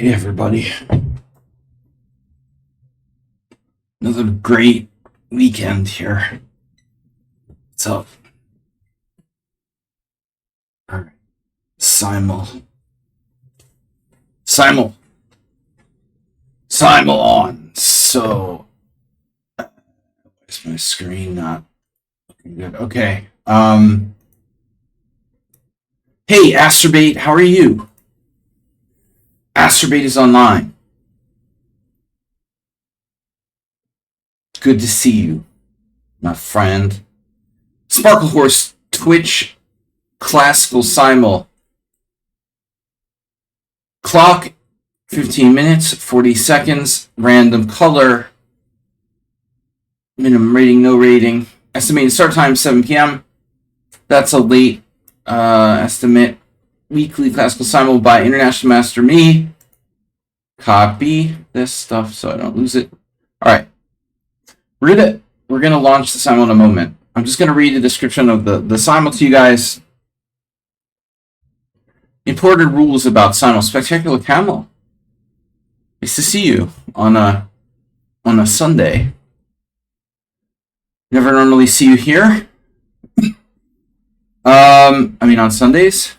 Hey everybody. Another great weekend here. What's up? Alright. Simul on. So is my screen not looking good? Okay. Hey Astrobate, how are you? Astrobate is online. Good to see you, my friend. Sparkle Horse, Twitch, Classical Simul. Clock, 15 minutes, 40 seconds, random color, minimum rating, no rating. Estimated start time, 7 p.m. That's a late estimate. Weekly Classical Simul by International Master Me. Copy this stuff so I don't lose it. Alright. We're gonna launch the Simul in a moment. I'm just gonna read the description of the Simul to you guys. Important rules about Simul. Spectacular Camel. Nice to see you on a Sunday. Never normally see you here. On Sundays.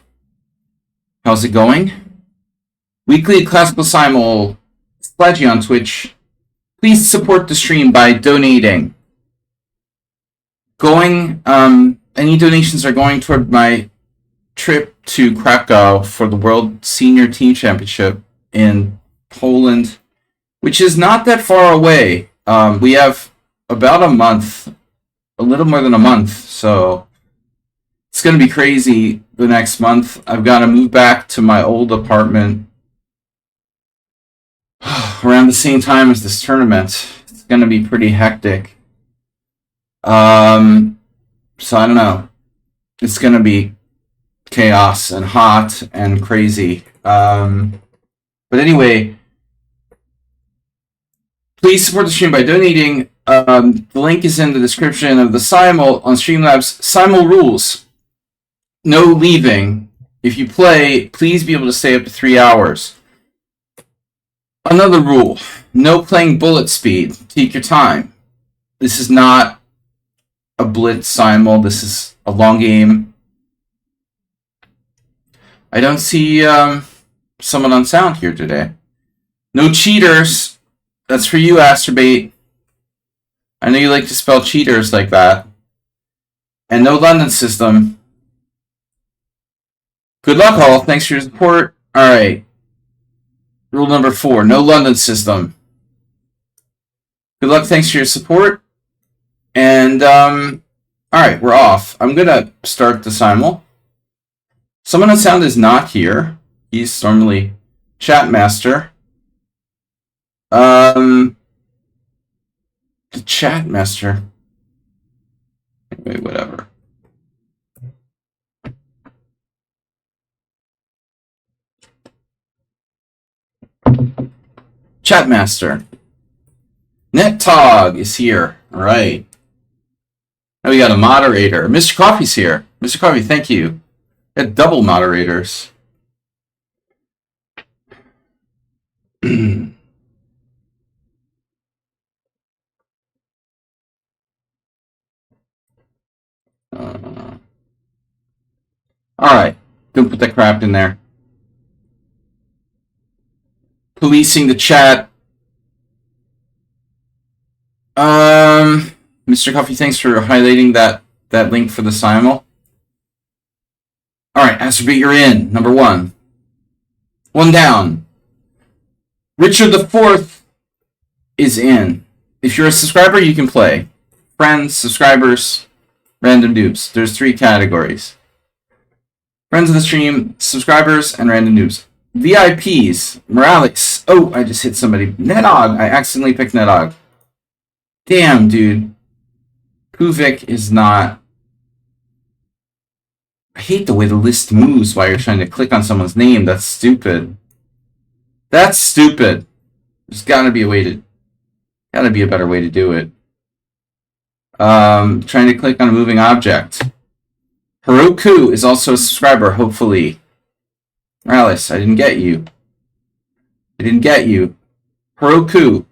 How's it going? Weekly Classical Simul. Splaggy on Twitch. Please support the stream by donating. Any donations are going toward my trip to Krakow for the World Senior Team Championship in Poland, which is not that far away. We have about a month, a little more than a month, so it's going to be crazy the next month. I've got to move back to my old apartment around the same time as this tournament. It's going to be pretty hectic. So I don't know. It's going to be chaos and hot and crazy. But anyway, please support the stream by donating. The link is in the description of the Simul on Streamlabs. Simul rules. No leaving. If you play, please be able to stay up to 3 hours. Another rule. No playing bullet speed. Take your time. This is not a blitz Simul. This is a long game. I don't see someone on sound here today. No cheaters. That's for you, Astrobate. I know you like to spell cheaters like that. And no London system. Good luck, all. Thanks for your support. Alright. Rule number 4. No London system. Good luck. Thanks for your support. And, alright, we're off. I'm gonna start the Simul. Someone on sound is not here. He's normally chat master. The chat master. Anyway, whatever. Chat master. NetTog is here. Alright. Now we got a moderator. Mr. Coffee's here. Mr. Coffee, thank you. Got double moderators. Alright. Don't put that crap in there. Policing the chat. Mr. Coffee, thanks for highlighting that link for the Simul. Alright, Astrobate, you're in. Number 1. 1 down. Richard IV is in. If you're a subscriber, you can play. Friends, subscribers, random dupes. There's 3 categories. Friends of the stream, subscribers, and random noobs. VIPs, Morales. Oh, I just hit somebody. Nedog. I accidentally picked Nedog. Damn, dude. Puvik is not... I hate the way the list moves while you're trying to click on someone's name. That's stupid. That's stupid. There's gotta be a way to... Gotta be a better way to do it. Trying to click on a moving object. Heroku is also a subscriber, hopefully. Morales, I didn't get you. I didn't get you. Hiroku.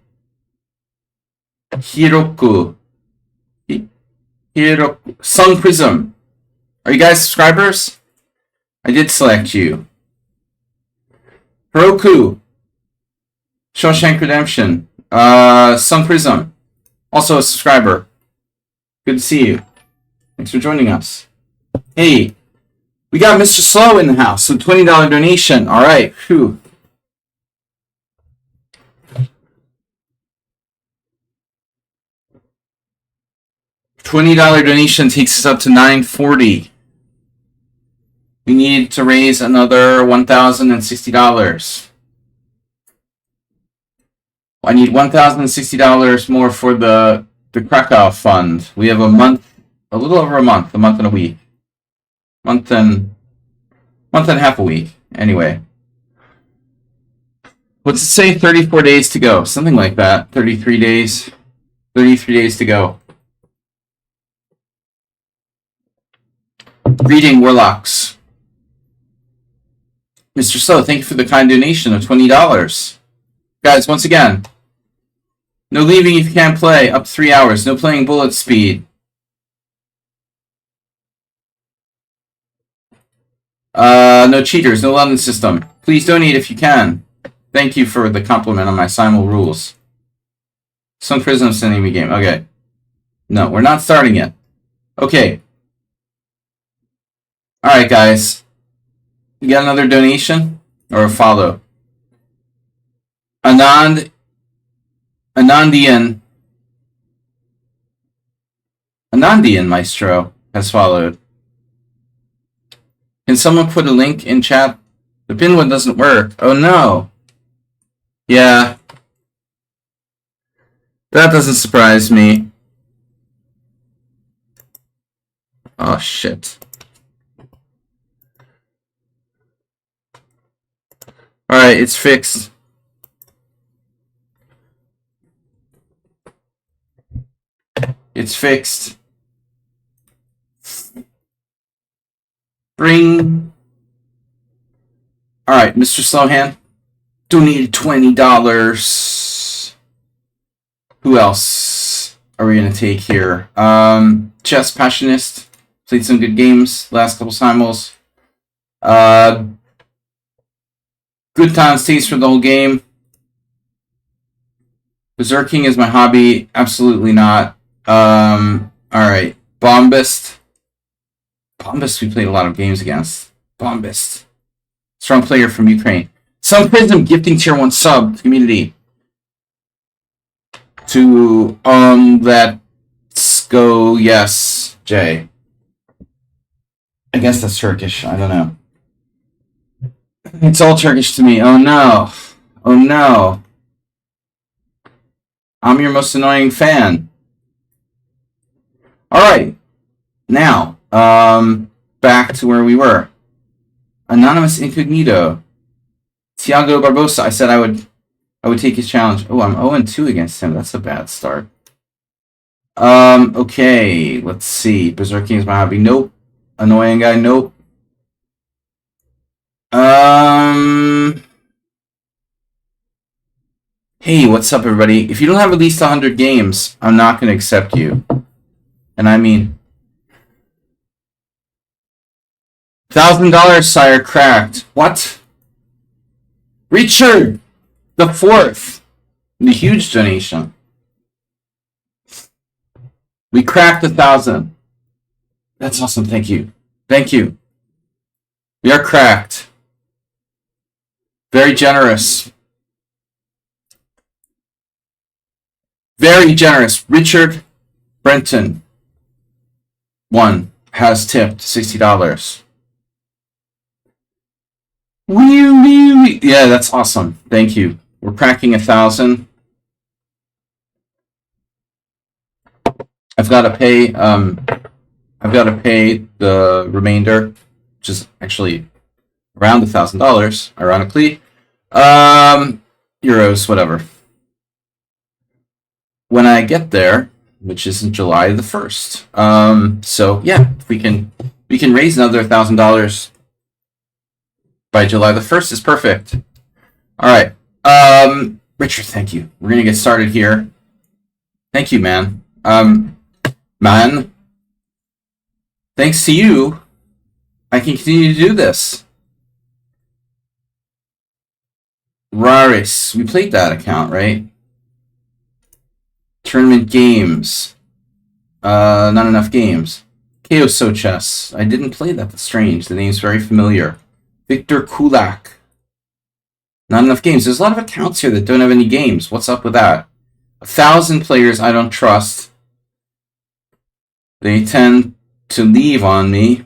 Hiroku. Hiroku. Sun Prism. Are you guys subscribers? I did select you. Hiroku. Shawshank Redemption. Sun Prism. Also a subscriber. Good to see you. Thanks for joining us. Hey, we got Mr. Slow in the house, so $20 donation. All right. Whew. $20 donation takes us up to $940. We need to raise another $1,060. I need $1,060 more for the Krakow fund. We have a little over a month and a week. Month and a half a week. Anyway. What's it say? 34 days to go. Something like that. 33 days. 33 days to go. Greeting, Warlocks. Mr. So, thank you for the kind donation of $20. Guys, once again, no leaving if you can't play. Up to 3 hours. No playing bullet speed. No cheaters. No London system. Please donate if you can. Thank you for the compliment on my Simul rules. Sun Prism sending me game. Okay. No, we're not starting yet. Okay. Alright, guys. You got another donation? Or a follow? Anandian Maestro has followed. Can someone put a link in chat? The pin one doesn't work. Oh no. Yeah. That doesn't surprise me. Oh shit. Alright, it's fixed. It's fixed. Bring. Alright, Mr. Slowhand. Donated $20. Who else are we going to take here? Chess Passionist. Played some good games last couple simuls. Good times, taste for the whole game. Berserking is my hobby. Absolutely not. Alright. Bombist. Bombist we played a lot of games against. Bombist. Strong player from Ukraine. Sun Prism gifting tier 1 sub community. To let's go yes, Jay. I guess that's Turkish. I don't know. It's all Turkish to me. Oh no. Oh no. I'm your most annoying fan. Alright. Now, back to where we were. Anonymous Incognito. Tiago Barbosa. I said I would take his challenge. Oh, I'm 0-2 against him. That's a bad start. Okay. Let's see. Berserking is my hobby. Nope. Annoying guy. Nope. Hey, what's up, everybody? If you don't have at least 100 games, I'm not going to accept you. And I mean... $1,000, sire, cracked. What? Richard the 4th. The huge donation. We cracked 1,000. That's awesome. Thank you. Thank you. We are cracked. Very generous. Very generous. Richard Brenton 1 has tipped $60. Yeah, that's awesome. Thank you. We're cracking 1,000. I've got to pay the remainder, which is actually around $1,000, ironically. Euros, whatever. When I get there, which is in July the 1st. So yeah, if we can raise another $1,000 by July the 1st is perfect. All right. Richard, thank you. We're gonna get started here. Thank you, man. Man, thanks to you, I can continue to do this. Raris, we played that account, right? Tournament games. Not enough games. Chaos Chess. I didn't play that. That's strange. The name's very familiar. Victor Kulak. Not enough games. There's a lot of accounts here that don't have any games. What's up with that? 1,000 players I don't trust. They tend to leave on me.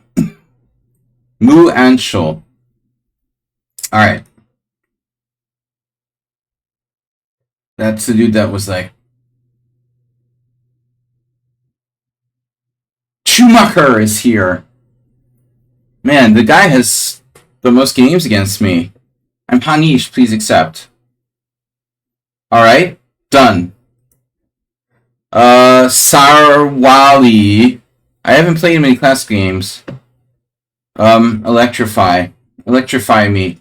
Mu Anshul. Alright. That's the dude that was like... Schumacher is here. Man, the guy has the most games against me. I'm Hanish, please accept. Alright, done. Sarwali. I haven't played many classic games. Electrify. Electrify me.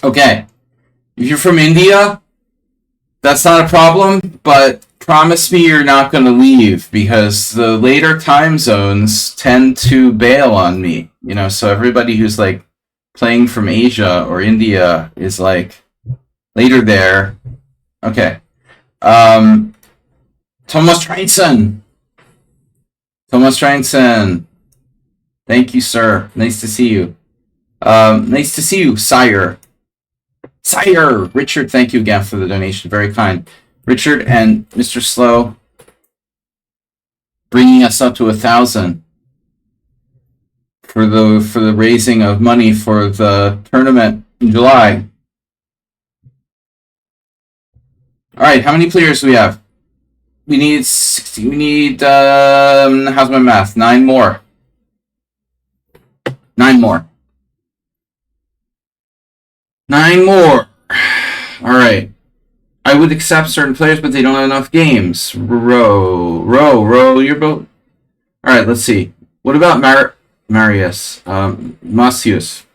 Okay. If you're from India, that's not a problem, but promise me you're not going to leave, because the later time zones tend to bail on me. You know, so everybody who's like playing from Asia or India is like later there. Okay. Thomas Treinson. Thomas Treinson. Thank you, sir. Nice to see you. Nice to see you, sire. Sire! Richard, thank you again for the donation. Very kind. Richard and Mr. Slow bringing us up to 1,000 for the raising of money for the tournament in July. All right, how many players do we have? We need 60. We need how's my math? 9 more. 9 more. 9 more. All right. I would accept certain players, but they don't have enough games. Row your boat. All right, let's see. What about Marius? Masius.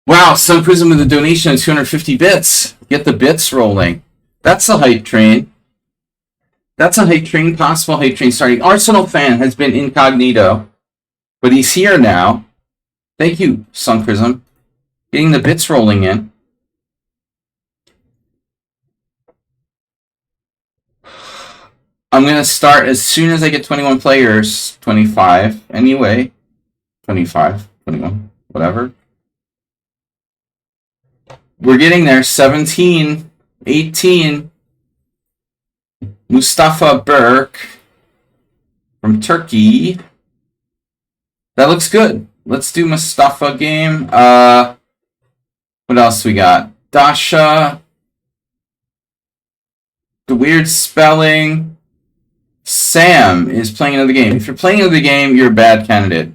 Wow, Sun Prism with a donation of 250 bits. Get the bits rolling. That's a hype train. That's a hype train, possible hype train starting. Arsenal fan has been incognito, but he's here now. Thank you, Sun Prism. Getting the bits rolling in. I'm going to start as soon as I get 21 players. 25, anyway. 25, 21, whatever. We're getting there. 17, 18. Mustafa Burke from Turkey. That looks good. Let's do Mustafa game. What else we got? Dasha. The weird spelling. Sam is playing another game. If you're playing another game, you're a bad candidate.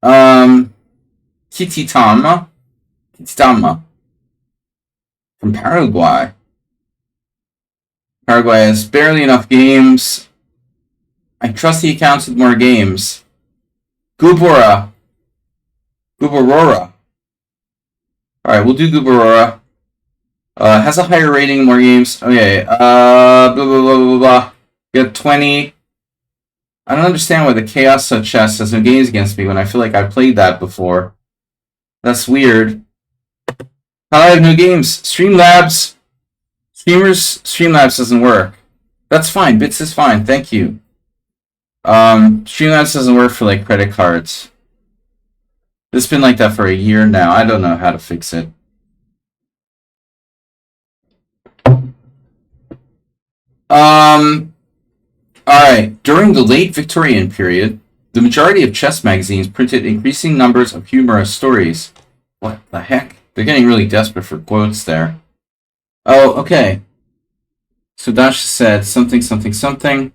Kititama from Paraguay. Paraguay has barely enough games. I trust the accounts with more games. Guborora. Alright, we'll do Guborora. Has a higher rating, more games. Okay, blah, blah, blah, blah, blah. Get 20. I don't understand why the Chaos Chess has no games against me when I feel like I've played that before. That's weird. How do I have no games? Streamlabs doesn't work. That's fine. Bits is fine. Thank you. Streamlabs doesn't work for like credit cards. It's been like that for a year now. I don't know how to fix it. Alright, during the late Victorian period, the majority of chess magazines printed increasing numbers of humorous stories. What the heck? They're getting really desperate for quotes there. Oh, okay. So Dasha said something that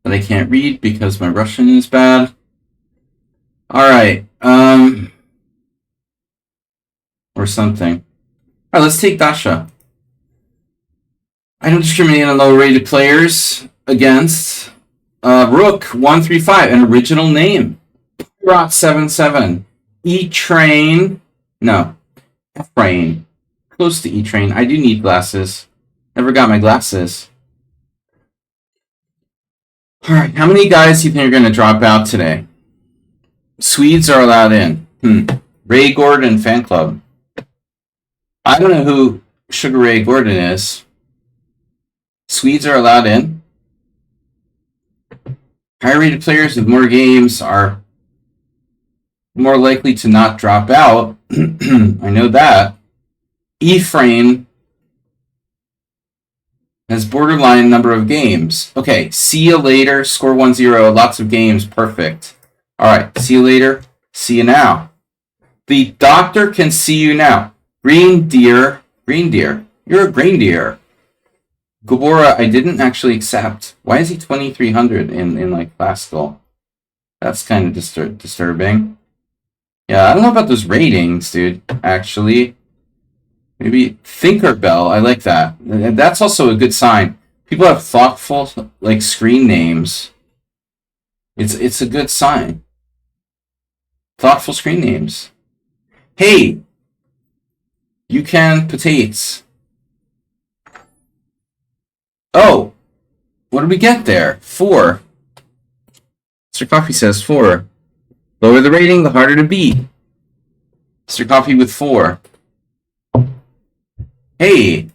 I can't read because my Russian is bad. Alright, or something. Alright, let's take Dasha. I don't discriminate on lower-rated players against Rook 135, an original name. Rot 77. E-Train. No. F-Train. Close to E-Train. I do need glasses. Never got my glasses. Alright, how many guys do you think are going to drop out today? Swedes are allowed in. Ray Gordon fan club. I don't know who Sugar Ray Gordon is. Swedes are allowed in. Higher rated players with more games are more likely to not drop out. I know that. E-Frame has borderline number of games. Okay, see you later. Score 1-0. Lots of games. Perfect. Alright, see you later. See you now. The doctor can see you now. Reindeer. Reindeer. You're a reindeer. Gabora, I didn't actually accept. Why is he 2300 in like classical? That's kind of disturbing. Yeah, I don't know about those ratings, dude. Actually, maybe Thinkerbell. I like that. And that's also a good sign. People have thoughtful like screen names. It's a good sign. Thoughtful screen names. Hey, you can potatoes. Oh, what did we get there? 4. Mr. Coffee says 4. Lower the rating, the harder to beat. Mr. Coffee with 4. Hey,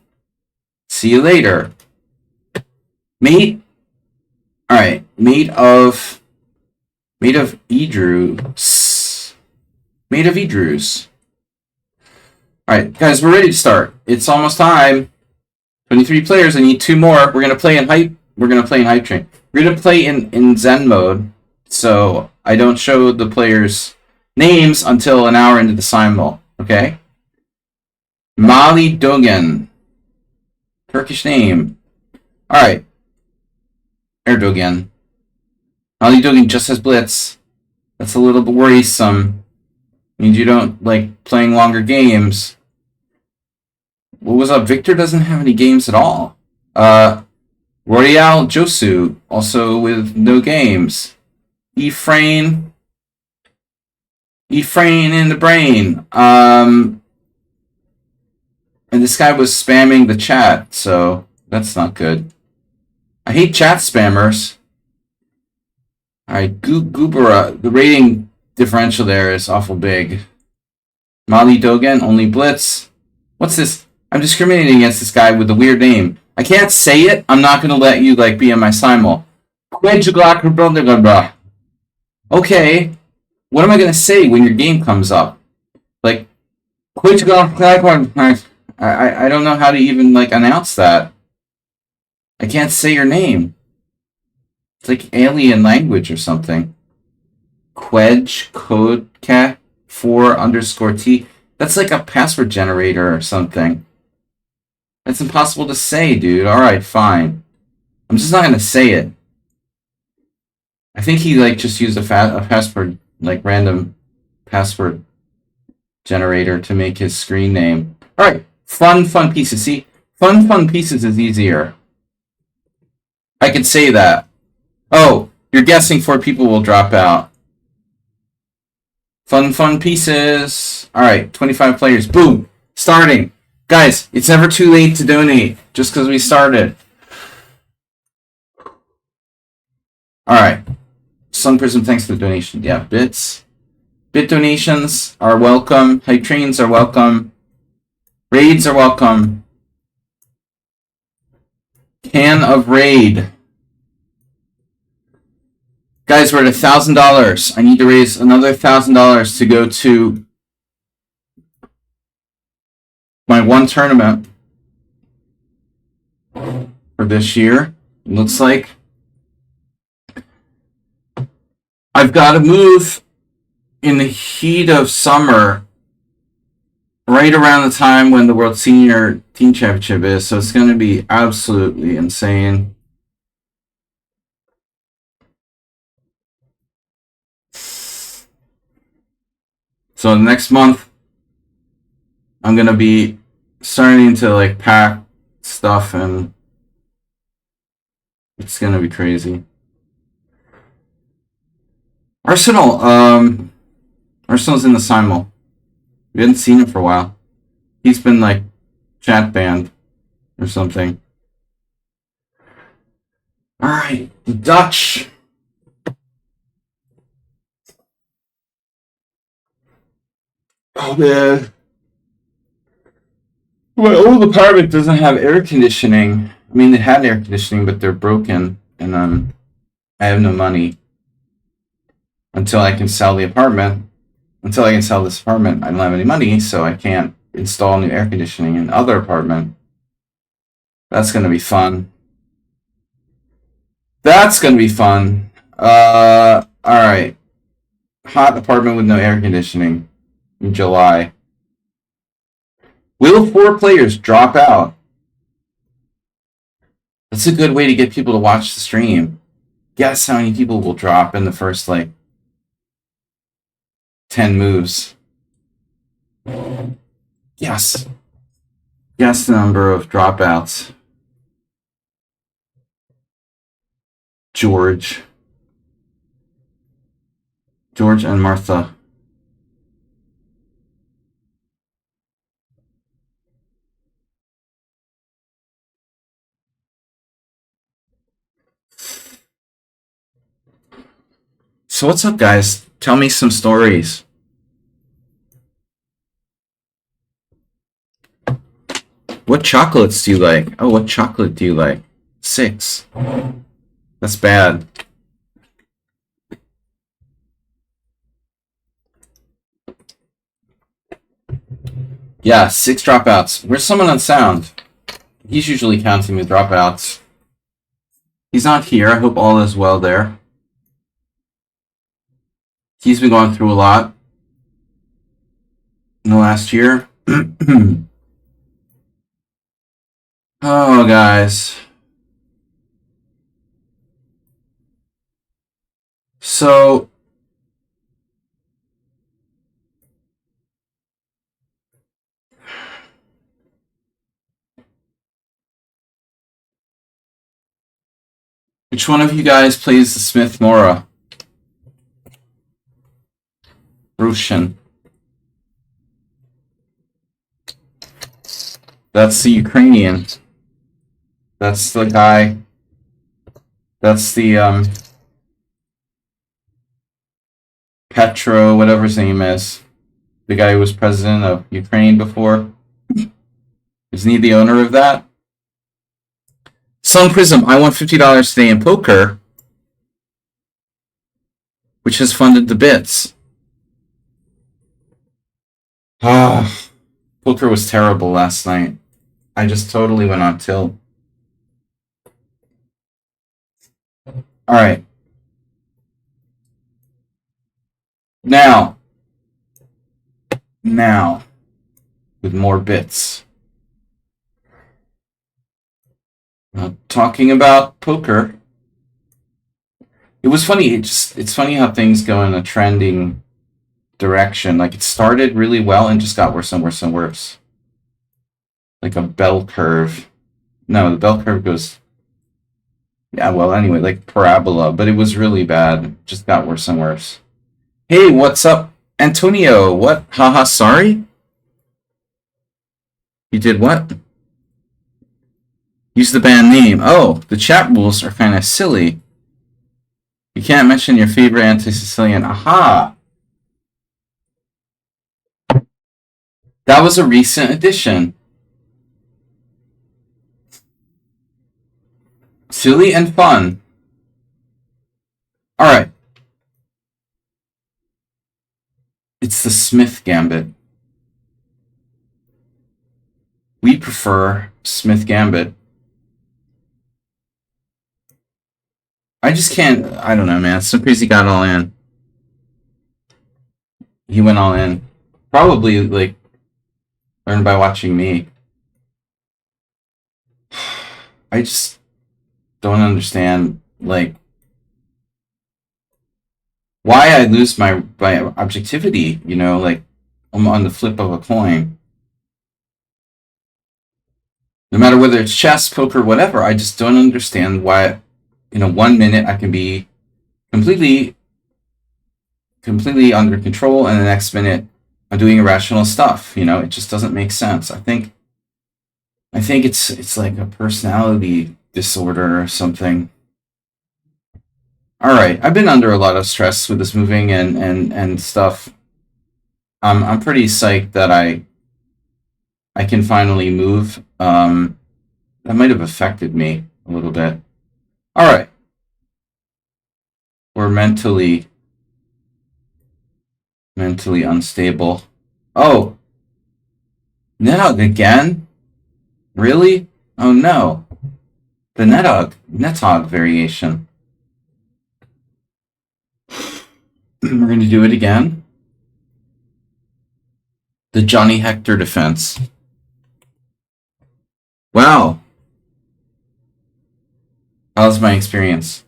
see you later. Mate. Alright, mate of Edrews. Mate of Edrews. Alright, guys, we're ready to start. It's almost time. 23 players, I need 2 more. We're gonna play in hype. We're gonna play in hype train. We're gonna play in Zen mode, so I don't show the players' names until an hour into the Simul. Okay? Mali Dogan. Turkish name. Alright. Erdogan. Mali Dogan just has blitz. That's a little bit worrisome. Means you don't like playing longer games. What was up? Victor doesn't have any games at all. Royale Josu, also with no games. Ephraim in the brain. And this guy was spamming the chat, so that's not good. I hate chat spammers. Alright, Goobera, the rating differential there is awful big. Mali Dogan, only blitz. What's this? I'm discriminating against this guy with a weird name. I can't say it. I'm not going to let you like be in my Simul. Okay. What am I going to say when your game comes up? Like, I don't know how to even like announce that. I can't say your name. It's like alien language or something. Quedge Codcat 4_T. That's like a password generator or something. That's impossible to say, dude. Alright, fine. I'm just not gonna say it. I think he like just used a password, like random password generator to make his screen name. Alright, fun pieces. See, fun pieces is easier. I could say that. Oh, you're guessing 4 people will drop out. Fun pieces. Alright, 25 players. Boom! Starting. Guys, it's never too late to donate, just because we started. Alright. Sun Prism, thanks for the donation. Yeah, bits. Bit donations are welcome. Hype trains are welcome. Raids are welcome. Can of raid. Guys, we're at $1,000. I need to raise another $1,000 to go to my one tournament for this year. It looks like I've got to move in the heat of summer, right around the time when the World Senior Team Championship is, so it's going to be absolutely insane. So next month, I'm going to be starting to like pack stuff, and it's going to be crazy. Arsenal, Arsenal's in the Simul. We hadn't seen him for a while. He's been like chat banned or something. Alright, the Dutch. Oh man. My old apartment doesn't have air conditioning. I mean, they had air conditioning, but they're broken, and I have no money until I can sell the apartment. Until I can sell this apartment, I don't have any money, so I can't install new air conditioning in other apartment. That's gonna be fun. That's gonna be fun. Alright. Hot apartment with no air conditioning in July. Will 4 players drop out? That's a good way to get people to watch the stream. Guess how many people will drop in the first, like, 10 moves. Yes. Guess the number of dropouts. George and Martha. So what's up, guys? Tell me some stories. What chocolates do you like? Oh, what chocolate do you like? 6. That's bad. Yeah, 6 dropouts. Where's someone on sound? He's usually counting the dropouts. He's not here. I hope all is well there. He's been going through a lot in the last year. Oh, guys. So, which one of you guys plays the Smith Mora? Russian. That's the Ukrainian. That's the guy. That's the, Petro, whatever his name is. The guy who was president of Ukraine before. Isn't he the owner of that? Sun Prism, I won $50 today in poker, which has funded the bits. Poker was terrible last night. I just totally went on tilt. Alright. Now, with more bits. Talking about poker. It was funny, it's funny how things go in a trending direction. Like, it started really well and just got worse and worse and worse. Like a bell curve. No, the bell curve goes... Yeah, well, anyway, like parabola, but it was really bad. It just got worse and worse. Hey, what's up, Antonio? What? Haha, sorry? You did what? Use the band name. Oh, the chat rules are kind of silly. You can't mention your favorite anti-Sicilian. Aha! That was a recent addition. Silly and fun. Alright. It's the Smith Gambit. We prefer Smith Gambit. I just can't... I don't know, man. Some crazy got all in. He went all in. Probably, like, learned by watching me. I just don't understand, like, why I lose my objectivity, you know, like, I'm on the flip of a coin. No matter whether it's chess, poker, whatever, I just don't understand why in a 1 minute I can be completely completely under control, and the next minute I'm doing irrational stuff. You know, it just doesn't make sense. I think it's like a personality disorder or something. All right, I've been under a lot of stress with this moving and stuff. I'm pretty psyched that I can finally move. That might have affected me a little bit. All right, we're mentally unstable. Oh, Netog again? Really? Oh no, the Netog variation. We're going to do it again. The Johnny Hector defense. Wow. How's my experience?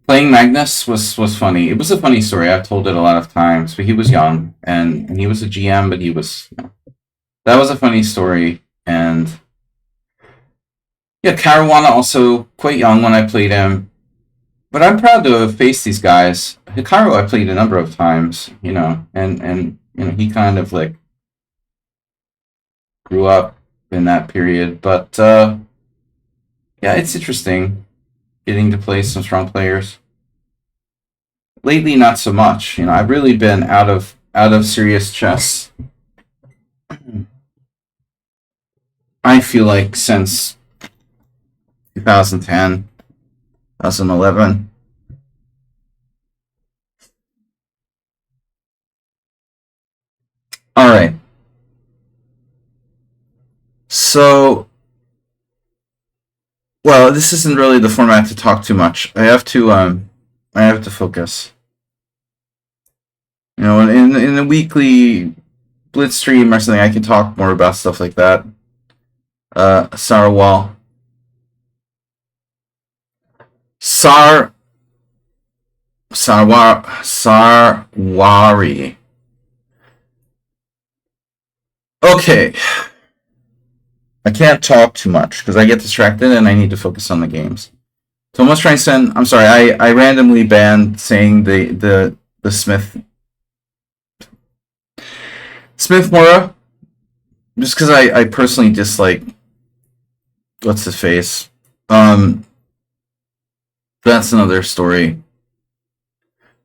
Playing Magnus was funny. It was a funny story. I've told it a lot of times, but he was young, and he was a GM, but he was... That was a funny story, and... Yeah, Caruana also quite young when I played him. But I'm proud to have faced these guys. Hikaru I played a number of times, you know, and you know, he kind of like grew up in that period. But yeah, it's interesting getting to play some strong players. Lately, not so much. You know, I've really been out of serious chess. I feel like since 2010, 2011. All right. So, well, this isn't really the format to talk too much. I have to focus. You know, in the weekly Blitz stream or something, I can talk more about stuff like that. Sarawal. Sarwari. Okay. I can't talk too much because I get distracted and I need to focus on the games. Thomas Trainson, I'm sorry, I randomly banned saying the Smith Mora just because I personally dislike what's his face. That's another story.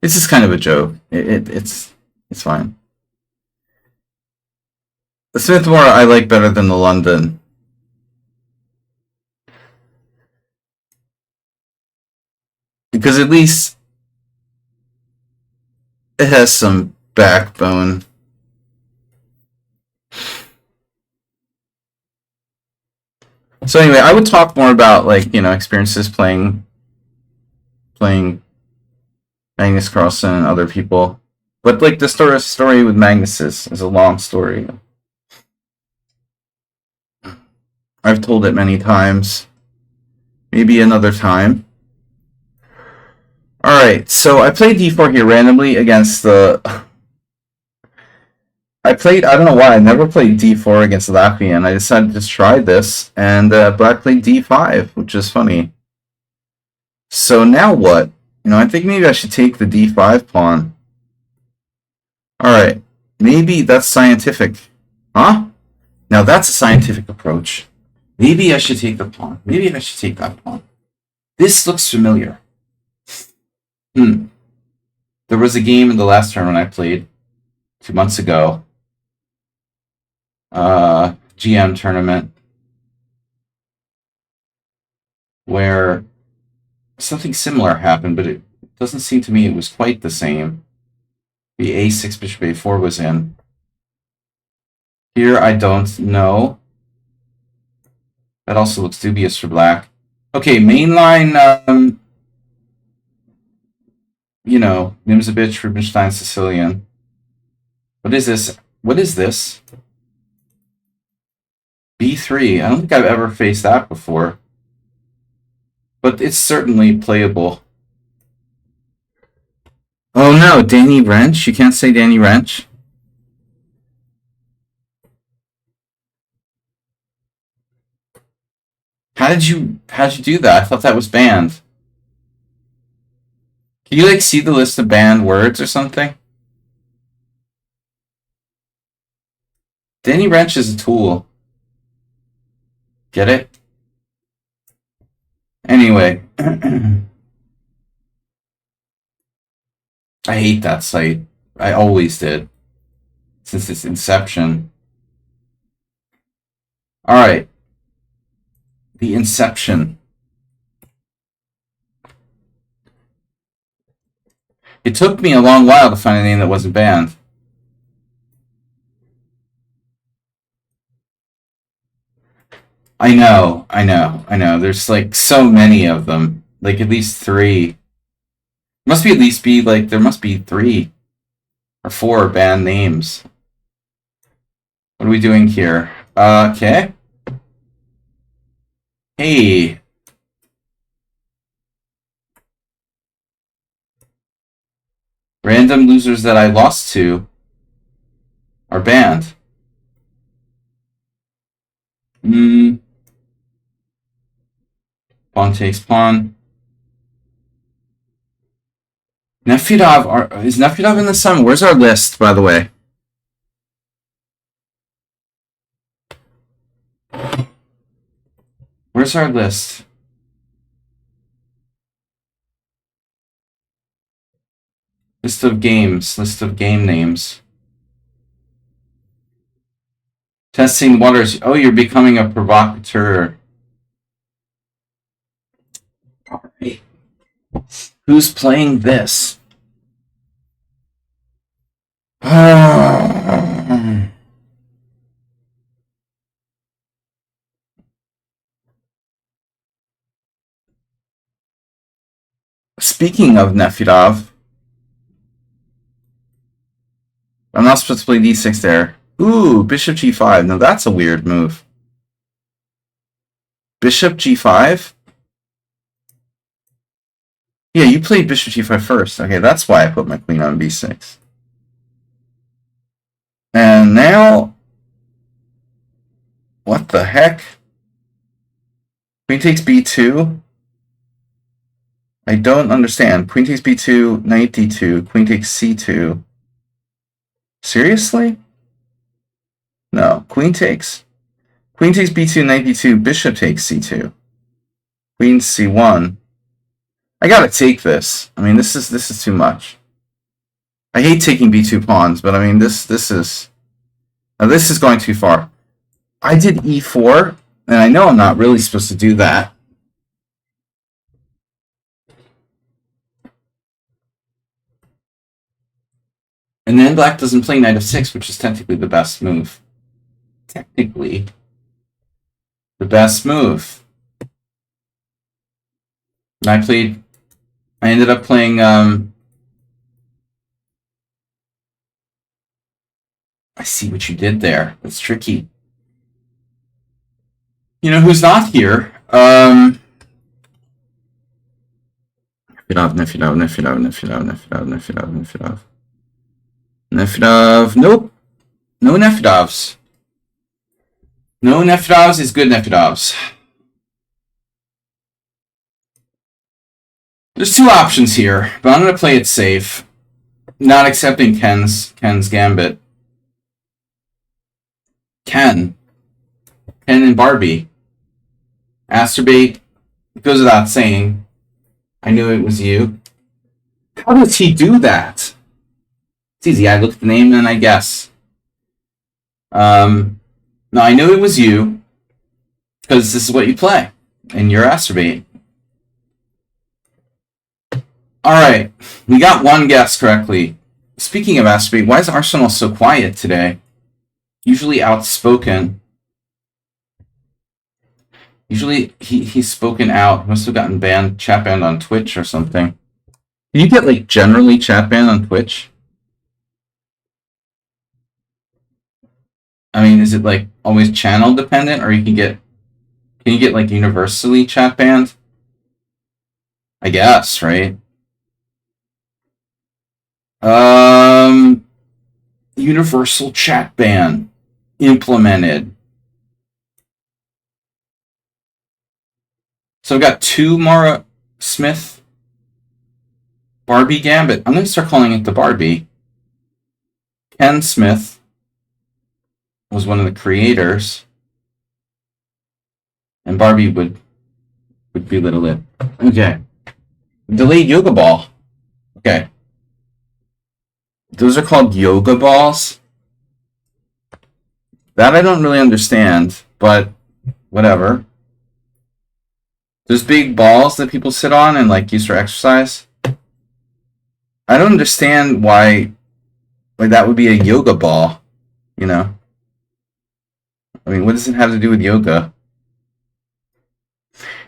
This is kind of a joke. It's fine. The Smith Mora I like better than the London. Because at least it has some backbone. So anyway, I would talk more about like, you know, experiences playing Magnus Carlsen and other people. But like the story with Magnus is a long story. I've told it many times. Maybe another time. Alright, so I played d4 here randomly against the... I don't know why, I never played d4 against Latvian. I decided to just try this, and Black played d5, which is funny. So now what? You know, I think maybe I should take the d5 pawn. Alright, maybe that's scientific. Huh? Now that's a scientific approach. Maybe I should take the pawn. Maybe I should take that pawn. This looks familiar. There was a game in the last tournament I played 2 months ago. GM tournament. Where something similar happened, but it doesn't seem to me it was quite the same. The a6 bishop a4 was in. Here I don't know. That also looks dubious for black. Okay, mainline, you know, Nimzovich, Rubinstein, Sicilian. What is this? What is this? b3. I don't think I've ever faced that before. But it's certainly playable. Oh no, Danny Wrench? You can't say Danny Wrench? How'd you do that? I thought that was banned. Can you, like, see the list of banned words or something? Danny Wrench is a tool. Get it? Anyway. I hate that site. I always did. Since its inception. Alright. The inception. It took me a long while to find a name that wasn't banned. I know. There's like so many of them. Like at least 3. Must be at least be like there must be 3 or 4 banned names. What are we doing here? Okay. Hey. Random losers that I lost to are banned. Pawn takes pawn. Nefedov, is Nefedov in the sun? Where's our list, by the way? Where's our list? List of games. List of game names. Testing waters. Oh, you're becoming a provocateur. Alright. Who's playing this? Speaking of Nefedov, I'm not supposed to play d6 there. Ooh, bishop g5. Now that's a weird move. Bishop g5? Yeah, you played bishop g5 first. Okay, that's why I put my queen on b6. And now... What the heck? Queen takes b2? I don't understand. Queen takes b2, knight d2, queen takes c2. Seriously? No. Queen takes b2, knight d2, bishop takes c2. Queen c1. I gotta take this. I mean, this is too much. I hate taking b2 pawns, but I mean, this is going too far. I did e4, and I know I'm not really supposed to do that. And then black doesn't play knight f6, which is technically the best move. Technically, the best move. And I ended up playing, I see what you did there. That's tricky. You know who's not here? Nefedov. Nope. No Nefedovs. No Nefedovs is good Nefedovs. There's 2 options here, but I'm going to play it safe. Not accepting Ken's gambit. Ken and Barbie. Masturbate. It goes without saying. I knew it was you. How does he do that? It's easy. I look at the name and I guess. No, I knew it was you because this is what you play, and you're Masturbate. Alright, we got 1 guess correctly. Speaking of Masturbate, why is Arsenal so quiet today? Usually outspoken. Usually he's spoken out. Must have gotten chat banned on Twitch or something. Can you get like generally chat banned on Twitch? I mean, is it like always channel dependent, or can you get like universally chat banned? I guess, right? Universal chat ban implemented. So I've got 2 Mara Smith Barbie Gambit. I'm going to start calling it the Barbie. Ken Smith was one of the creators, and Barbie would belittle it. Okay. Delayed yoga ball. Okay. Those are called yoga balls. That I don't really understand, but whatever. Those big balls that people sit on and like use for exercise. I don't understand why that would be a yoga ball, you know? I mean, what does it have to do with yoga?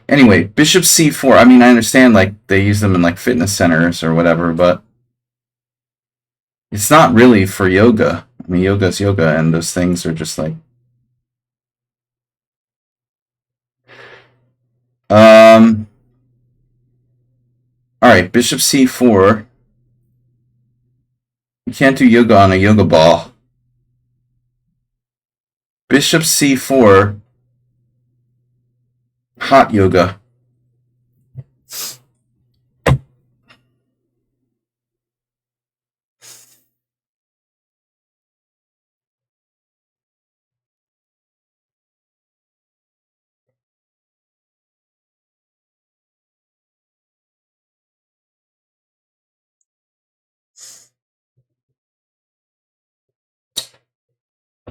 Anyway, bishop c4. I mean, I understand like they use them in like fitness centers or whatever, but it's not really for yoga. I mean, yoga is yoga, and those things are just like... Alright, bishop c4. You can't do yoga on a yoga ball. Bishop c4. Hot yoga.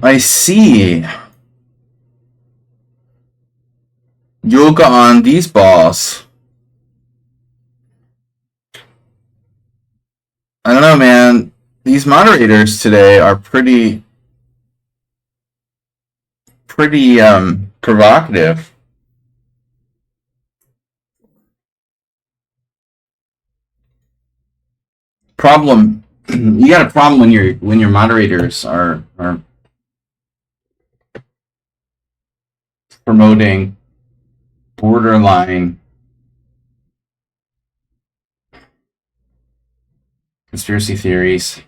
I see. Yoga on these balls. I don't know, man. These moderators today are pretty provocative. Problem. You got a problem when your moderators are promoting borderline conspiracy theories.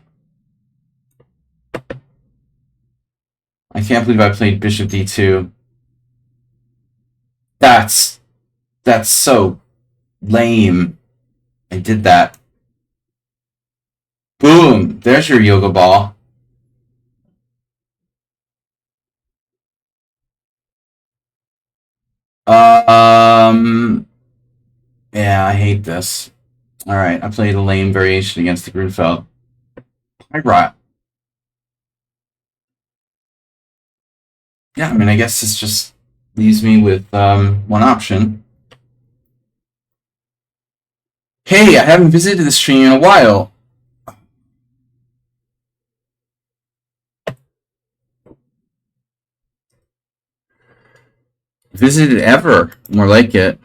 I can't believe I played bishop d2. That's so lame. I did that. Boom! There's your yoga ball. Yeah, I hate this. Alright, I played a lame variation against the Grunfeld. I rot. Yeah, I mean, I guess this just leaves me with one option. Hey, I haven't visited the stream in a while. Visited ever. More like it.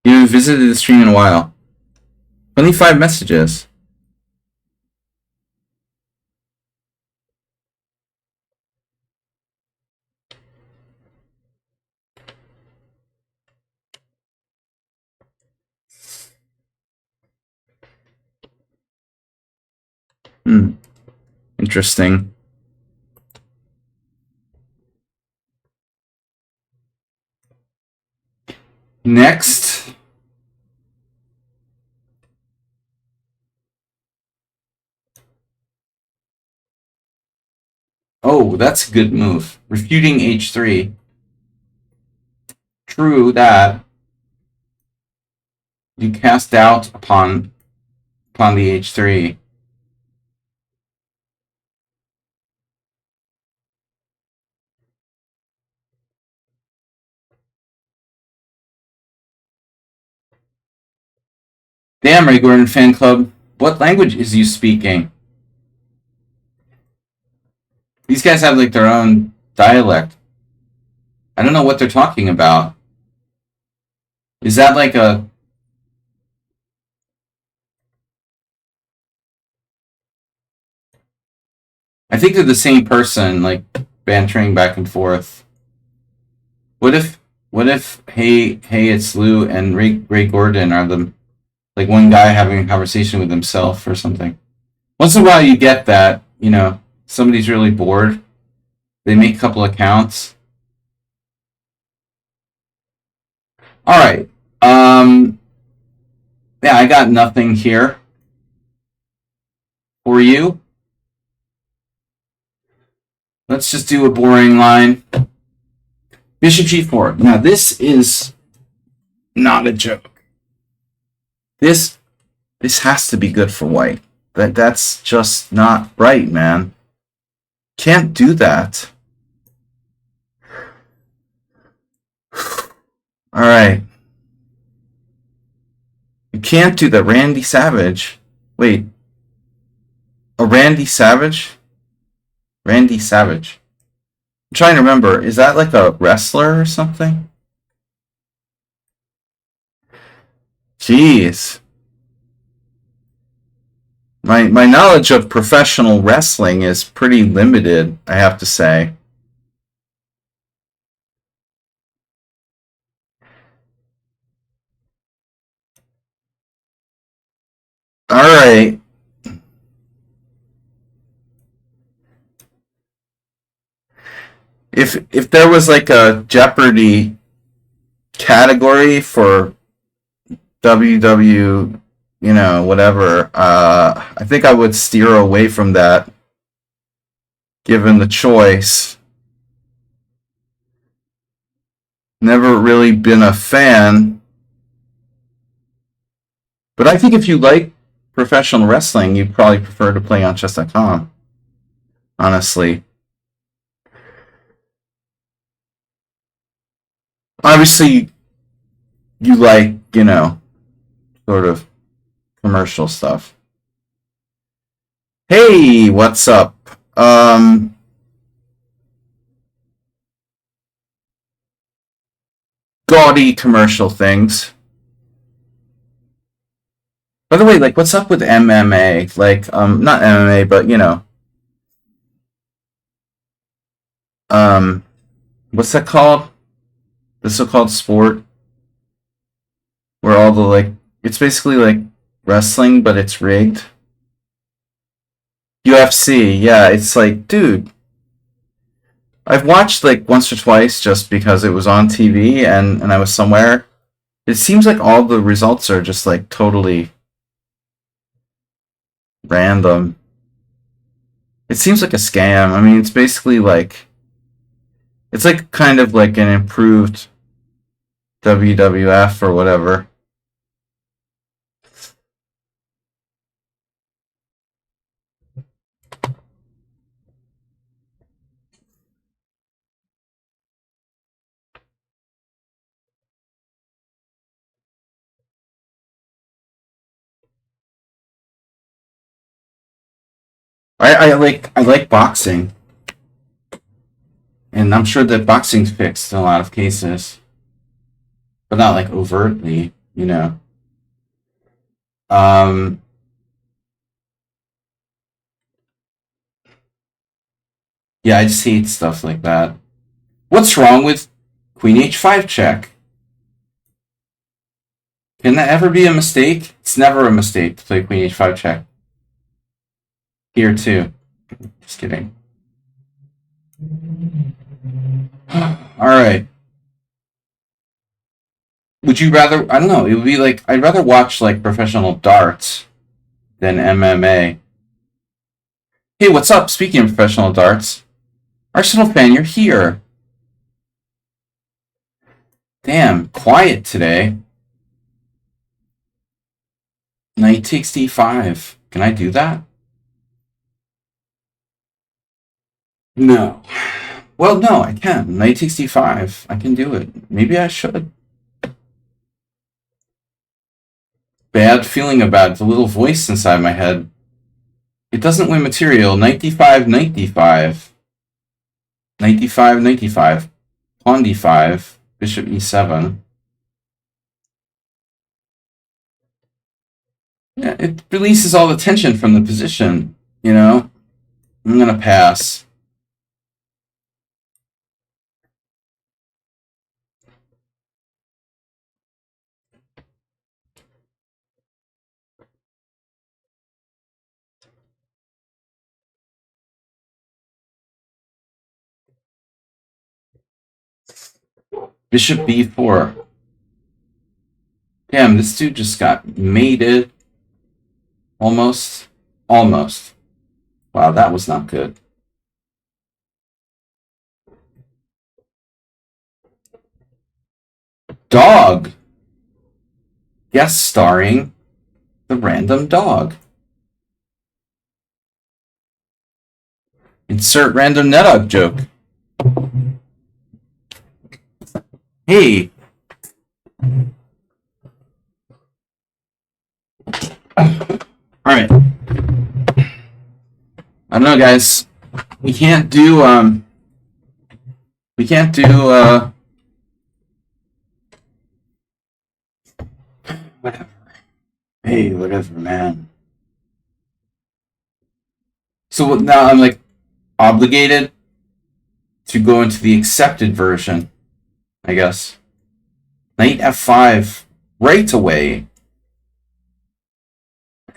You haven't visited the stream in a while. Only 5 messages. Interesting. Next. Oh, that's a good move. Refuting h3. True that. You cast doubt upon the h3. Damn, Ray Gordon fan club. What language is you speaking? These guys have like their own dialect. I don't know what they're talking about. Is that like a... I think they're the same person, like bantering back and forth. What if hey it's Lou and Ray Gordon are the like one guy having a conversation with himself or something? Once in a while you get that, you know, somebody's really bored. They make a couple accounts. Alright. Yeah, I got nothing here for you. Let's just do a boring line. Bishop g4. Now, this is not a joke. This has to be good for white. That's just not right, man. Can't do that. Alright. You can't do that. Randy Savage. Wait. A Randy Savage? Randy Savage. I'm trying to remember. Is that like a wrestler or something? Jeez. My knowledge of professional wrestling is pretty limited, I have to say. Alright. If there was like a Jeopardy category for WW, whatever, I think I would steer away from that given the choice. Never really been a fan. But I think if you like professional wrestling, you'd probably prefer to play on chess.com. Honestly. Obviously, you like, sort of commercial stuff. Hey, what's up? Gaudy commercial things. By the way, like, what's up with MMA? Like, not MMA, but what's that called? The so-called sport where all the like, it's basically like wrestling, but it's rigged. UFC, yeah, it's like, dude, I've watched like once or twice just because it was on TV and I was somewhere. It seems like all the results are just like totally random. It seems like a scam. I mean, it's basically like it's like kind of like an improved WWF or whatever. I like boxing, and I'm sure that boxing's fixed in a lot of cases, but not like overtly. Um, yeah, I just hate stuff like that. What's wrong with Queen H5 check? Can that ever be a mistake? It's never a mistake to play Queen H5 check. Here too. Just kidding. Alright. Would you rather, I don't know, it would be like, I'd rather watch like professional darts than MMA. Hey, what's up? Speaking of professional darts, Arsenal fan, you're here. Damn, quiet today. Knight takes d5. Can I do that? No. Well, no, I can. Knight takes d5. I can do it. Maybe I should. Bad feeling about it. The little voice inside my head. It doesn't win material. Knight d5, knight d5. Knight d5, knight d5. Pawn d5. Bishop e7. Yeah, it releases all the tension from the position, I'm gonna pass. Bishop b4. Damn, this dude just got mated. Almost. Almost. Wow, that was not good. Dog. Guest starring the random dog. Insert random NetDog joke. Hey. Alright. I don't know, guys. We can't do, whatever. Hey, whatever, man. So now I'm, like, obligated to go into the accepted version, I guess. Knight f5 right away.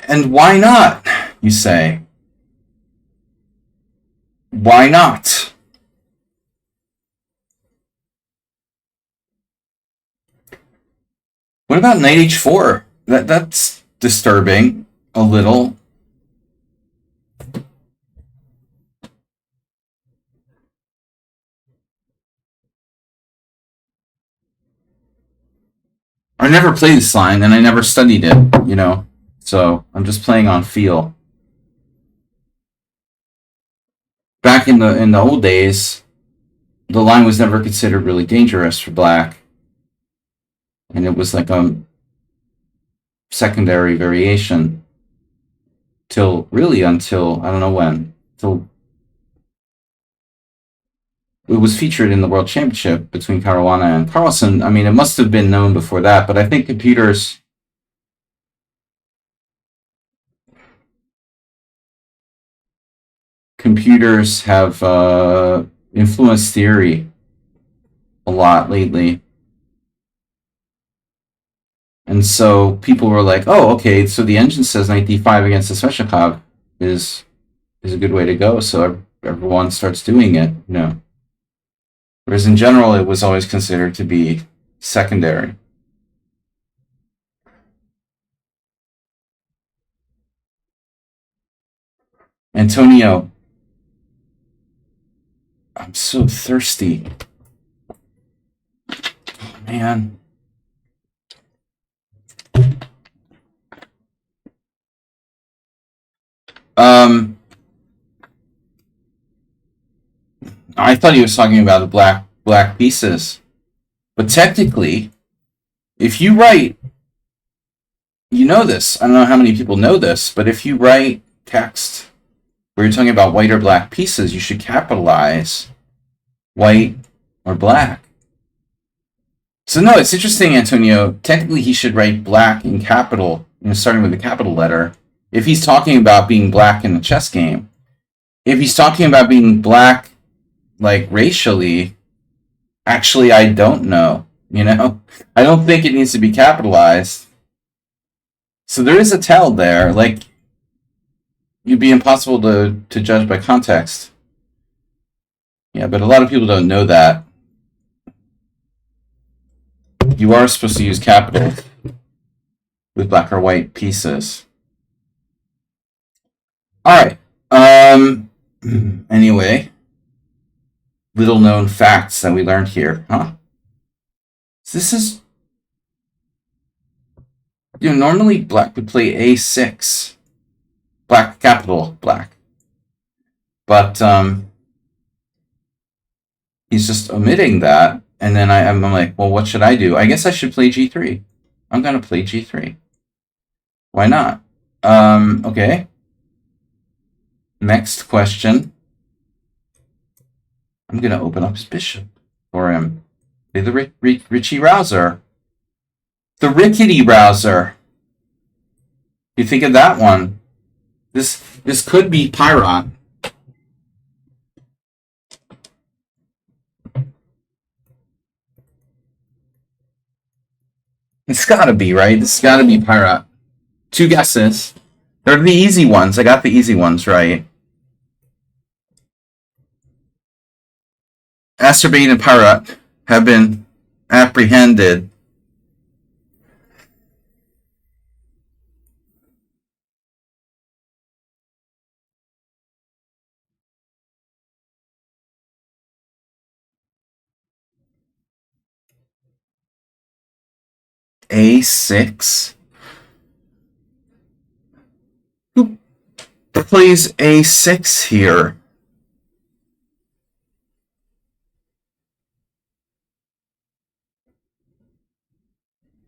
And why not, you say? Why not? What about knight h4? That's disturbing a little. I never played this line, and I never studied it, you know. So I'm just playing on feel. Back in the old days, the line was never considered really dangerous for black, and it was like a secondary variation until I don't know when, till it was featured in the World Championship between Caruana and Carlsen. I mean, it must have been known before that, but I think computers have influenced theory a lot lately. And so people were like, oh, okay, so the engine says knight d5 against the Sveshnikov is a good way to go, so everyone starts doing it, you know. Whereas in general, it was always considered to be secondary. Antonio, I'm so thirsty. Oh, man. I thought he was talking about the black pieces. But technically, if you write, you know this, I don't know how many people know this, but if you write text where you're talking about white or black pieces, you should capitalize white or black. So no, it's interesting, Antonio. Technically, he should write black in capital, you know, starting with a capital letter, if he's talking about being black in a chess game. If he's talking about being black, like, racially, actually, I don't know, you know? I don't think it needs to be capitalized. So there is a tell there. Like, it'd be impossible to judge by context. Yeah, but a lot of people don't know that. You are supposed to use capitals with black or white pieces. Alright. Anyway. Little known facts that we learned here, huh? So this is... You know, normally black would play a6. Black, capital, black. But, he's just omitting that. And then I'm like, well, what should I do? I guess I should play g3. I'm going to play g3. Why not? Okay. Next question. I'm going to open up his bishop for him. Play the Richie Rouser. The Rickety Rouser. You think of that one. This could be Pirate. It's gotta be, right? It's gotta be Pirate. Two guesses. They're the easy ones. I got the easy ones right. Azerbaijan and Pirate have been apprehended. A6? Who plays A6 here?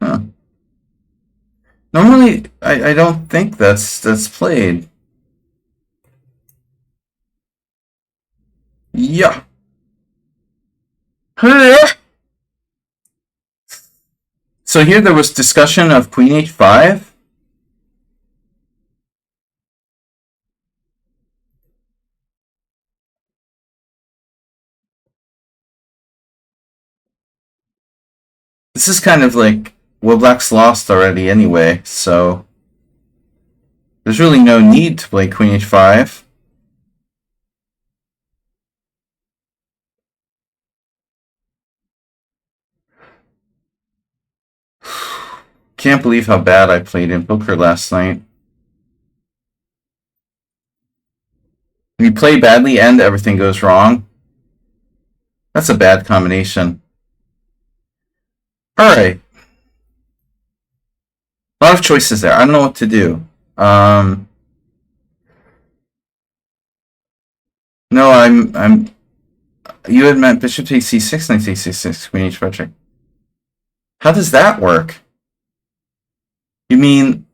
Huh. Normally, I don't think that's played. Yeah. So here there was discussion of Queen H5. This is kind of like, well, Black's lost already anyway, so there's really no need to play Queen H5. Can't believe how bad I played in poker last night. When you play badly and everything goes wrong, that's a bad combination. Alright. A lot of choices there. I don't know what to do. No, I'm. You had meant bishop takes c6, knight takes c6, queen h5 check. How does that work? You mean?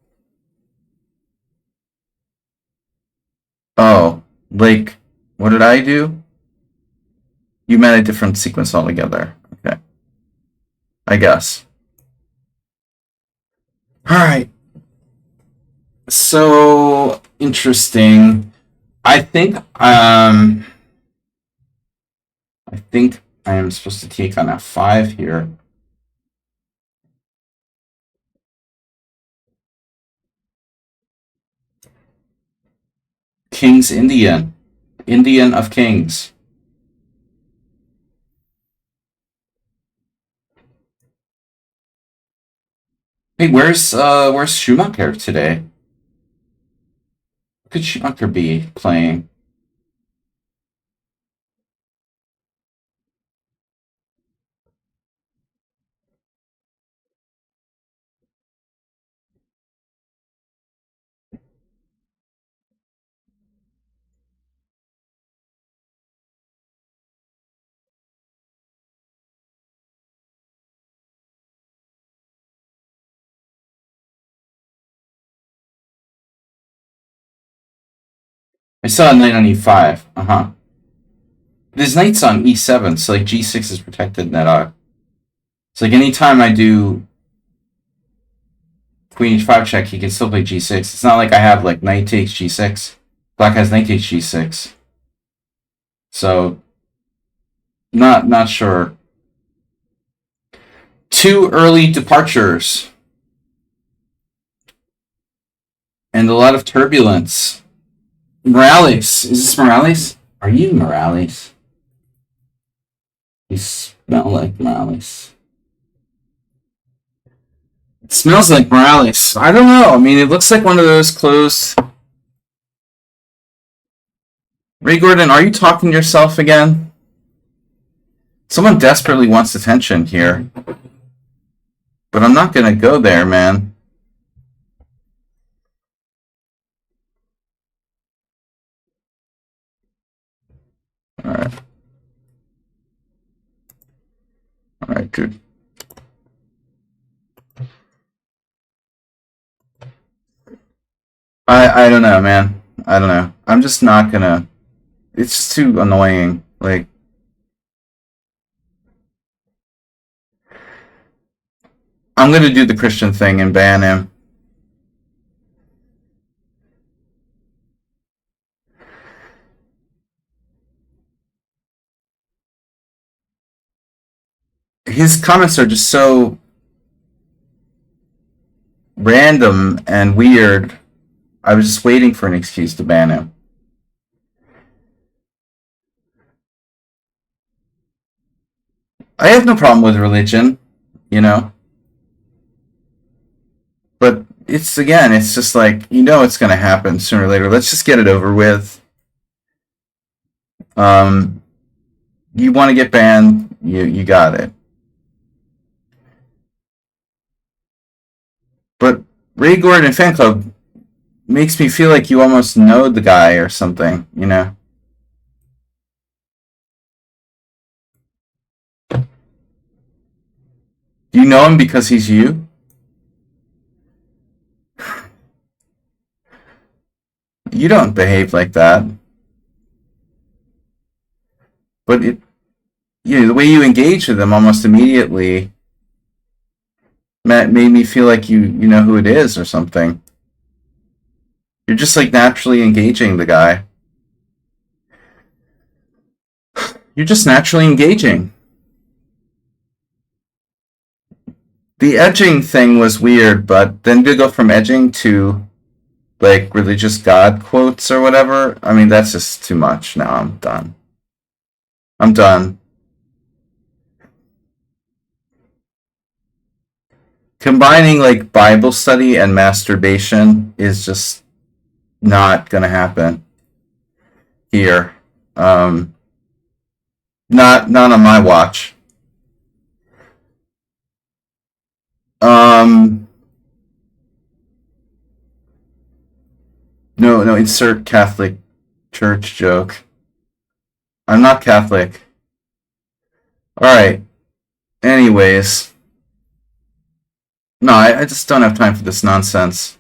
Oh, like, what did I do? You meant a different sequence altogether. Okay. I guess. Alright. So interesting. I think I am supposed to take on f5 here. King's Indian. Indian of Kings. Hey, where's Schumacher today? What could Schumacher be playing? I saw a knight on e5. Uh-huh. This knight's on e7, so like g6 is protected in that. So like anytime I do queen h5 check, he can still play g6. It's not like I have like knight takes g6. Black has knight takes g6. So not sure. Two early departures. And a lot of turbulence. Morales. Is this Morales? Are you Morales? You smell like Morales. It smells like Morales. I don't know. I mean, it looks like one of those closed. Ray Gordon, are you talking to yourself again? Someone desperately wants attention here. But I'm not going to go there, man. Alright. Alright, dude. I don't know, man. I don't know. I'm just not gonna. It's just too annoying. Like, I'm gonna do the Christian thing and ban him. His comments are just so random and weird. I was just waiting for an excuse to ban him. I have no problem with religion, you know? But it's, again, it's just like, it's gonna happen sooner or later. Let's just get it over with. You want to get banned, you got it. Ray Gordon fan club makes me feel like you almost know the guy or something, you know? Do you know him because he's you? You don't behave like that. But the way you engage with him almost immediately made me feel like you know who it is or something. You're just like naturally engaging the guy. You're just naturally engaging. The edging thing was weird, but then to go from edging to like religious God quotes or whatever, I mean, that's just too much. Now I'm done. I'm done. Combining like Bible study and masturbation is just not gonna happen here. Not on my watch. No, insert Catholic church joke. I'm not Catholic. Alright. Anyways. No, I just don't have time for this nonsense.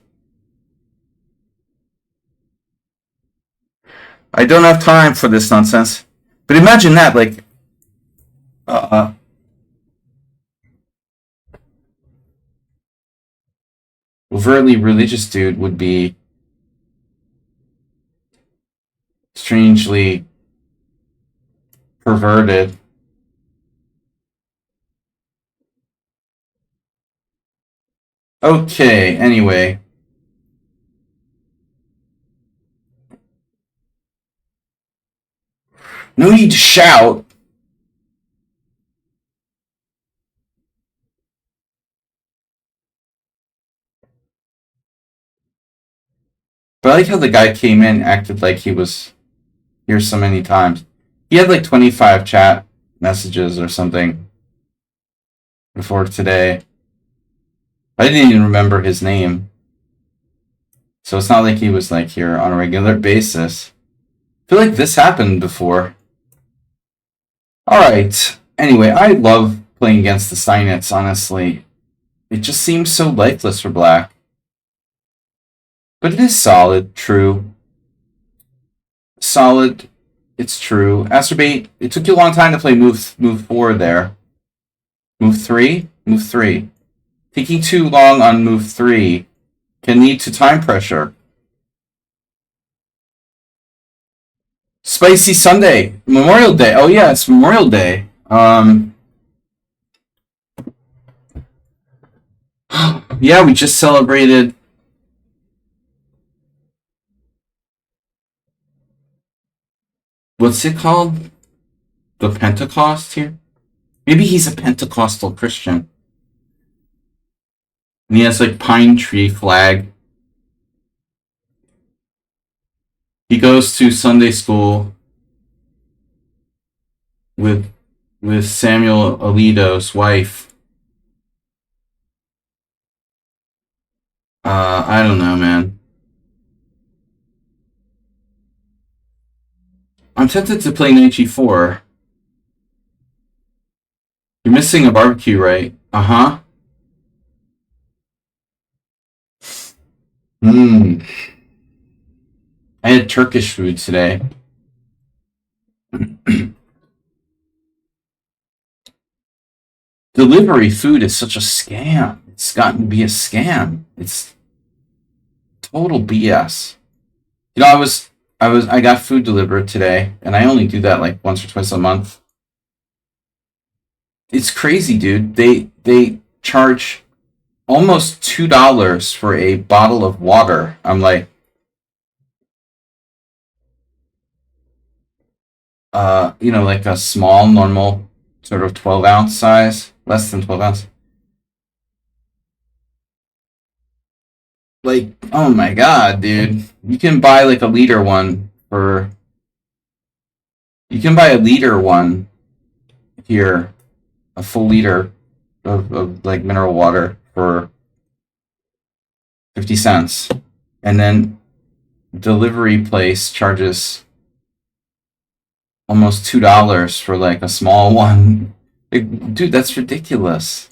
I don't have time for this nonsense. But imagine that, like, overtly religious dude would be strangely perverted. Okay, anyway. No need to shout. But I like how the guy came in, acted like he was here so many times. He had like 25 chat messages or something before today. I didn't even remember his name. So it's not like he was like here on a regular basis. I feel like this happened before. Alright. Anyway, I love playing against the Steinitz, honestly. It just seems so lifeless for black. But it is solid, true. Solid, it's true. Astrobate, it took you a long time to play move 4 there. Move 3? Move 3. Taking too long on move 3 can lead to time pressure. Spicy Sunday. Memorial Day. Oh yeah, it's Memorial Day. Yeah, we just celebrated. What's it called? The Pentecost here? Maybe he's a Pentecostal Christian. And he has like pine tree flag. He goes to Sunday school with Samuel Alito's wife. I don't know, man. I'm tempted to play knight g4. You're missing a barbecue, right? Uh-huh. I had Turkish food today. Delivery food is such a scam. It's gotten to be a scam. It's total BS. You know, I got food delivered today, and I only do that like once or twice a month. It's crazy, dude. They charge almost $2 for a bottle of water. I'm like, like a small, normal, sort of 12-ounce size, less than 12 ounce. Like, oh my god, dude. You can buy like a liter one for. You can buy a liter one here, a full liter of like mineral water for 50 cents. And then delivery place charges almost $2 for like a small one. Like, dude, that's ridiculous.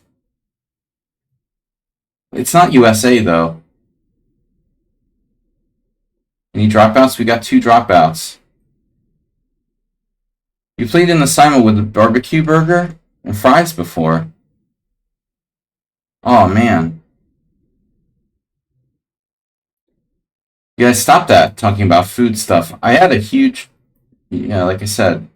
It's not USA though. Any dropouts? We got 2 dropouts. You played in the Simul with a barbecue burger and fries before. Oh man. You guys stop that talking about food stuff. I had a huge, like I said.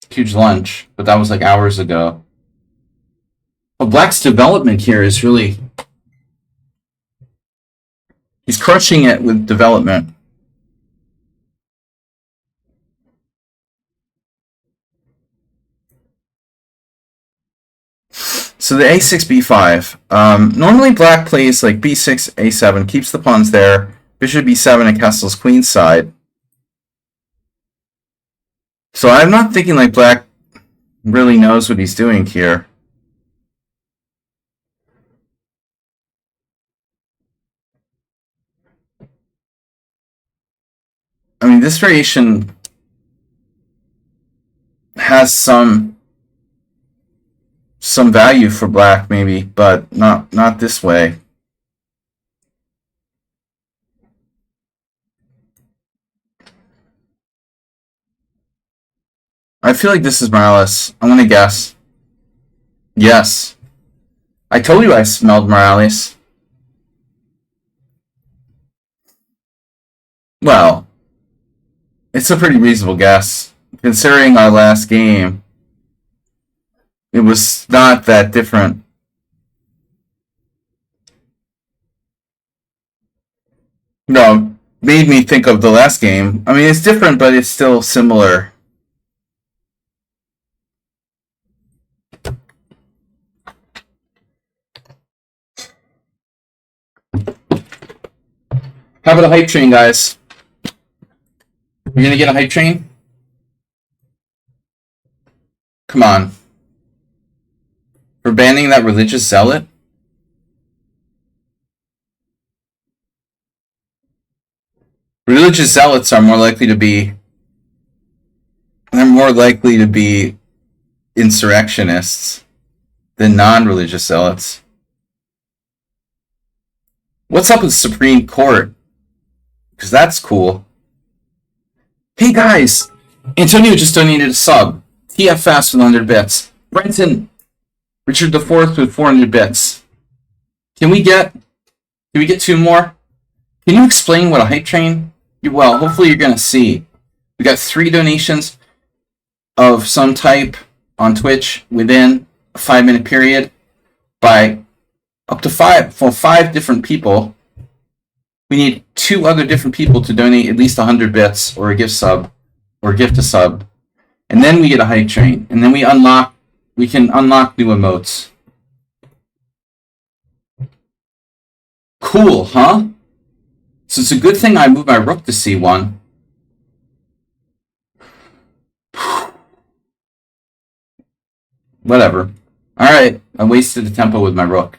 Huge lunch, but that was like hours ago. But Black's development here is really, he's crushing it with development. So the a6, b5. Normally Black plays like b6, a7, keeps the pawns there, bishop b7 and castles queenside. So I'm not thinking like Black really knows what he's doing here. I mean, this variation has some value for Black maybe, but not this way. I feel like this is Morales. I'm gonna guess. Yes. I told you I smelled Morales. Well, it's a pretty reasonable guess. Considering our last game, it was not that different. No, made me think of the last game. I mean, it's different, but it's still similar. How about a hype train, guys? You're gonna get a hype train? Come on. For banning that religious zealot? Religious zealots are more likely to be... They're more likely to be insurrectionists than non-religious zealots. What's up with Supreme Court? Because that's cool. Hey guys! Antonio just donated a sub. TFS with 100 bits. Brenton, Richard IV with 400 bits. Can we get 2 more? Can you explain what a hype train? Well, hopefully you're gonna see. We got 3 donations of some type on Twitch within a 5-minute period by up to 5 different people. We need 2 other different people to donate at least 100 bits or a gift sub or gift a sub. And then we get a hype train. And then we can unlock new emotes. Cool, huh? So it's a good thing I moved my rook to c1. Whatever. Alright, I wasted the tempo with my rook.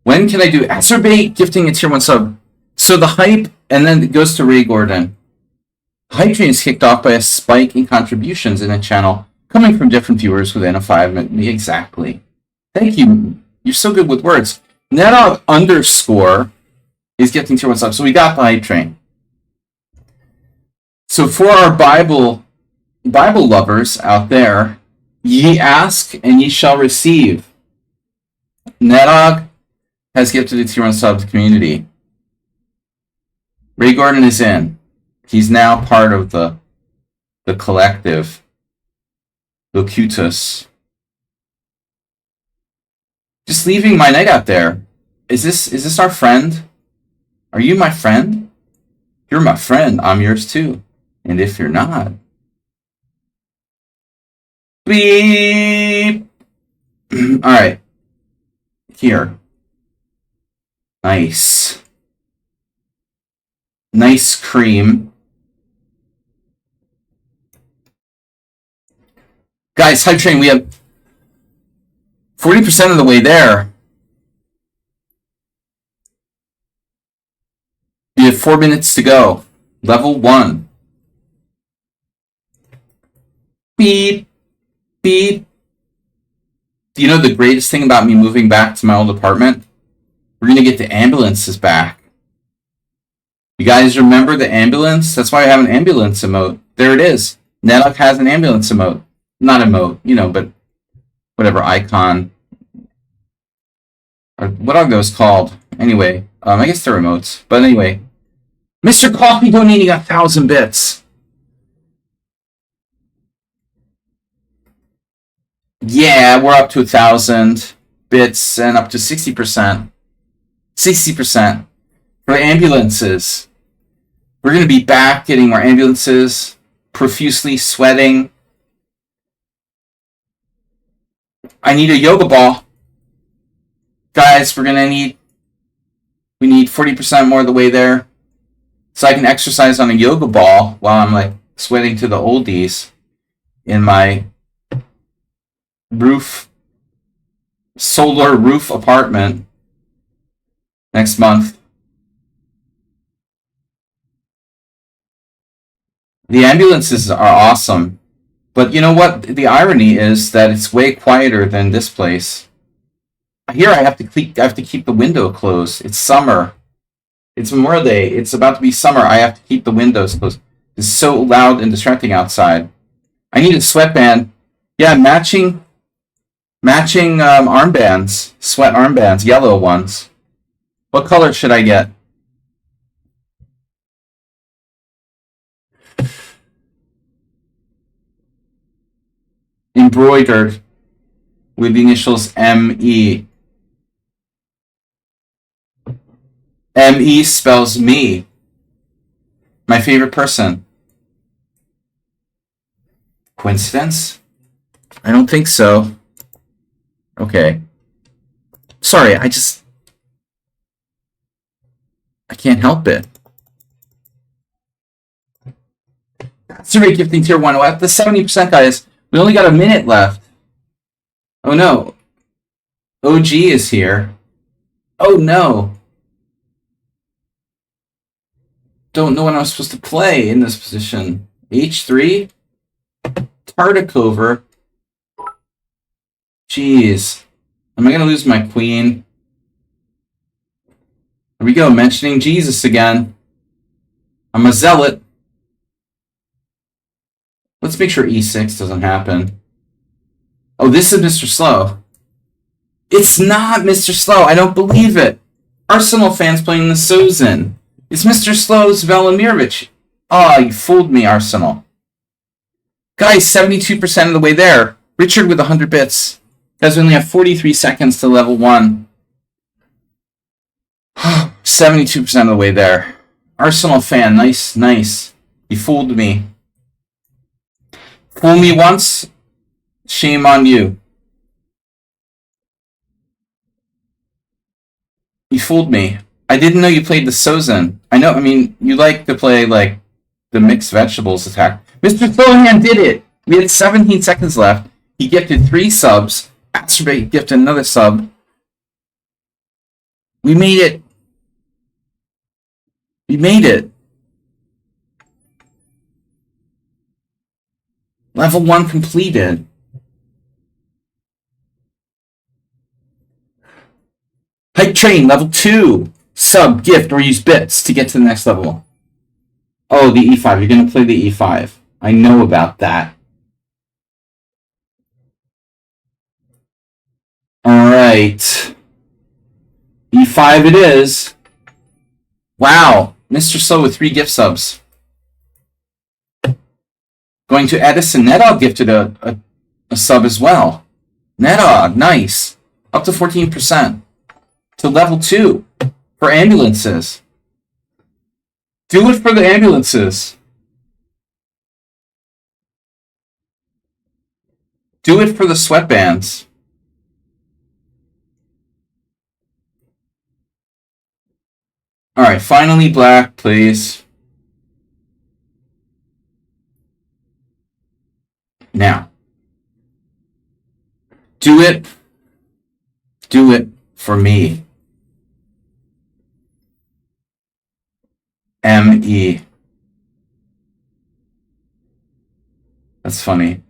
When can I do Acerbate gifting a tier 1 sub? So the hype, and then it goes to Ray Gordon. Hype train is kicked off by a spike in contributions in a channel coming from different viewers within a 5-minute. Exactly. Thank you. You're so good with words. Netov underscore is gifting tier 1 sub. So we got the hype train. So for our Bible lovers out there, ye ask and ye shall receive. Netog has gifted a tier 1 sub to the community. Ray Gordon is in. He's now part of the collective. Locutus. Just leaving my knight out there. Is this our friend? Are you my friend? You're my friend. I'm yours too. And if you're not, beep. All right. Here. Nice. Nice cream. Guys, hype train, we have 40% of the way there. We have 4 minutes to go. Level 1. Beep. Beep. Do you know the greatest thing about me moving back to my old apartment? We're going to get the ambulances back. You guys remember the ambulance? That's why I have an ambulance emote. There it is. Nedok has an ambulance emote. Not emote, you know, but whatever icon. Or what are those called? Anyway, I guess they're emotes. But anyway, Mr. Coffee donating 1,000 bits. Yeah, we're up to 1,000 bits and up to 60%. 60% for ambulances. We're going to be back getting more ambulances, profusely sweating. I need a yoga ball. Guys, we need 40% more of the way there. So I can exercise on a yoga ball while I'm like sweating to the oldies in my solar roof apartment next month. The ambulances are awesome. But you know what? The irony is that it's way quieter than this place. Here I have to keep the window closed. It's summer. It's Memorial Day. It's about to be summer. I have to keep the windows closed. It's so loud and distracting outside. I need a sweatband. Yeah, matching armbands. Sweat armbands. Yellow ones. What color should I get? Embroidered with the initials M-E. M-E spells me. My favorite person. Coincidence? I don't think so. Okay. Sorry, I can't help it. Survey gifting tier 1. At the 70%, guys. We only got a minute left. Oh no. OG is here. Oh no. Don't know what I'm supposed to play in this position. H3? Tartakover. Jeez. Am I going to lose my queen? Here we go, mentioning Jesus again. I'm a zealot. Let's make sure E6 doesn't happen. Oh, this is Mr. Slow. It's not Mr. Slow. I don't believe it. Arsenal fans playing the Sozin. It's Mr. Slow's Velimirovich. Oh, you fooled me, Arsenal. Guys, 72% of the way there. Richard with 100 bits. Guys, we only have 43 seconds to level 1. 72% of the way there. Arsenal fan, nice. You fooled me. Fool me once, shame on you. You fooled me. I didn't know you played the Sozin. You like to play, like, the mixed vegetables attack. Mr. Slohan did it! We had 17 seconds left. He gifted 3 subs. Astrobate gifted another sub. We made it. Level 1 completed. Hype train, level 2. Sub, gift, or use bits to get to the next level. Oh, the E5. You're going to play the E5. I know about that. Alright. E5 it is. Wow. Mr. Slow with 3 gift subs. Going to Edison. Nedog gifted a sub as well. Nedog, nice. Up to 14%. To level 2 for ambulances. Do it for the ambulances. Do it for the sweatbands. Alright, finally black, please. Now, Do it. Do it for me. M-E. That's funny.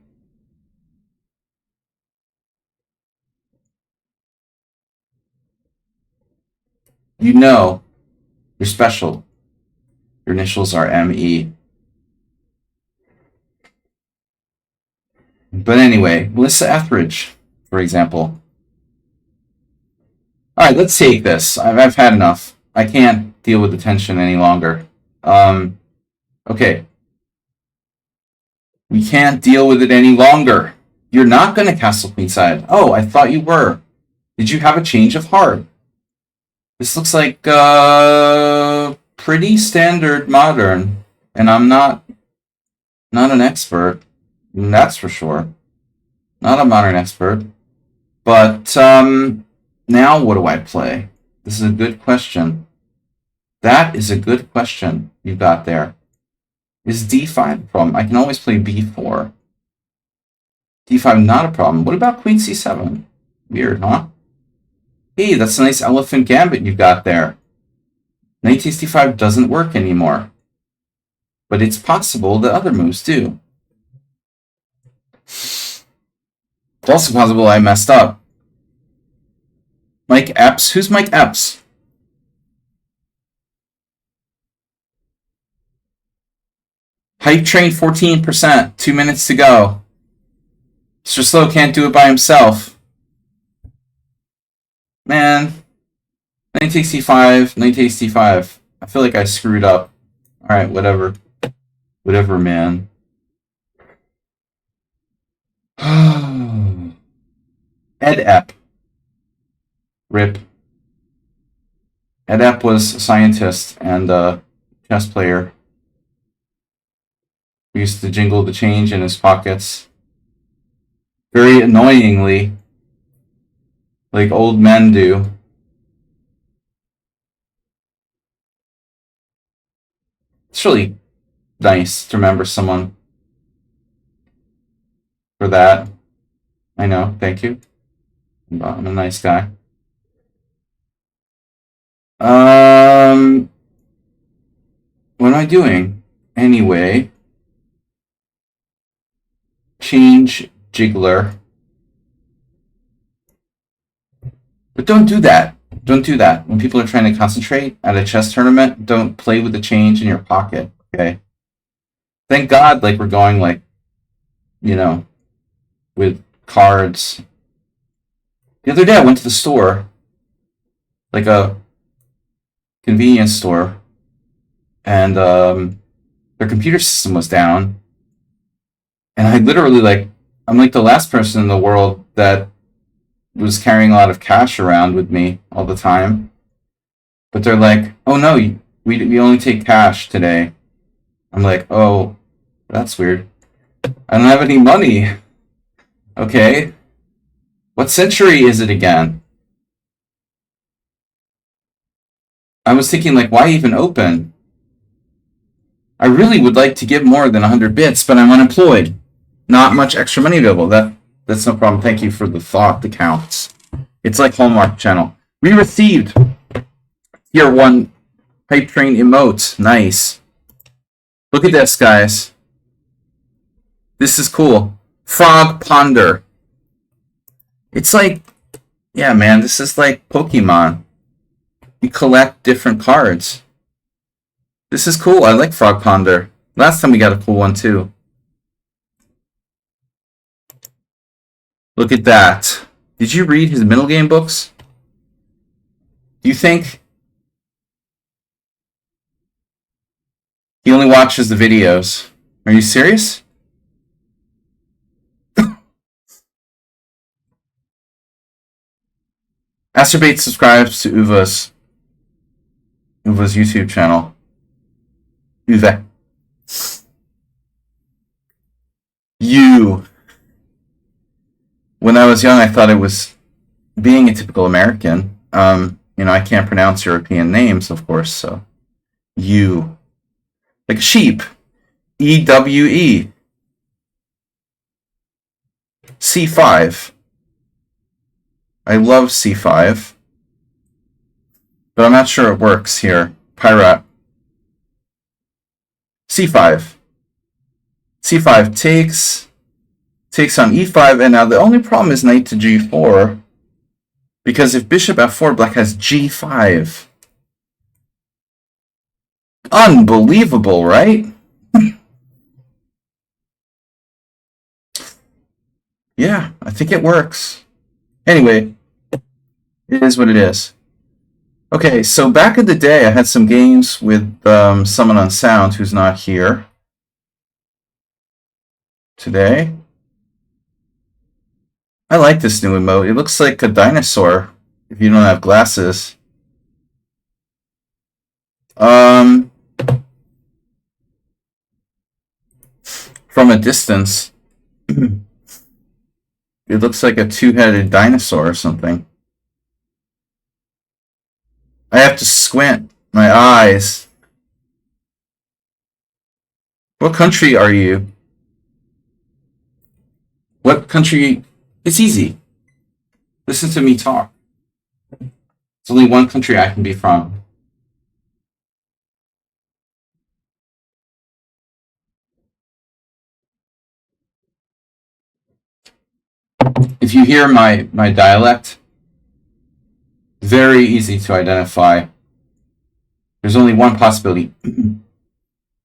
You know you're special. Your initials are M-E. But anyway, Melissa Etheridge, for example. Alright, let's take this. I've had enough. I can't deal with the tension any longer. Okay. We can't deal with it any longer. You're not going to castle queenside. Oh, I thought you were. Did you have a change of heart? This looks like pretty standard modern, and I'm not an expert. That's for sure. Not a modern expert. But now what do I play? This is a good question. That is a good question you got there. Is d5 a problem? I can always play b4. d5 not a problem. What about queen c7? Weird, huh? Hey, that's a nice elephant gambit you got there. Knight takes d5 doesn't work anymore. But it's possible that other moves do. It's also possible I messed up. Mike Epps? Who's Mike Epps? Hype train 14%. 2 minutes to go. Mr. Slow can't do it by himself. Man. Knight takes d5. Knight takes d5. I feel like I screwed up. Alright, whatever. Whatever, man. Ed Epp. RIP. Ed Epp was a scientist and a chess player. He used to jingle the change in his pockets. Very annoyingly. Like old men do. It's really nice to remember someone for that. I know, thank you. I'm a nice guy. What am I doing? Anyway. Change jiggler. But don't do that. Don't do that. When people are trying to concentrate at a chess tournament, don't play with the change in your pocket, okay? Thank God, like, we're going, like, you know, with cards. The other day I went to the store, like a convenience store, and their computer system was down. And I literally, like, I'm like the last person in the world that was carrying a lot of cash around with me all the time. But they're like, oh no, we only take cash today. I'm like, oh, that's weird. I don't have any money. Okay. What century is it again? I was thinking, like, why even open? I really would like to give more than 100 bits, but I'm unemployed. Not much extra money available. That's no problem. Thank you for the thought that counts. It's like Hallmark Channel. We received Tier 1 Hype Train emote. Nice. Look at this, guys. This is cool. Frog Ponder. It's like, yeah, man, this is like Pokemon. You collect different cards. This is cool. I like Frog Ponder. Last time we got a cool one, too. Look at that. Did you read his middle game books? Do you think he only watches the videos? Are you serious? Asterbait subscribes to Uva's YouTube channel. Uva. You. When I was young, I thought it was being a typical American. You know, I can't pronounce European names, of course, so. You. Like a sheep. EWE. C5. I love c5. But I'm not sure it works here. Pirate. c5. c5 takes on e5, and now the only problem is knight to g4. Because if bishop f4, black has g5. Unbelievable, right? Yeah, I think it works. Anyway, it is what it is. Okay, so back in the day, I had some games with someone on sound who's not here today. I like this new emote. It looks like a dinosaur if you don't have glasses. From a distance, it looks like a two-headed dinosaur or something. I have to squint my eyes. What country are you? What country? It's easy. Listen to me talk. There's only one country I can be from. If you hear my dialect, very easy to identify. There's only one possibility.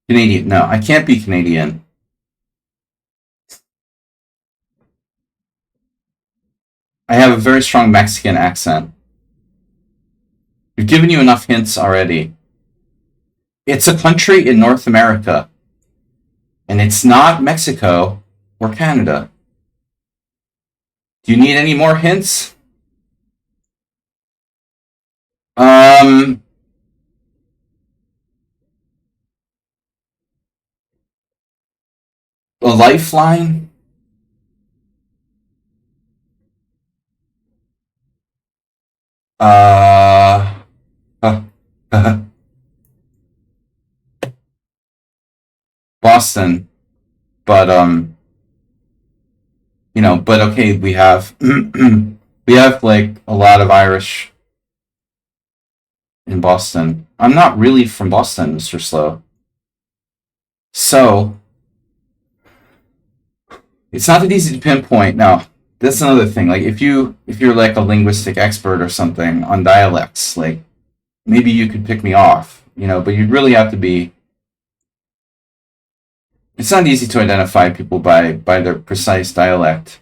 Canadian. No, I can't be Canadian. I have a very strong Mexican accent. We've given you enough hints already. It's a country in North America. And it's not Mexico or Canada. Do you need any more hints? A lifeline? Boston. But, but okay, we have, we have, like, a lot of Irish in Boston. I'm not really from Boston, Mr. Slow. So, it's not that easy to pinpoint. Now, that's another thing. Like, if you're like a linguistic expert or something on dialects, like, maybe you could pick me off, but you'd really have to be. It's not easy to identify people by their precise dialect.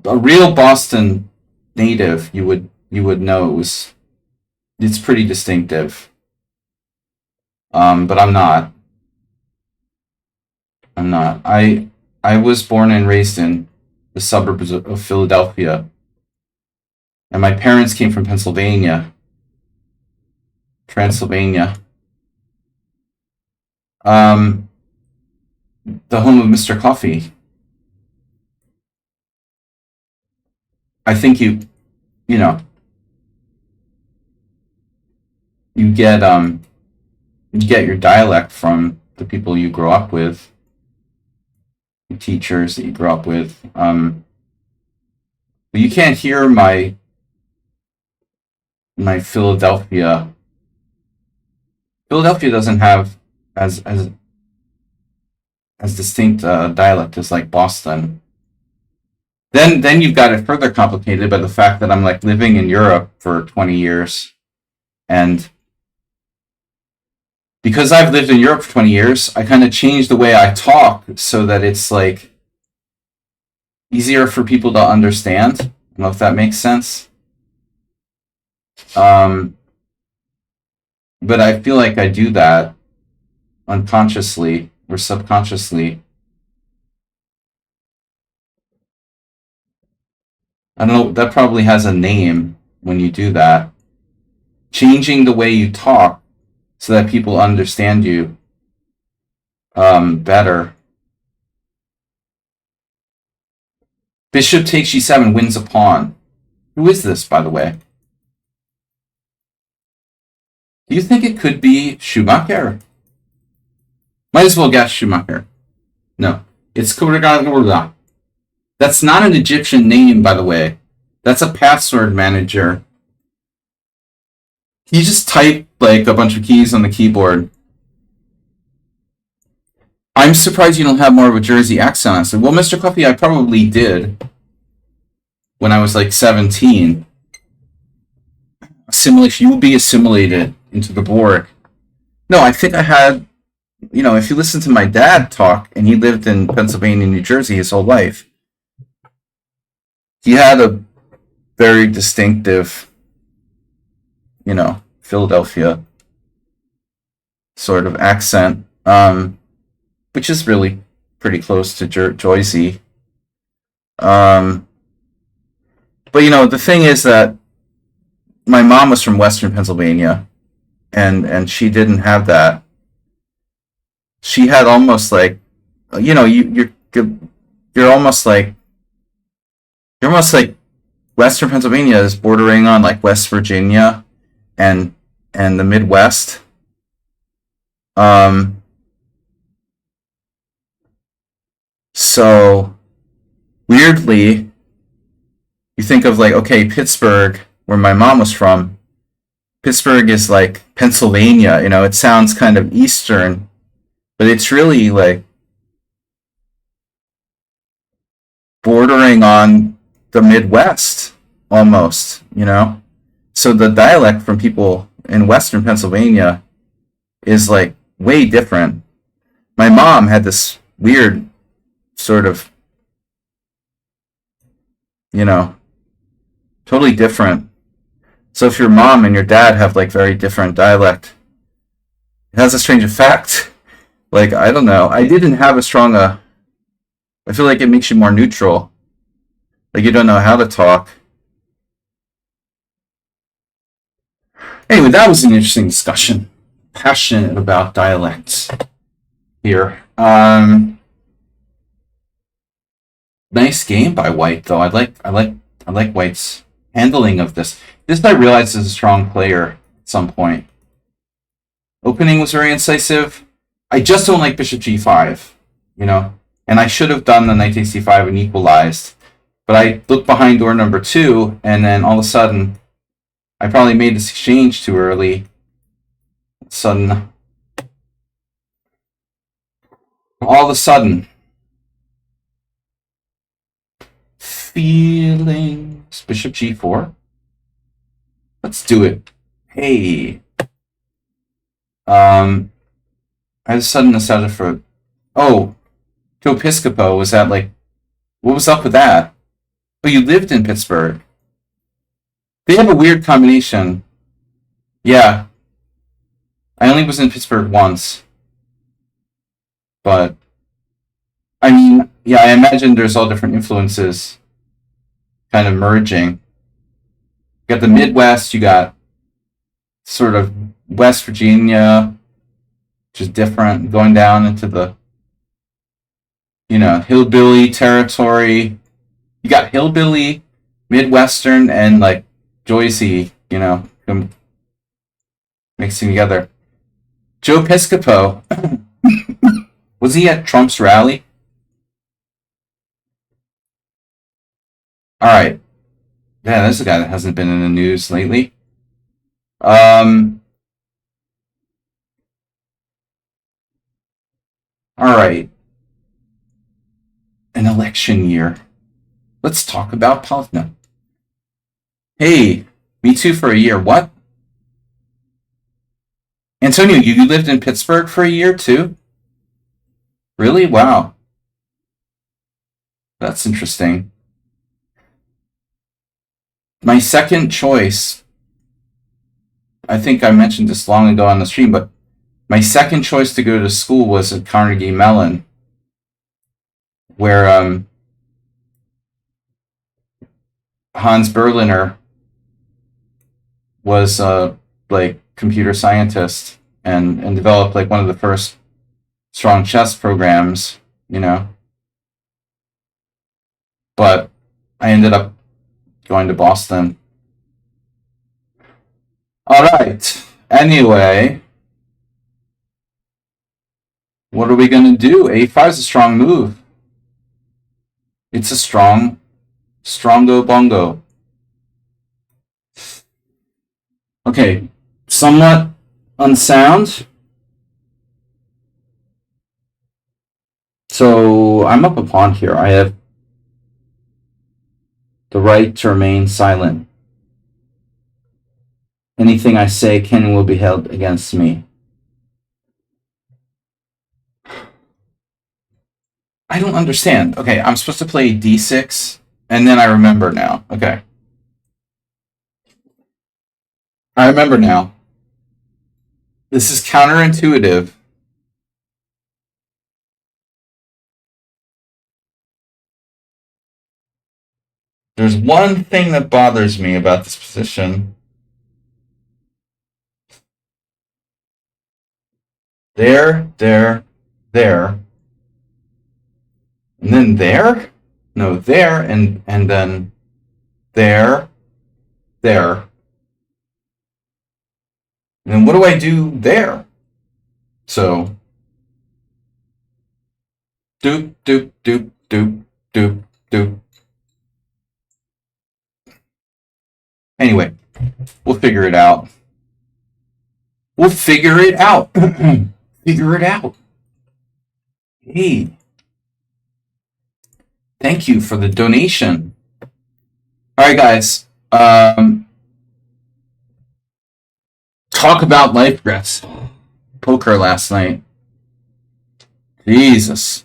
A real Boston native, you would know, it's pretty distinctive. But I'm not. I was born and raised in the suburbs of Philadelphia, and my parents came from Pennsylvania, Transylvania. The home of Mr. Coffee. I think you get your dialect from the people you grow up with, the teachers that you grew up with. But you can't hear my Philadelphia. Philadelphia doesn't have as distinct dialect as like Boston. Then you've got it further complicated by the fact that I'm like living in Europe for 20 years, and because I've lived in Europe for 20 years, I kind of changed the way I talk so that it's like easier for people to understand. I don't know if that makes sense. But I feel like I do that unconsciously or subconsciously. I don't know, that probably has a name when you do that. Changing the way you talk so that people understand you better. Bishop takes g7, wins a pawn. Who is this, by the way? Do you think it could be Schumacher? Might as well guess Schumacher. No, it's Kuragana. That's not an Egyptian name, by the way. That's a password manager. You just type like a bunch of keys on the keyboard. I'm surprised you don't have more of a Jersey accent, honestly. Well, Mr. Coffee, I probably did when I was like 17. Assimilation. You will be assimilated into the Borg. No, I think I had, if you listen to my dad talk, and he lived in Pennsylvania and New Jersey his whole life, he had a very distinctive, Philadelphia sort of accent, which is really pretty close to Jersey. But the thing is that my mom was from Western Pennsylvania, and she didn't have that. She had almost like, you're almost like Western Pennsylvania is bordering on like West Virginia and the Midwest. So weirdly, you think of like, okay, Pittsburgh, where my mom was from. Pittsburgh is like Pennsylvania, it sounds kind of Eastern, but it's really like bordering on the Midwest almost, So the dialect from people in Western Pennsylvania is like way different. My mom had this weird sort of, totally different. So if your mom and your dad have like very different dialect, it has a strange effect. Like, I don't know. I didn't have a strong, I feel like it makes you more neutral. Like, you don't know how to talk. Anyway, that was an interesting discussion. Passionate about dialects here. Nice game by White, though. I like White's handling of this. This I realized is a strong player at some point. Opening was very incisive. I just don't like Bishop G5, and I should have done the Knight takes C5 and equalized. But I looked behind door number 2, and then all of a sudden, I probably made this exchange too early. All of a sudden, feelings. Bishop G4. Let's do it. Hey. I had a sudden nostalgia for. Oh, to Episcopo. Was that like? What was up with that? Oh, you lived in Pittsburgh. They have a weird combination. Yeah. I only was in Pittsburgh once. But, I mean, yeah, I imagine there's all different influences kind of merging. You got the Midwest, you got sort of West Virginia, which is different, going down into the, hillbilly territory. You got hillbilly, Midwestern, and like Joycey, mixing together. Joe Piscopo, was he at Trump's rally? All right, yeah, there's a guy that hasn't been in the news lately. All right, an election year. Let's talk about politics. No. Hey, me too for a year. What? Antonio, you lived in Pittsburgh for a year too? Really? Wow. That's interesting. My second choice, I think I mentioned this long ago on the stream, but my second choice to go to school was at Carnegie Mellon, where Hans Berliner was like computer scientist and developed like one of the first strong chess programs, But I ended up going to Boston. All right. Anyway, what are we going to do? A5 is a strong move. It's a strongo bongo. Okay, somewhat unsound. So I'm up a pawn here. I have the right to remain silent. Anything I say can and will be held against me. I don't understand. Okay, I'm supposed to play d6, and then I remember now. Okay. I remember now. This is counterintuitive. There's one thing that bothers me about this position. There. And then there? No, there, and then there. And then what do I do there? So, doop, doop, doop, doop, doop, doop. Anyway, we'll figure it out. Figure it out. Hey. Thank you for the donation. Alright, guys. Talk about life regrets. Poker last night. Jesus.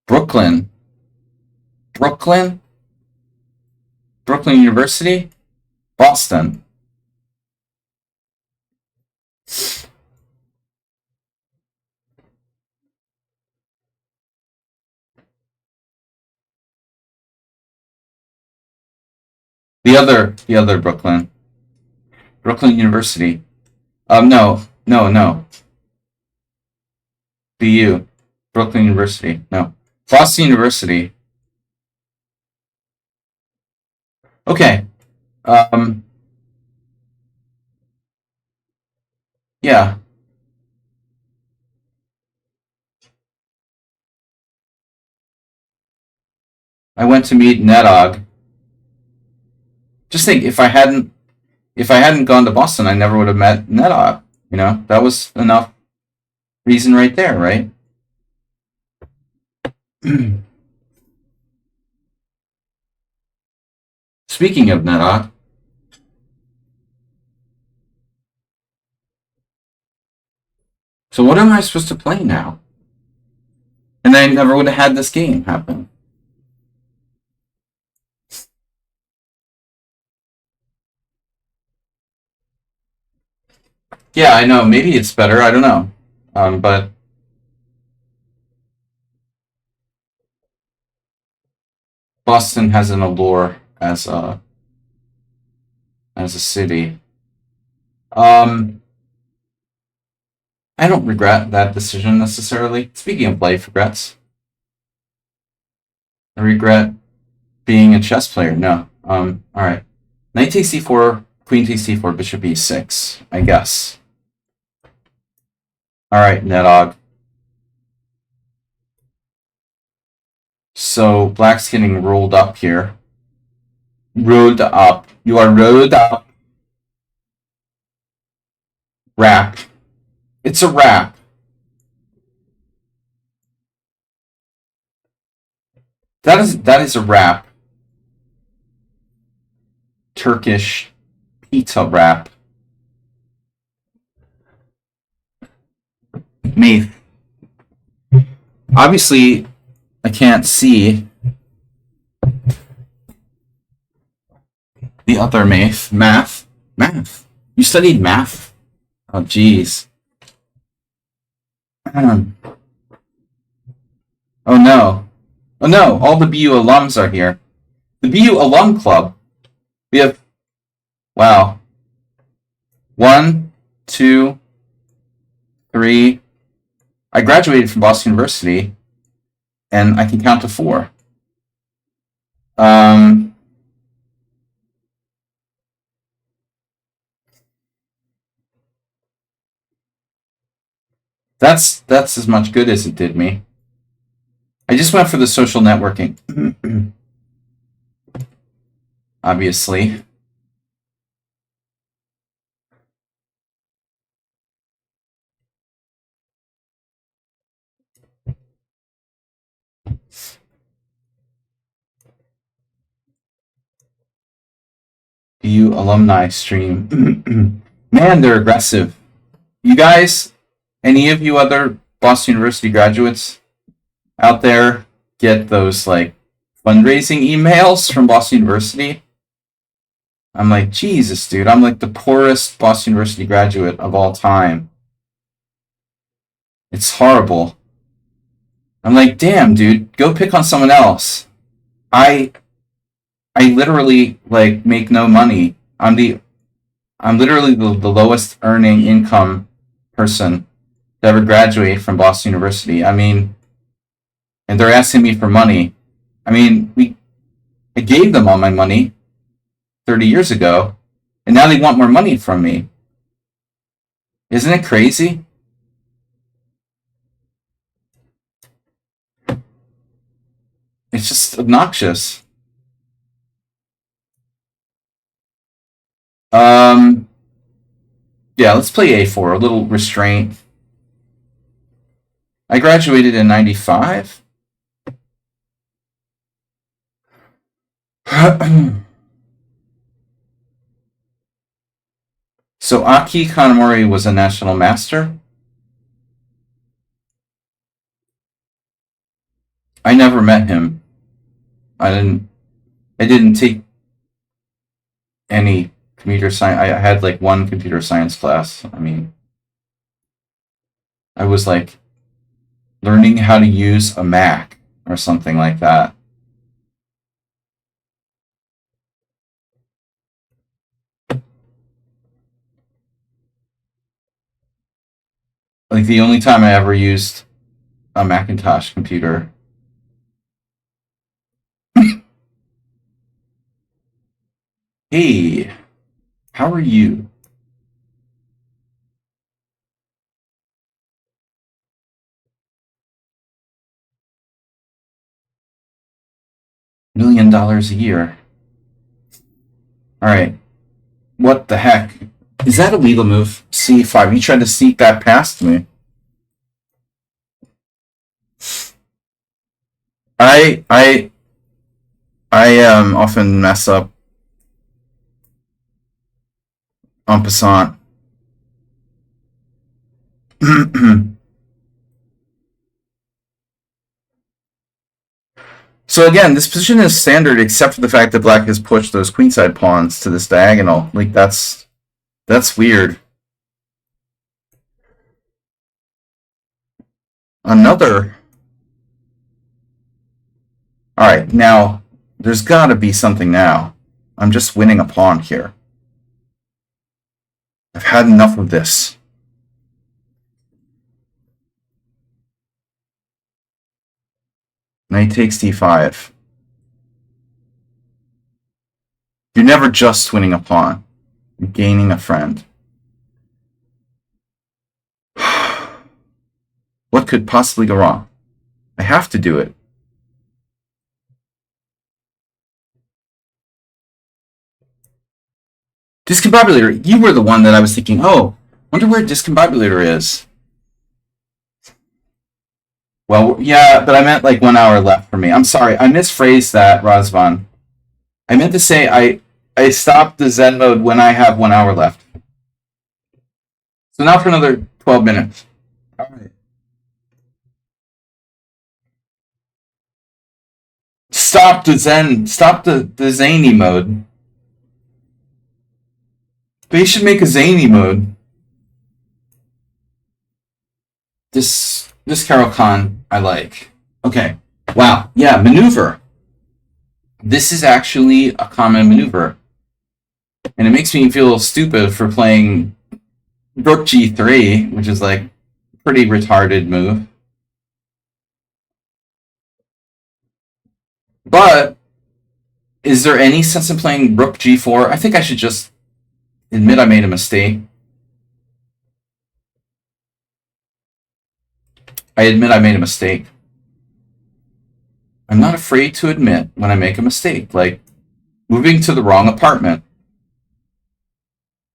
Brooklyn University? Boston. The other Brooklyn. Brooklyn University. No. BU. Brooklyn University. No. Boston University. Okay. Yeah. I went to meet Nedog. Just think, if I hadn't gone to Boston, I never would have met Nedog. You know, that was enough reason right there, right? Speaking of Nedog, so what am I supposed to play now? And I never would have had this game happen. Yeah, I know. Maybe it's better. I don't know. But Boston has an allure as a city. I don't regret that decision necessarily. Speaking of life regrets, I regret being a chess player. No. All right. Knight takes c4, queen takes c4, bishop e6. I guess. All right, Nedog. So black's getting rolled up here. Rolled up. You are rolled up. Wrap. It's a wrap. That is a wrap. Turkish pizza wrap. Math. Obviously, I can't see the other math. Math. You studied math? Oh, jeez. Oh no. Oh no, all the BU alums are here. The BU Alum Club. We have, wow. 1, 2, 3. I graduated from Boston University, and I can count to 4. That's as much good as it did me. I just went for the social networking. Obviously. BU alumni stream. Man, they're aggressive. You guys, any of you other Boston University graduates out there get those like fundraising emails from Boston University? I'm like, Jesus, dude, I'm like the poorest Boston University graduate of all time. It's horrible. I'm like, damn, dude, go pick on someone else. I literally like make no money. I'm literally the lowest earning income person to ever graduate from Boston University. I mean, and they're asking me for money. I mean, I gave them all my money 30 years ago, and now they want more money from me. Isn't it crazy? It's just obnoxious. Yeah, let's play A4, a little restraint. I graduated in 95. So Aki Kanamori was a national master? I never met him. I didn't take any computer science. I had like one computer science class. I mean, I was like learning how to use a Mac or something like that. Like the only time I ever used a Macintosh computer. Hey, how are you? $1 million a year. All right. What the heck? Is that a legal move? C5. You tried to sneak that past me. I often mess up en passant. So again, this position is standard except for the fact that black has pushed those queenside pawns to this diagonal. Like that's weird. Another. Alright, now there's gotta be something now. I'm just winning a pawn here. I've had enough of this. Knight takes d5. You're never just winning a pawn. You're gaining a friend. What could possibly go wrong? I have to do it. Discombobulator. You were the one that I was thinking, oh, wonder where discombobulator is. Well, yeah, but I meant like 1 hour left for me. I'm sorry, I misphrased that, Razvan. I meant to say I stopped the Zen mode when I have 1 hour left. So now for another 12 minutes. All right. Stop the Zen. Stop the zany mode. They should make a zany mode. This Carol Khan I like. Okay. Wow. Yeah, maneuver. This is actually a common maneuver. And it makes me feel stupid for playing Rook G3, which is like a pretty retarded move. But is there any sense in playing Rook G4? I think I should just admit I made a mistake. I admit I made a mistake. I'm not afraid to admit when I make a mistake, like moving to the wrong apartment.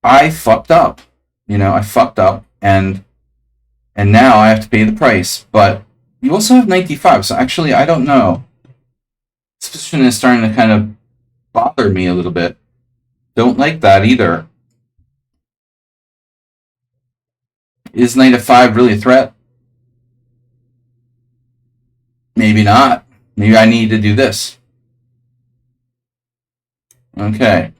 I fucked up. I fucked up, and now I have to pay the price. But you also have 95, so actually, I don't know. This position is starting to kind of bother me a little bit. Don't like that either. Is knight f5 really a threat? Maybe not. Maybe I need to do this. Okay.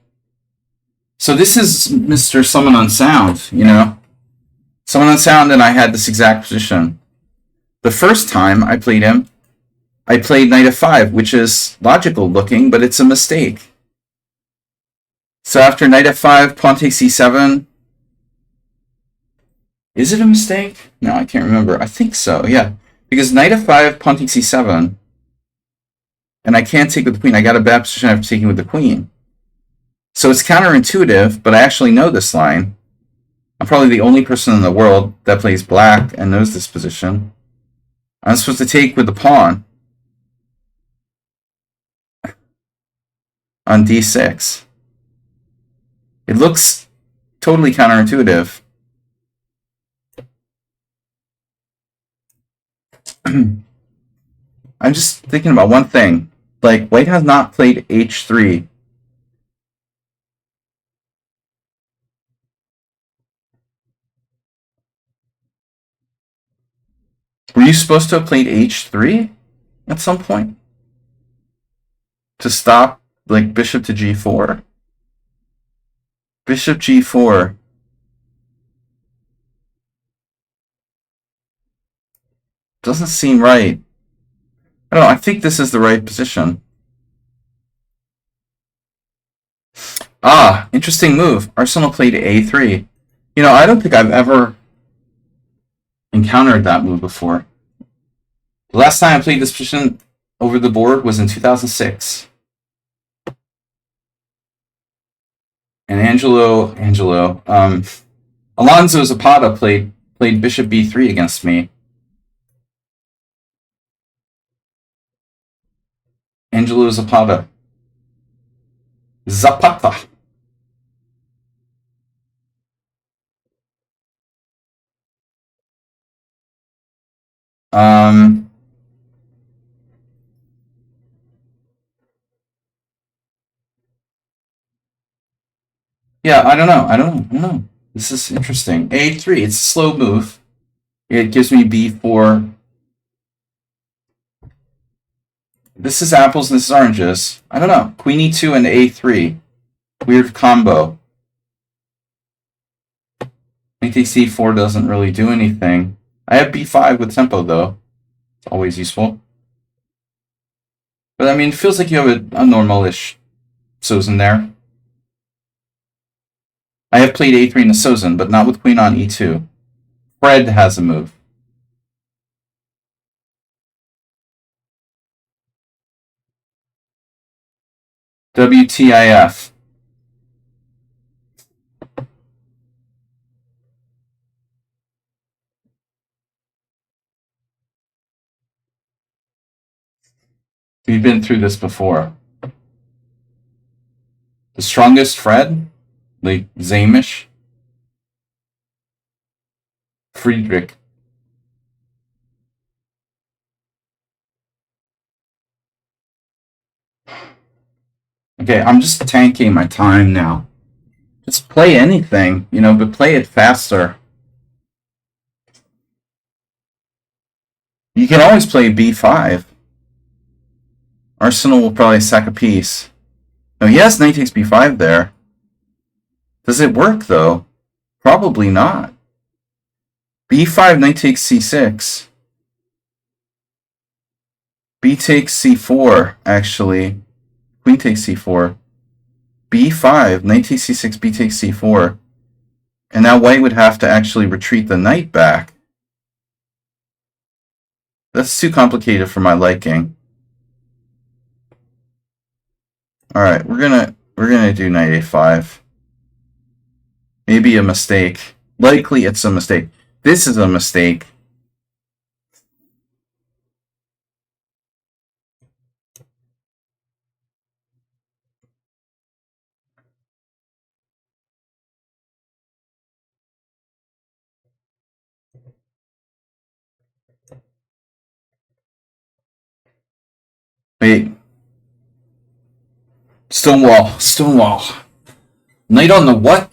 So this is Mr. Someone on Sound, Someone on Sound, and I had this exact position. The first time I played him, I played knight f5, which is logical looking, but it's a mistake. So after knight f5, pawn takes c7. Is it a mistake? No, I can't remember. I think so, yeah. Because knight f5, pawn takes c7, and I can't take with the queen. I got a bad position after taking with the queen. So it's counterintuitive, but I actually know this line. I'm probably the only person in the world that plays black and knows this position. I'm supposed to take with the pawn on d6. It looks totally counterintuitive. I'm just thinking about one thing. Like, white has not played h3. Were you supposed to have played h3 at some point? To stop, like, bishop to g4? Bishop g4. Doesn't seem right. I don't know, I think this is the right position. Ah, interesting move. Arsenal played a3. I don't think I've ever encountered that move before. The last time I played this position over the board was in 2006. And Alonso Zapata played bishop b3 against me. Angelo Zapata. Yeah, I don't know. This is interesting. a3, it's a slow move. It gives me b4. This is apples and this is oranges. I don't know. Queen e2 and a3. Weird combo. Knight takes c4 doesn't really do anything. I have b5 with tempo, though. It's always useful. But, I mean, it feels like you have a normal-ish Sozin there. I have played a3 in the Sozin, but not with queen on e2. Fred has a move. WTIF. We've been through this before. The strongest Fred? Like Zamish? Friedrich. Okay, I'm just tanking my time now. Just play anything, but play it faster. You can always play b5. Arsenal will probably sack a piece. Oh, he has knight takes b5 there. Does it work, though? Probably not. b5, knight takes c6. B takes c4, actually. Queen takes c4. b5, knight takes c6, b takes c4. And now white would have to actually retreat the knight back. That's too complicated for my liking. Alright, we're gonna do knight a5. Maybe a mistake. Likely it's a mistake. This is a mistake. Wait. Stonewall. Stonewall. Knight on the what?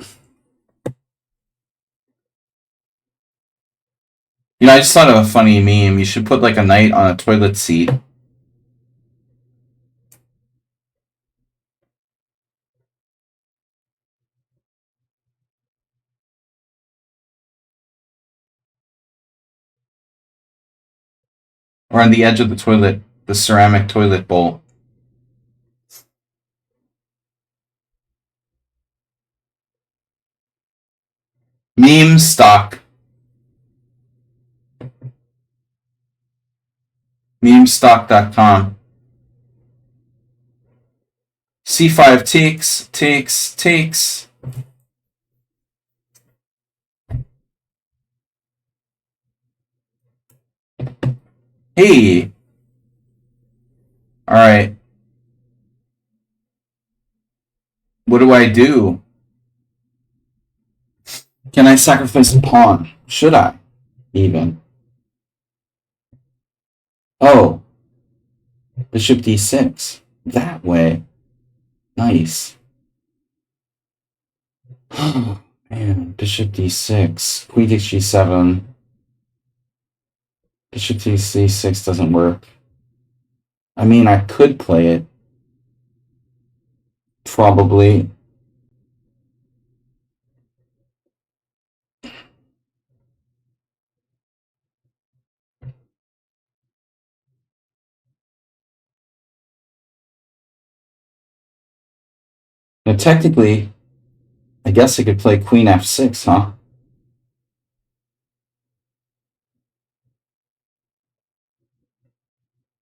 You know, I just thought of a funny meme. You should put like a knight on a toilet seat. Or on the edge of the toilet, the ceramic toilet bowl. Meme stock. Memestock.com. C5 takes. Hey. Alright. What do I do? Can I sacrifice a pawn? Should I? Even. Oh. Bishop d6. That way. Nice. Oh, man. Bishop d6. Queen takes g7. Bishop d6 doesn't work. I mean, I could play it. Probably. Now, technically, I guess I could play queen f6, huh?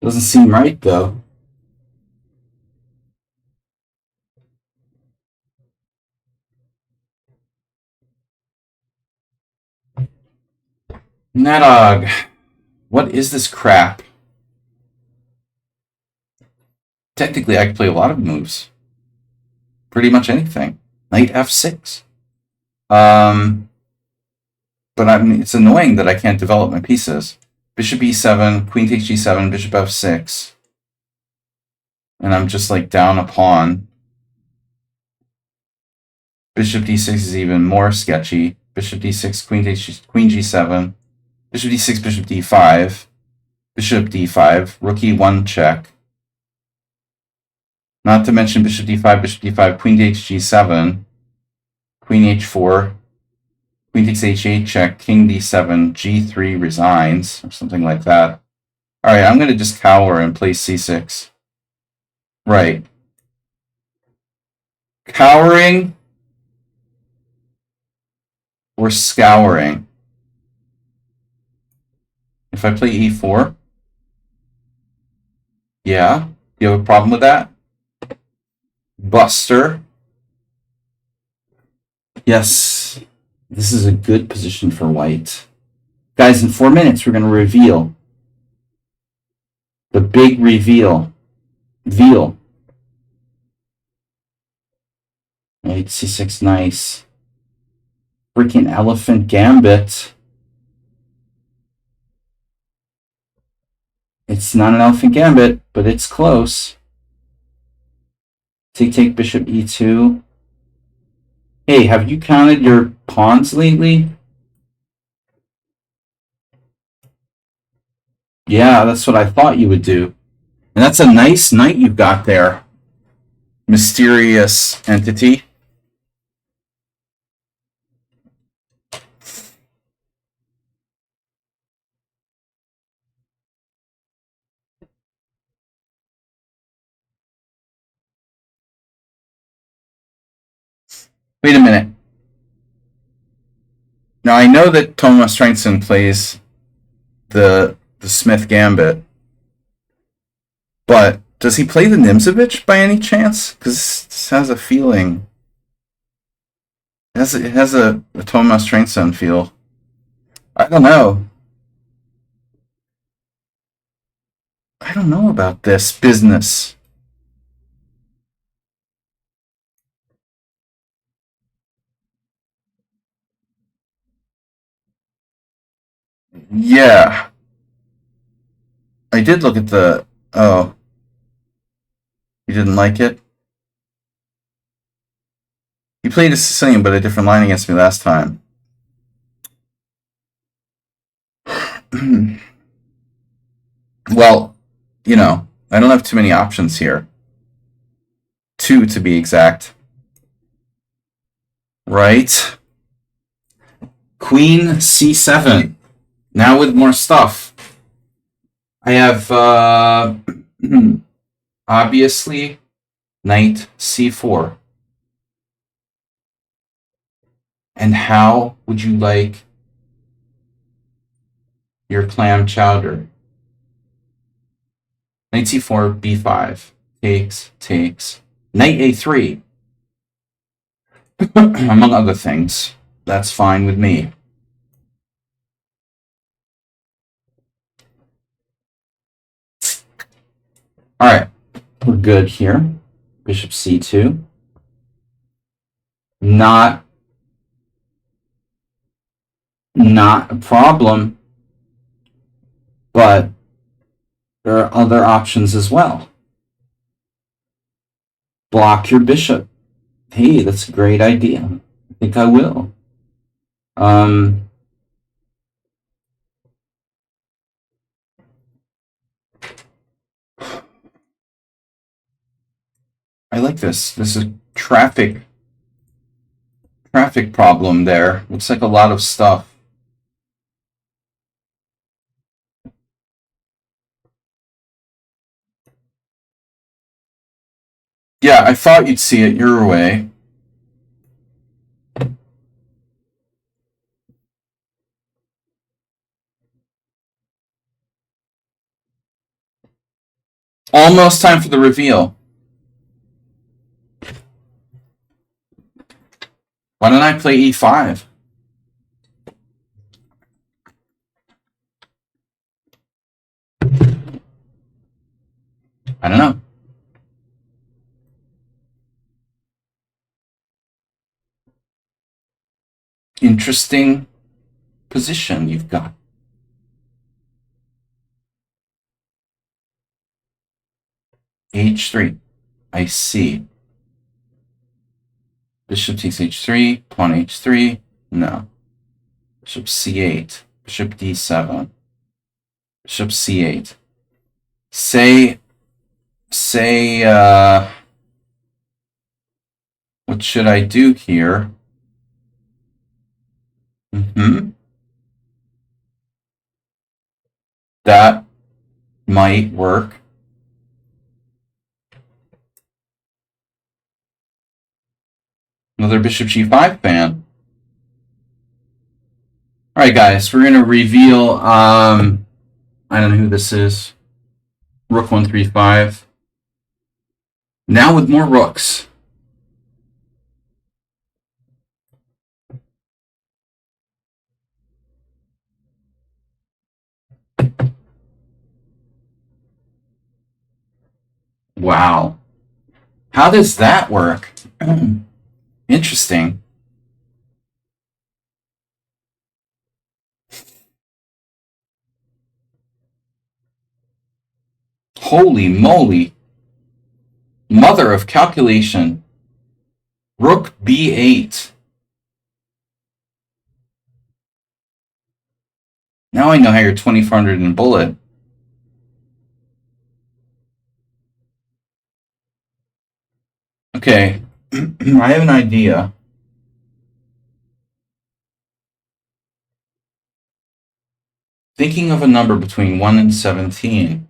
Doesn't seem right, though. Nadog. What is this crap? Technically, I could play a lot of moves. Pretty much anything. Knight f6. But it's annoying that I can't develop my pieces. Bishop e7, queen takes g7, bishop f6. And I'm just like down a pawn. Bishop d6 is even more sketchy. Bishop d6, queen g7. Bishop d6, bishop d5. Bishop d5, rook e1 check. Not to mention bishop d5, queen takes g7, queen h4, queen takes h8 check, king d7, g3 resigns, or something like that. Alright, I'm going to just cower and play c6. Right. Cowering or scouring? If I play e4? Yeah? You have a problem with that? Buster. Yes. This is a good position for white. Guys, in 4 minutes, we're going to reveal. The big reveal. Veal. Knight c6, nice. Freaking elephant gambit. It's not an elephant gambit, but it's close. Take bishop e2. Hey, have you counted your pawns lately? Yeah, that's what I thought you would do. And that's a nice knight you've got there. Mysterious entity. Wait a minute. Now I know that Thomas Strangson plays the Smith Gambit, but does he play the Nimzovich by any chance? Because this has a feeling. It has a Thomas Strangson feel. I don't know. I don't know about this business. Yeah. I did look at the... Oh. You didn't like it? You played a Sicilian, but a different line against me last time. Well, you know, I don't have too many options here. 2 to be exact. Right? Queen C7. Now with more stuff. I have, obviously, Knight C4. And how would you like your clam chowder? Knight C4, B5. Takes. Knight A3. Among other things. That's fine with me. Alright. We're good here. Bishop C2. Not a problem, but there are other options as well. Block your bishop. Hey, that's a great idea. I think I will. I like this. This is traffic problem there. Looks like a lot of stuff. Yeah, I thought you'd see it your way. Almost time for the reveal. Why don't I play E5? I don't know. Interesting position you've got. H3. I see. Bishop takes H3. Pawn H3. No. Bishop C8. Bishop D7. Bishop C8. Say, what should I do here? That might work. Another Bishop G5 fan. Alright, guys, we're going to reveal, I don't know who this is. Rook 135. Now with more rooks. Wow. How does that work? Interesting. Holy moly. Mother of calculation. Rook B8. Now I know how you're 2400 in bullet. Okay, I have an idea. Thinking of a number between 1 and 17.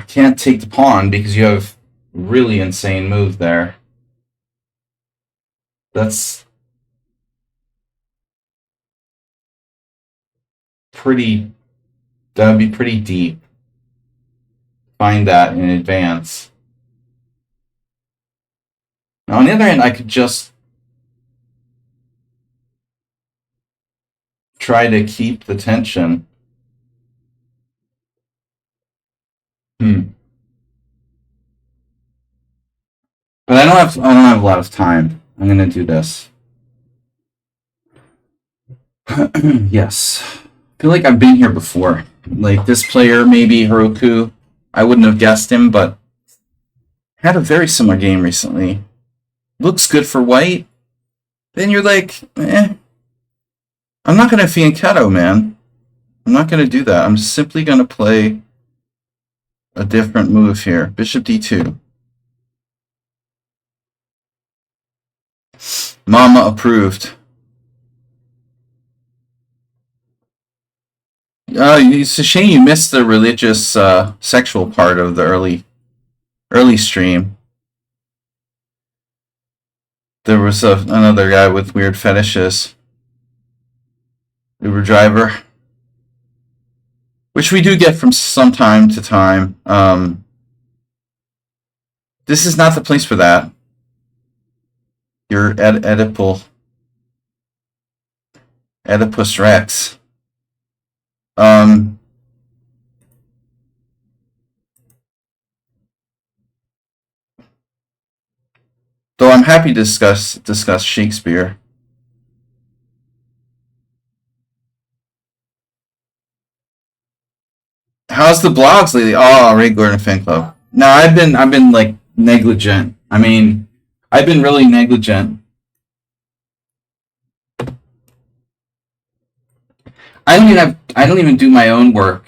Can't take the pawn because you have really insane move there. That's pretty... That would be pretty deep. Find that in advance. Now, on the other hand, I could just try to keep the tension. But I don't have a lot of time. I'm gonna do this. Yes. I feel like I've been here before. Like this player, maybe Heroku. I wouldn't have guessed him, but had a very similar game recently. Looks good for white. Then you're like, I'm not going to fianchetto, man. I'm not going to do that. I'm simply going to play a different move here. Bishop d2. Mama approved. It's a shame you missed the religious, sexual part of the early stream. There was another guy with weird fetishes. Uber driver. Which we do get from some time to time. This is not the place for that. You're Oedipus Rex. Though I'm happy to discuss Shakespeare. How's the blogs lately? Oh, Ray Gordon fan club. No, I've been like negligent. I mean, I've been really negligent. I don't even do my own work.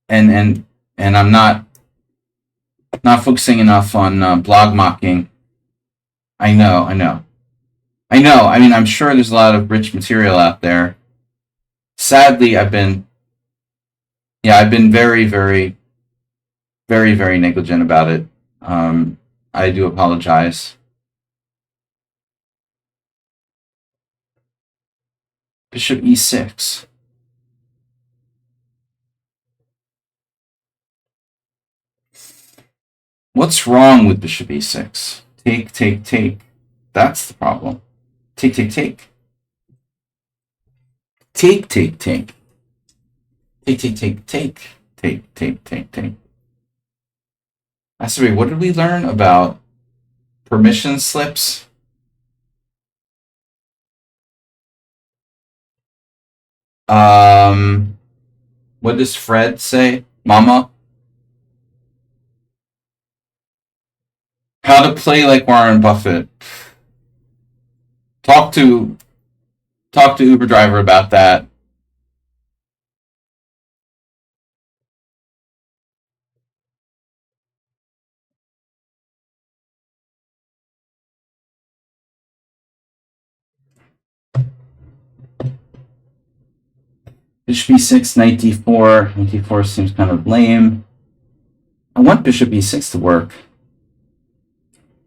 And I'm not focusing enough on blog mocking. I know. I mean, I'm sure there's a lot of rich material out there. Sadly, I've been very, very, very, very negligent about it. I do apologize. Bishop e6. What's wrong with bishop e6? Take, take, take. That's the problem. Take, take, take. Take, take, take. Take, take, take, take. Take, take, take, take. Sorry, what did we learn about permission slips? What does Fred say? Mama? How to play like Warren Buffett. Talk to Uber driver about that. Bishop e6, knight d4. Knight d4 seems kind of lame. I want bishop e6 to work.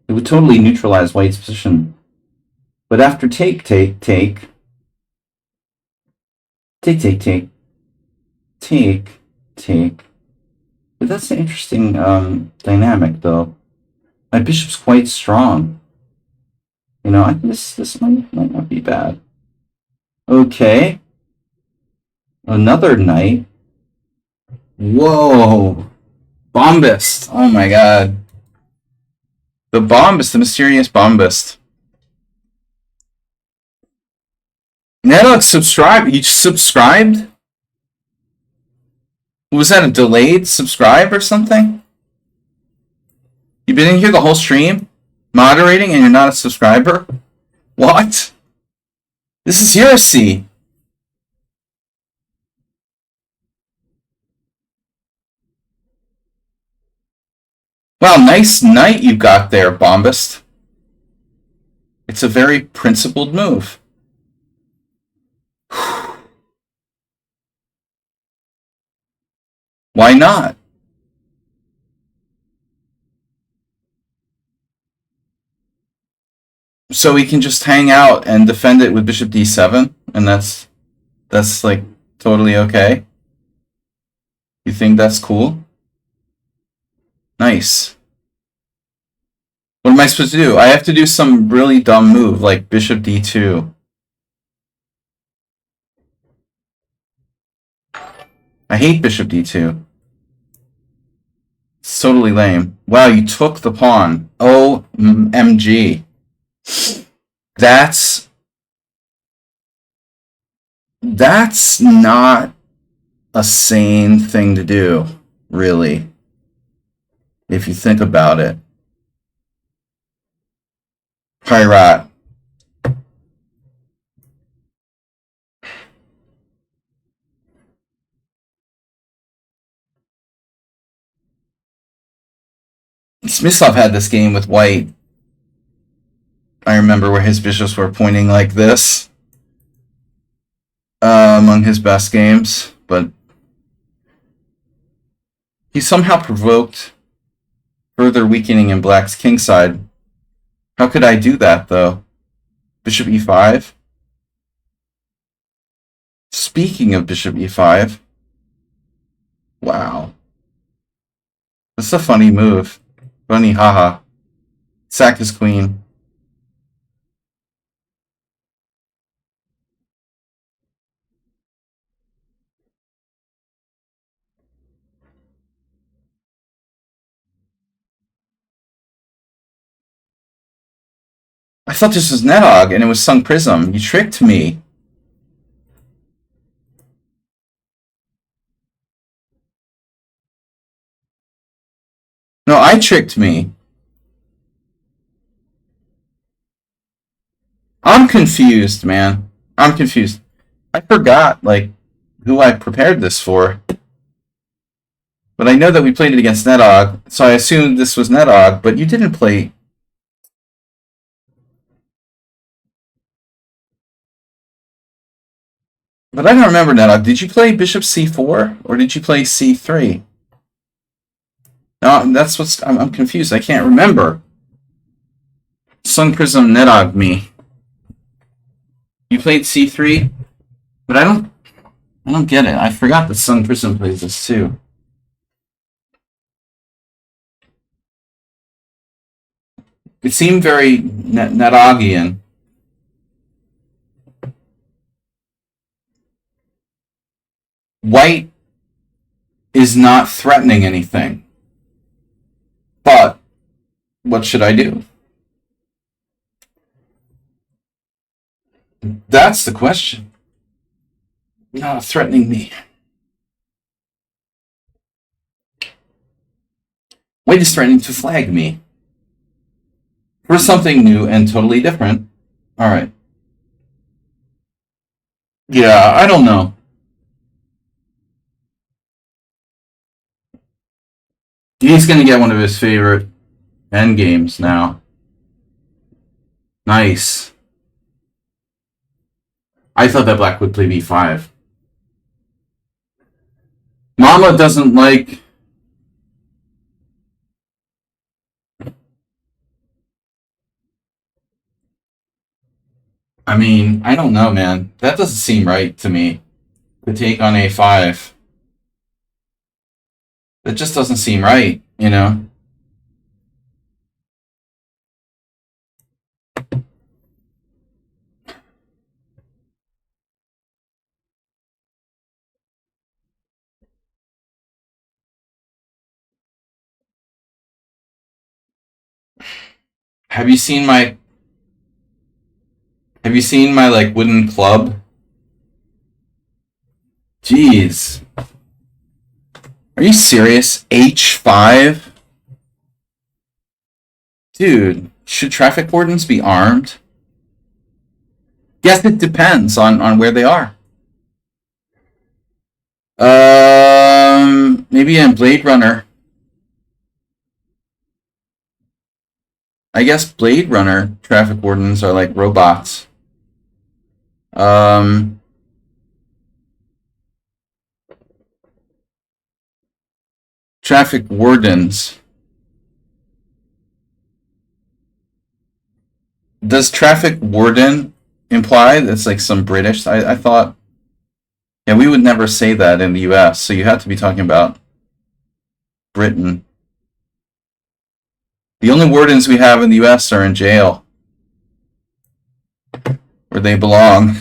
It would totally neutralize white's position. But after take, take, take. Take, take, take. Take, take. But that's an interesting dynamic, though. My bishop's quite strong. You know, this might not be bad. Okay. Another knight. Whoa. Bombist. Oh my god. The bombist, the mysterious bombist. Netflix subscribe. You subscribed? Was that a delayed subscribe or something? You've been in here the whole stream, moderating, and you're not a subscriber? What? This is heresy. Wow, nice knight you've got there, bombist. It's a very principled move. Why not? So we can just hang out and defend it with bishop d7, and that's like totally okay. You think that's cool? Nice. What am I supposed to do? I have to do some really dumb move like bishop d2. I hate bishop d2. It's totally lame. Wow, you took the pawn. OMG. That's not a sane thing to do, really, if you think about it. Pirate. Smyslov had this game with white. I remember where his bishops were pointing like this. Among his best games, but he somehow provoked further weakening in black's kingside. How could I do that, though? Bishop e5? Speaking of bishop e5, wow. That's a funny move. Funny, haha. Sack his queen. I thought this was Nedog, and it was Sung Prism. You tricked me. No, I tricked me. I'm confused, man. I'm confused. I forgot, like, who I prepared this for. But I know that we played it against Nedog, so I assumed this was Nedog, but you didn't play. But I don't remember Nedog. Did you play bishop c4, or did you play c3? No, that's what's. I'm confused. I can't remember. Sun Prism Nedog me. You played c3, but I don't get it. I forgot that Sun Prism plays this too. It seemed very Nedogian. White is not threatening anything. But what should I do? That's the question. Not threatening me. White is threatening to flag me. For something new and totally different. Alright. Yeah, I don't know. He's going to get one of his favorite endgames now. Nice. I thought that black would play b5. Mama doesn't like... I mean, I don't know, man. That doesn't seem right to me. To take on a5. That just doesn't seem right, you know? Have you seen my like wooden club? Jeez. Are you serious? H5? Dude, should traffic wardens be armed? Yes, it depends on where they are. Maybe in Blade Runner. I guess Blade Runner traffic wardens are like robots. Traffic wardens. Does traffic warden imply that's like some British? I thought. Yeah, we would never say that in the US, so you have to be talking about Britain. The only wardens we have in the US are in jail. Where they belong.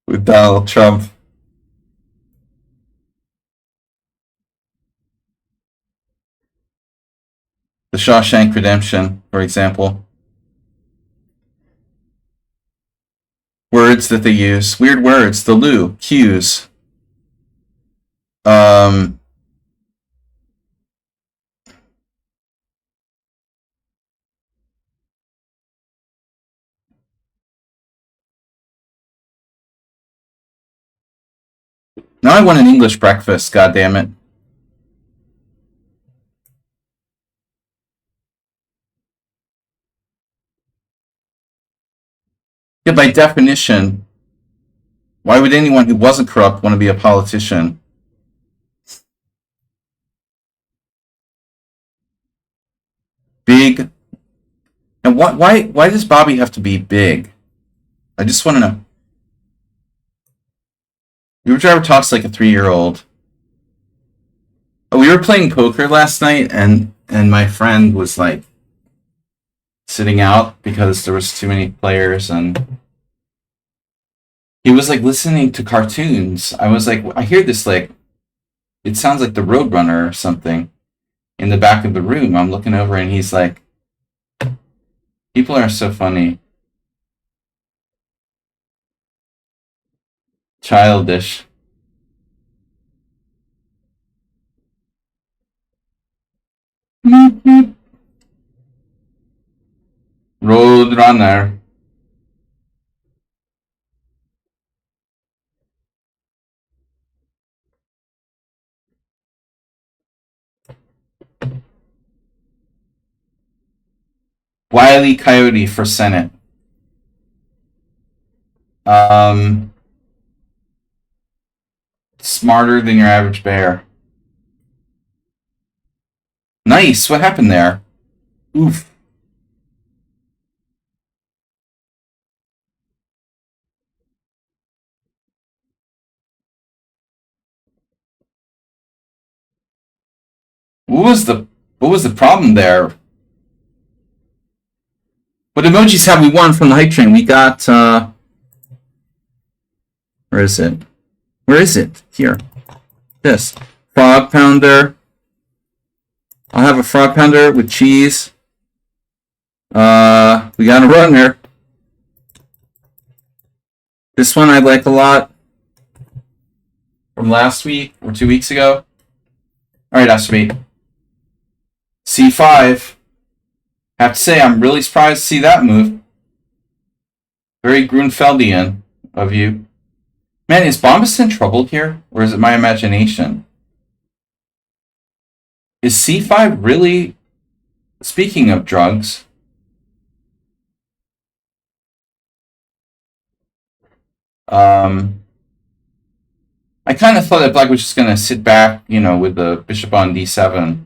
With Donald Trump. The Shawshank Redemption, for example. Words that they use. Weird words. The loo. Cues. Now I want an English breakfast, god damn it. Yeah, by definition, why would anyone who wasn't corrupt want to be a politician? Big. And why does Bobby have to be big? I just want to know. Uber driver talks like a 3-year-old. Oh, we were playing poker last night, and my friend was like sitting out because there was too many players, and he was like listening to cartoons. I was like, I hear this like, it sounds like the Roadrunner or something in the back of the room. I'm looking over, and he's like, people are so funny. Childish. Roadrunner. Wile E. Coyote for Senate. Smarter than your average bear. Nice. What happened there? Oof. What was the problem there? What emojis have we won from the hype train? We got where is it? Where is it? Here. This. Frog pounder. I'll have a frog pounder with cheese. We got a runner. This one I like a lot. From last week or 2 weeks ago. Alright, Astrobate. C5. Have to say, I'm really surprised to see that move. Very Grunfeldian of you. Man, is Bombas in trouble here? Or is it my imagination? Is C5 really... Speaking of drugs... I kind of thought that Black was just going to sit back, you know, with the bishop on d7.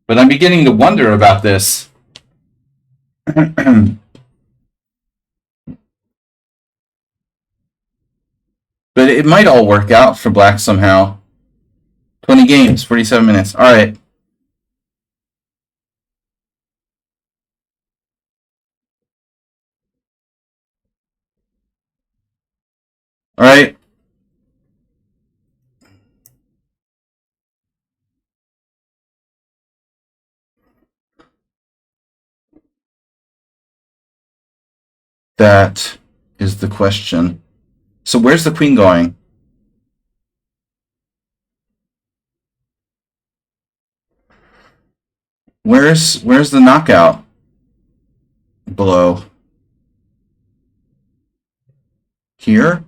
But I'm beginning to wonder about this. But it might all work out for Black somehow. 20 games, 47 minutes. All right. All right. That is the question. So where's the queen going? Where's the knockout blow? Here?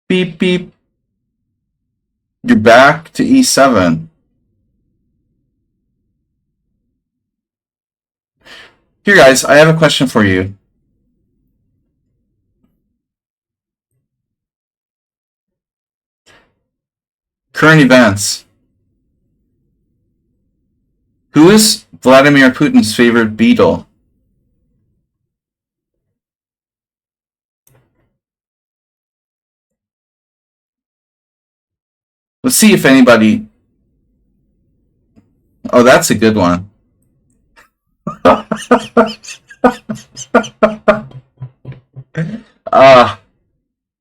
Beep, beep. You're back to e7. Here, guys, I have a question for you. Current events. Who is Vladimir Putin's favorite Beatle? Let's see if anybody... Oh, that's a good one.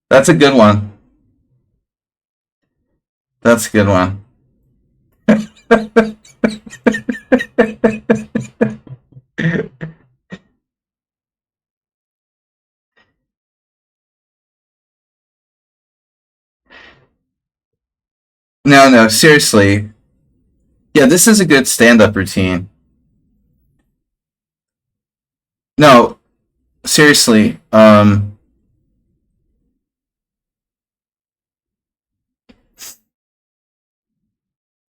That's a good one. That's a good one. No, no, seriously. Yeah, this is a good stand-up routine. No, seriously.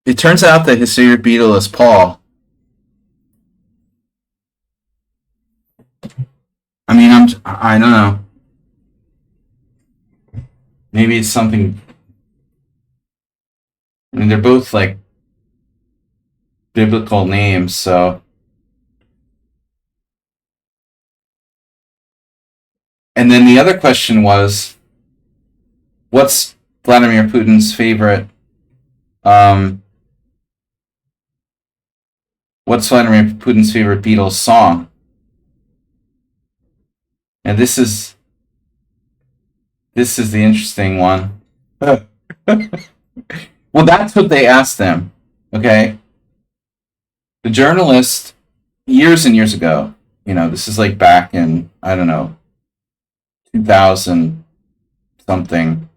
It turns out that his favorite Beatle is Paul. I mean, I don't know. Maybe it's something. I mean, they're both like biblical names, so. And then the other question was, what's Vladimir Putin's favorite? Um, what's Vladimir Putin's favorite Beatles song? And this is the interesting one. Well, that's what they asked them. Okay, the journalist years and years ago. This is like back in, I don't know, 2000 something.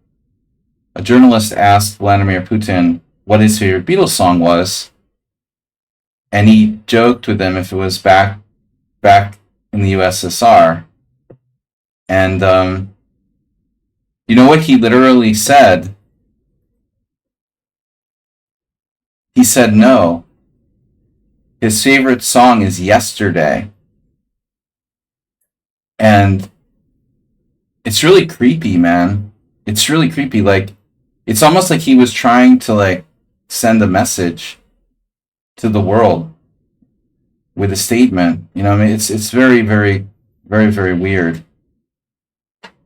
A journalist asked Vladimir Putin what his favorite Beatles song was, and he joked with them if it was back in the USSR. And you know what he literally said? He said no. His favorite song is Yesterday. And it's really creepy, man. It's really creepy. Like, it's almost like he was trying to like send a message to the world with a statement. I mean, it's very, very, very, very weird.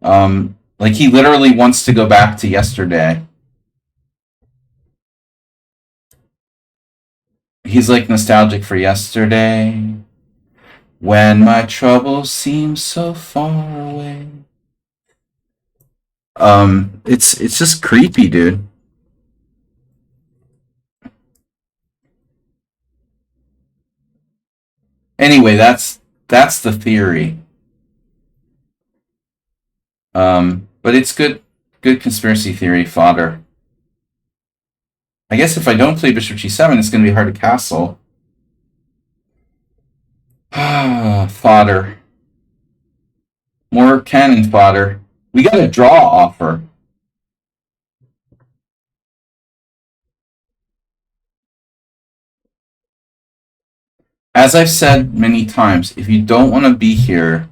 Like he literally wants to go back to yesterday. He's like nostalgic for yesterday, when my troubles seem so far away. It's just creepy, dude. Anyway, that's the theory. But it's good conspiracy theory fodder. I guess if I don't play Bishop G7, it's going to be hard to castle. Fodder. More cannon fodder. We got a draw offer. As I've said many times, if you don't want to be here,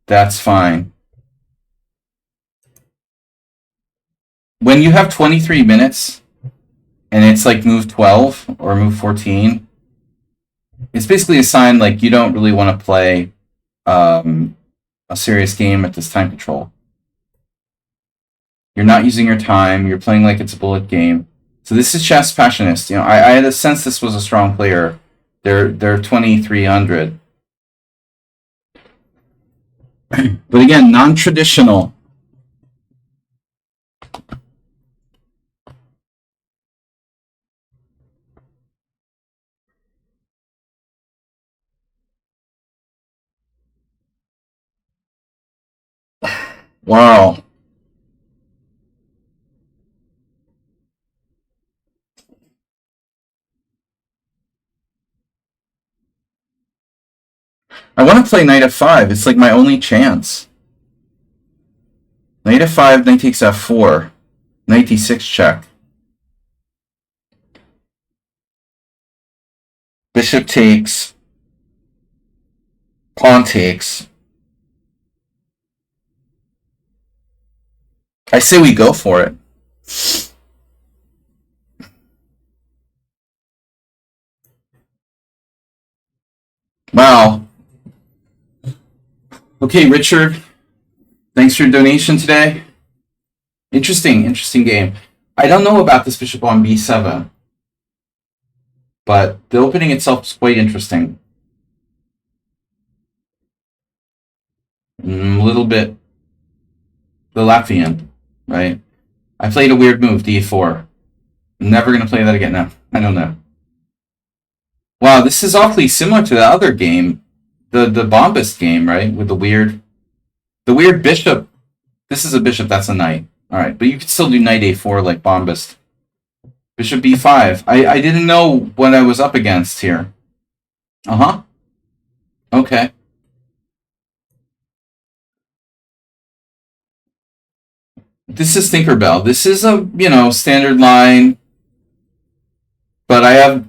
that's fine. When you have 23 minutes and it's like move 12 or move 14, it's basically a sign like you don't really want to play a serious game at this time control. You're not using your time. You're playing like it's a bullet game. So this is Chess Passionist. I had a sense this was a strong player. They're 2300. But again, non-traditional. Wow. I want to play knight f5. It's like my only chance. Knight f5, knight takes f4. Knight d6 check. Bishop takes. Pawn takes. I say we go for it. Wow. Okay, Richard. Thanks for your donation today. Interesting game. I don't know about this bishop on b7, but the opening itself is quite interesting. A little bit the Latvian, right? I played a weird move, d4. I'm never going to play that again now. I don't know. Wow, this is awfully similar to the other game, the Bombist game, right? With the weird bishop. This is a bishop. That's a knight. All right, but you could still do knight a4 like Bombist. Bishop b5. I didn't know what I was up against here. Uh-huh. Okay. This is Tinkerbell. This is a, standard line. But I have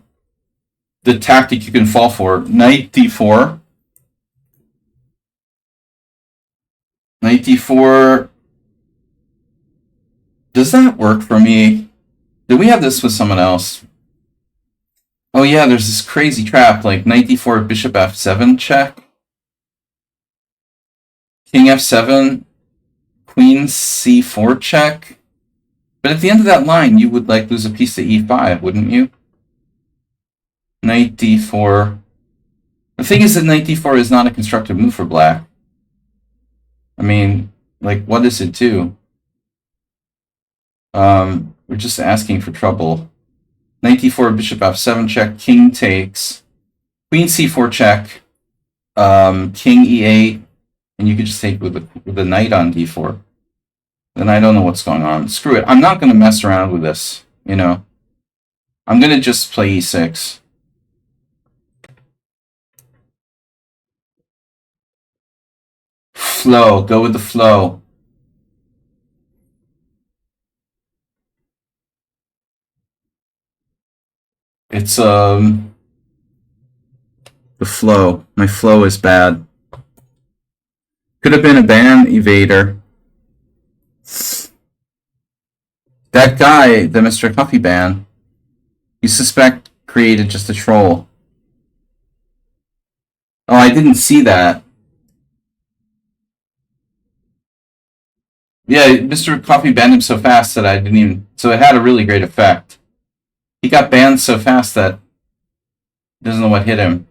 the tactic you can fall for. Knight d4. Knight d4. Does that work for me? Did we have this with someone else? Oh yeah, there's this crazy trap, like knight d4, bishop f7 check. King f7, queen c4 check. But at the end of that line, you would like lose a piece to e5, wouldn't you? Knight d4. The thing is that knight d4 is not a constructive move for black. I mean, like, what does it do? We're just asking for trouble. Knight d4, bishop f7 check, king takes, queen c4 check, king e8, and you could just take with the knight on d4. Then I don't know what's going on. Screw it. I'm not going to mess around with this, I'm going to just play e6. Flow. Go with the flow. It's, the flow. My flow is bad. Could have been a ban evader. That guy, the Mr. Coffee ban, you suspect created just a troll. Oh, I didn't see that. Yeah, Mr. Coffee banned him so fast that I didn't even... So it had a really great effect. He got banned so fast that he doesn't know what hit him.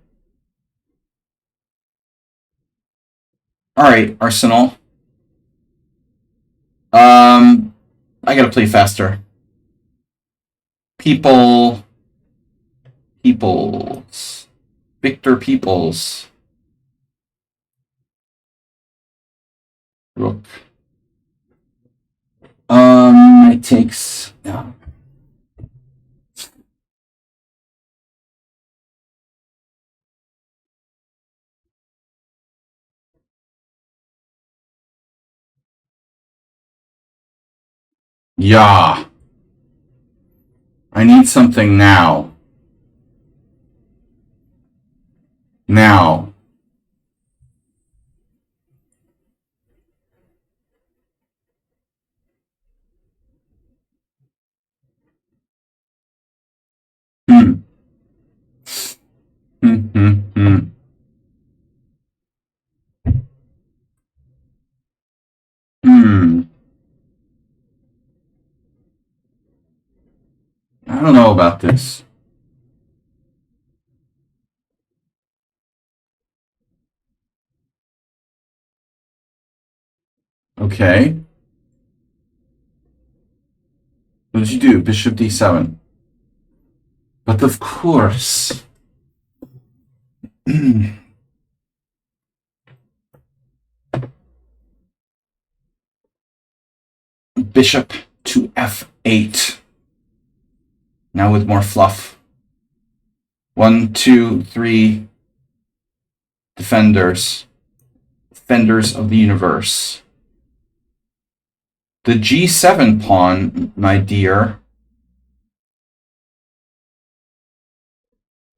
Alright, Arsenal. I gotta play faster. Peoples. Victor Peoples. Rook. It takes... Yeah. Yeah. I need something now. Now. Hmm. I don't know about this. Okay. What did you do? Bishop d7. But of course. Bishop to f8. Now with more fluff. 1, 2, 3 defenders. Defenders of the universe. The g7 pawn, my dear,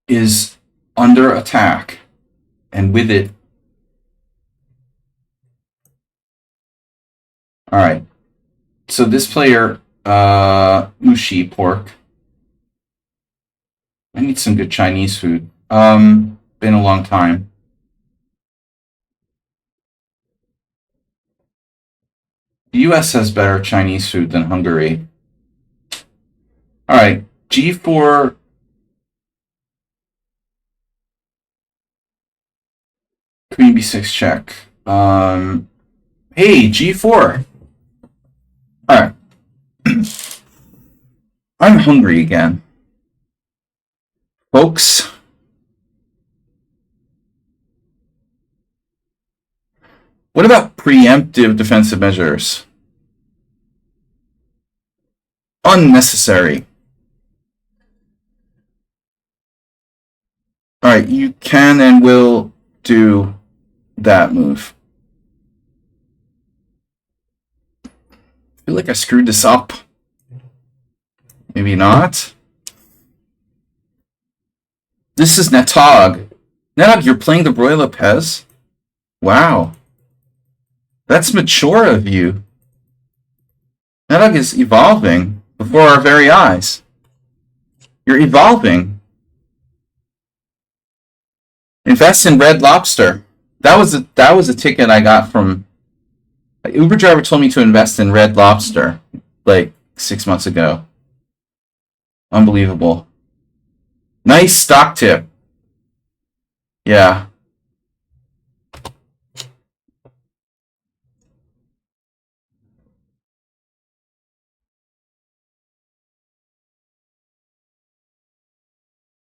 is under attack. And with it... Alright. So this player, Mushi pork. I need some good Chinese food. Been a long time. The US has better Chinese food than Hungary. Alright, g4. Queen b6 check. Hey, g4. Alright. I'm hungry again. Folks. What about preemptive defensive measures? Unnecessary. Alright, you can and will do that move. I feel like I screwed this up. Maybe not. This is Netog. Netog, you're playing the Roy Lopez? Wow. That's mature of you. Netog is evolving before our very eyes. You're evolving. Invest in Red Lobster. That was a ticket I got from an Uber driver. Told me to invest in Red Lobster like 6 months ago. Unbelievable. Nice stock tip. Yeah.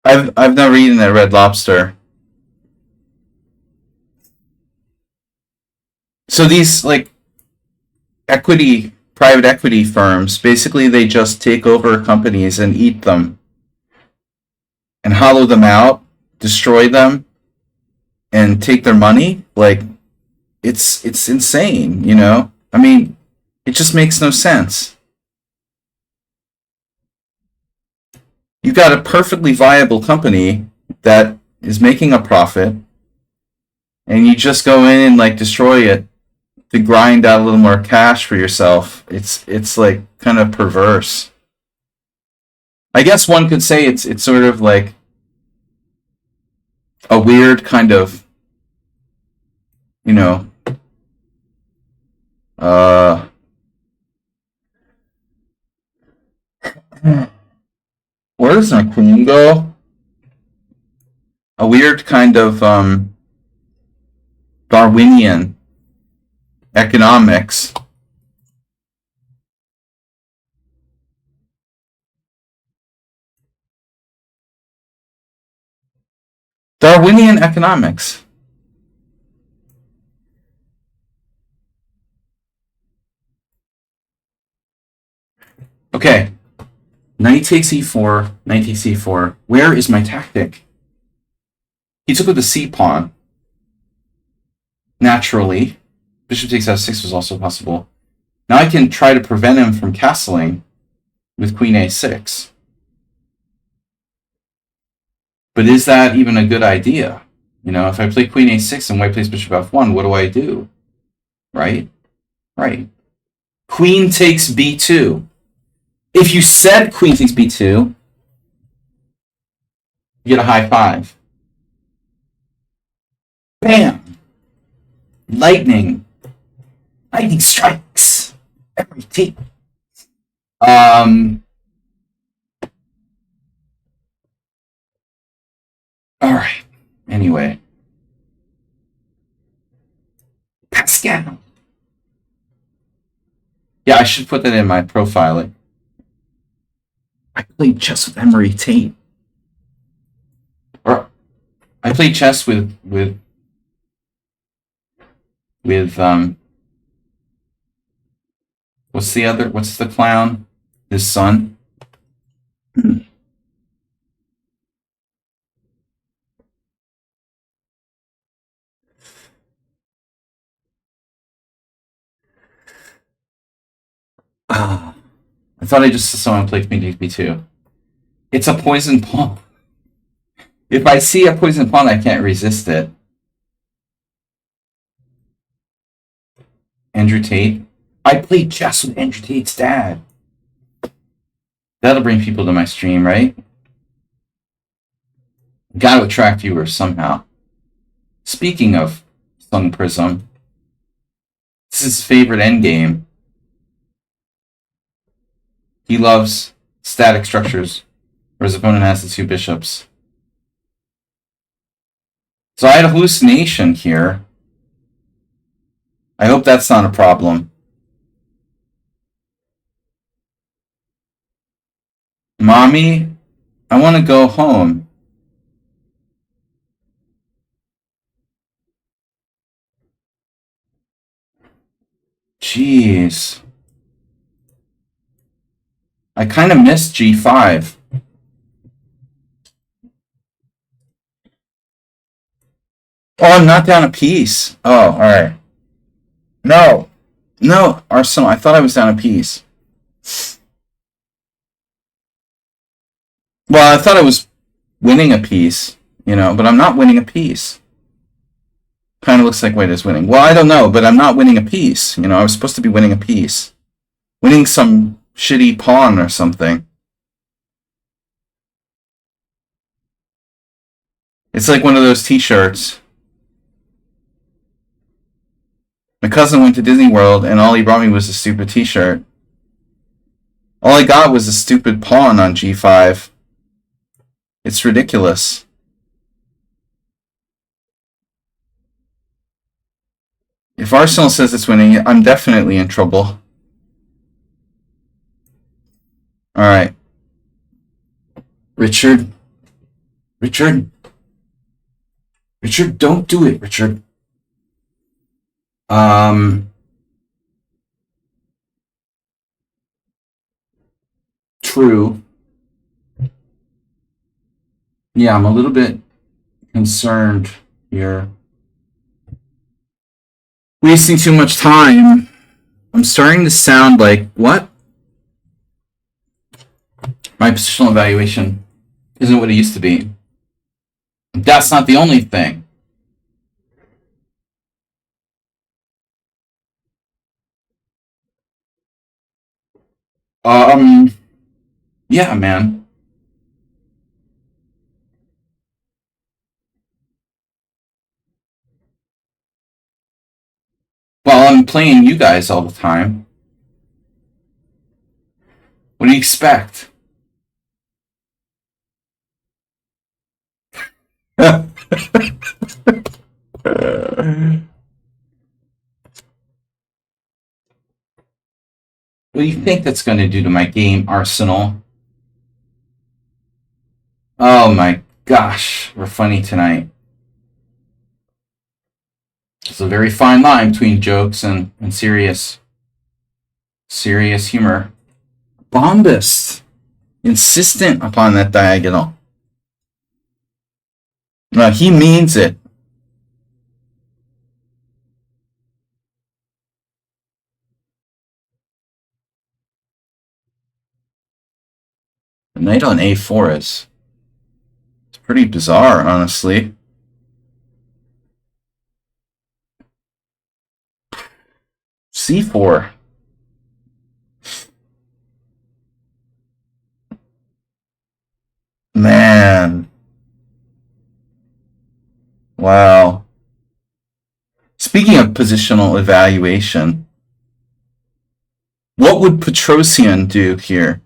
I've never eaten at Red Lobster. So these like private equity firms, basically they just take over companies and eat them and hollow them out, destroy them, and take their money. Like it's insane, you know? I mean, it just makes no sense. You've got a perfectly viable company that is making a profit, and you just go in and like destroy it to grind out a little more cash for yourself. It's like kind of perverse. I guess one could say it's sort of like a weird kind of, you know, where does my queen go? A weird kind of Darwinian economics. Darwinian economics. Okay. Knight takes e4, knight takes e4. Where is my tactic? He took with the c pawn. Naturally. Bishop takes f6 was also possible. Now I can try to prevent him from castling with queen a6. But is that even a good idea? You know, if I play queen a6 and white plays bishop f1, what do I do? Right? Right. Queen takes b2. If you said queen takes b2, you get a high five. Bam! Lightning. Lightning strikes. Every team. Alright. Anyway. Pascal. Yeah, I should put that in my profile. I played chess with Emery Tate. Or I played chess with what's the clown? His son? I thought I just saw someone play queen takes b2. It's a poison pawn. If I see a poison pawn, I can't resist it. Andrew Tate. I played chess with Andrew Tate's dad. That'll bring people to my stream, right? Got to attract viewers somehow. Speaking of Sun Prism, this is his favorite endgame. He loves static structures, where his opponent has the two bishops. So I had a hallucination here. I hope that's not a problem. Mommy, I want to go home. Jeez. I kind of missed g5. Oh, I'm not down a piece. Oh, alright. No. No, Arsenal. I thought I was down a piece. Well, I thought I was winning a piece, but I'm not winning a piece. Kind of looks like White is winning. Well, I don't know, but I'm not winning a piece. I was supposed to be winning a piece. Winning some shitty pawn or something. It's like one of those t-shirts. My cousin went to Disney World, and all he brought me was a stupid t-shirt. All I got was a stupid pawn on g5. It's ridiculous. If Arsenal says it's winning, I'm definitely in trouble. Alright. Richard. Richard, don't do it, Richard. True. Yeah, I'm a little bit concerned here. Wasting too much time. I'm starting to sound like, what? My positional evaluation isn't what it used to be. That's not the only thing. Yeah, man. Well, I'm playing you guys all the time. What do you expect? What do you think that's going to do to my game, Arsenal? Oh my gosh, we're funny tonight. It's a very fine line between jokes and serious humor. Bombist. Insistent upon that diagonal. No, he means it. The knight on a4 is pretty bizarre, honestly. c4. Man. Wow. Speaking of positional evaluation, what would Petrosian do here?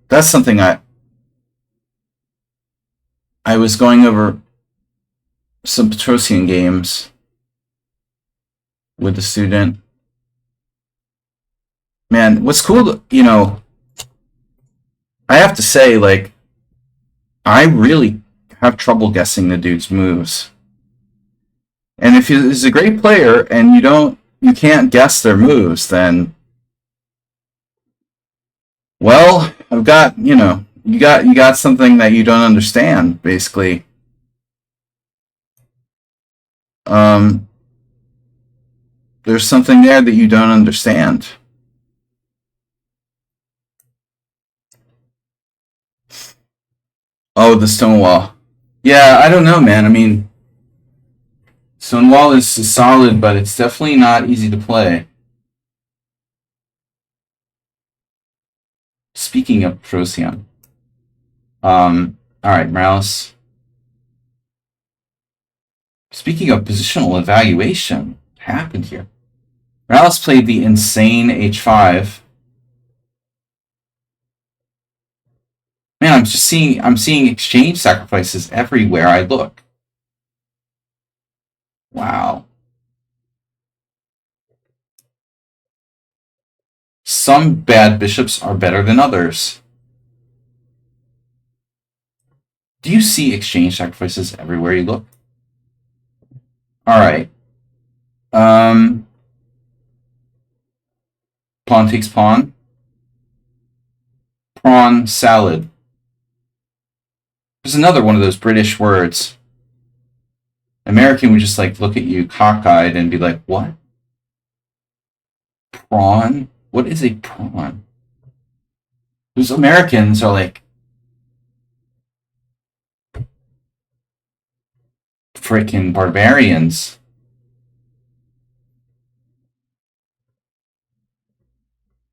That's something I was going over some Petrosian games with the student. Man, what's cool, I have to say, like, I really have trouble guessing the dude's moves. And if he's a great player and you can't guess their moves, then, well, I've got, you got something that you don't understand, basically. There's something there that you don't understand. Oh, the stone wall. Yeah, I don't know, man. I mean, stone wall is solid, but it's definitely not easy to play. Speaking of Petrosian. Alright, Morales. Speaking of positional evaluation, what happened here? Morales played the insane h5. Man, I'm seeing exchange sacrifices everywhere I look. Wow. Some bad bishops are better than others. Do you see exchange sacrifices everywhere you look? All right. Pawn takes pawn. Prawn salad. There's another one of those British words. American would just like look at you cockeyed and be like, "What? Prawn? What is a prawn?" Those Americans are like freaking barbarians.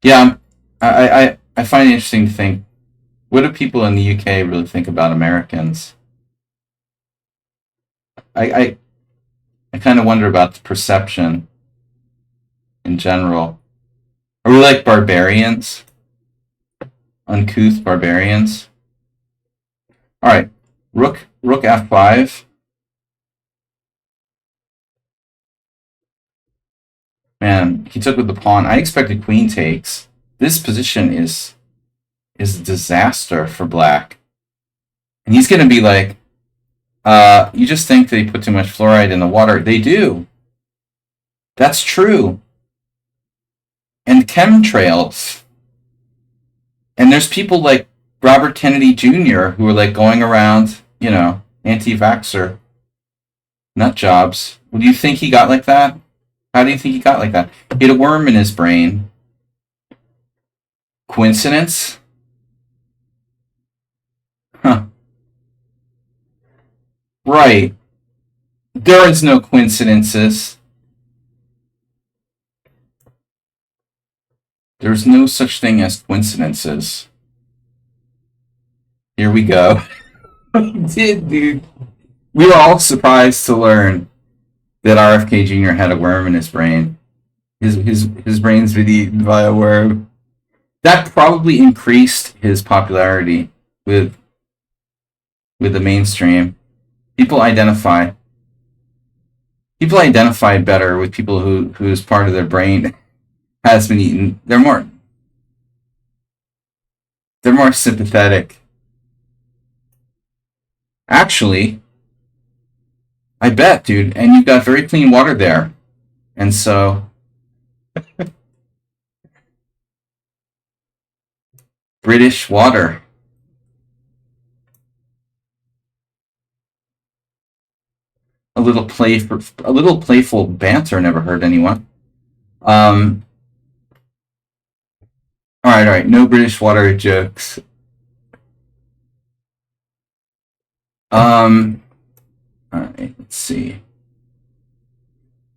Yeah, I find it interesting to think, what do people in the UK really think about Americans? I I, I kind of wonder about the perception in general. Are we like barbarians? Uncouth barbarians? All right, rook f5. Man, he took with the pawn. I expected queen takes. This position is a disaster for black. And he's going to be like, you just think they put too much fluoride in the water. They do. That's true. And chemtrails. And there's people like Robert Kennedy Jr. who are like going around, anti-vaxxer nut jobs. Well, do you think he got like that? How do you think he got like that? He had a worm in his brain. Coincidence? Huh. Right. There is no coincidences. There's no such thing as coincidences. Here we go. Did, dude. We were all surprised to learn that RFK Jr. had a worm in his brain. His brain's been eaten by a worm. That probably increased his popularity with the mainstream. People identify better with people whose part of their brain has been eaten. They're more sympathetic. Actually, I bet, dude. And you've got very clean water there. And so British water. A little playful banter never hurt anyone. All right. No British water jokes. All right. Let's see.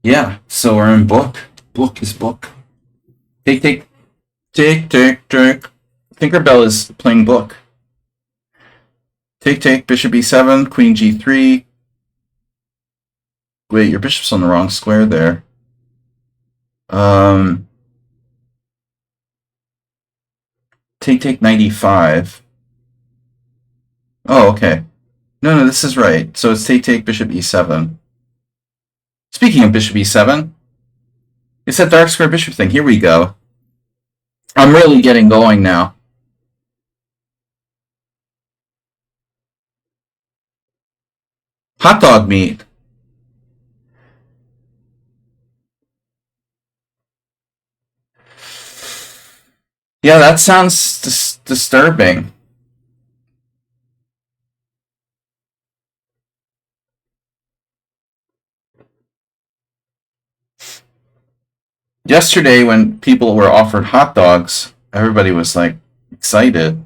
Yeah. So we're in book. Book is book. Take. Tinkerbell is playing book. Take. Bishop e7. Queen g3. Wait, your bishop's on the wrong square there. Take knight e5. Oh, okay. No, this is right. So it's take bishop e7. Speaking of bishop e7, it's that dark square bishop thing. Here we go. I'm really getting going now. Hot dog meat. Yeah, that sounds disturbing. Yesterday, when people were offered hot dogs, everybody was like excited.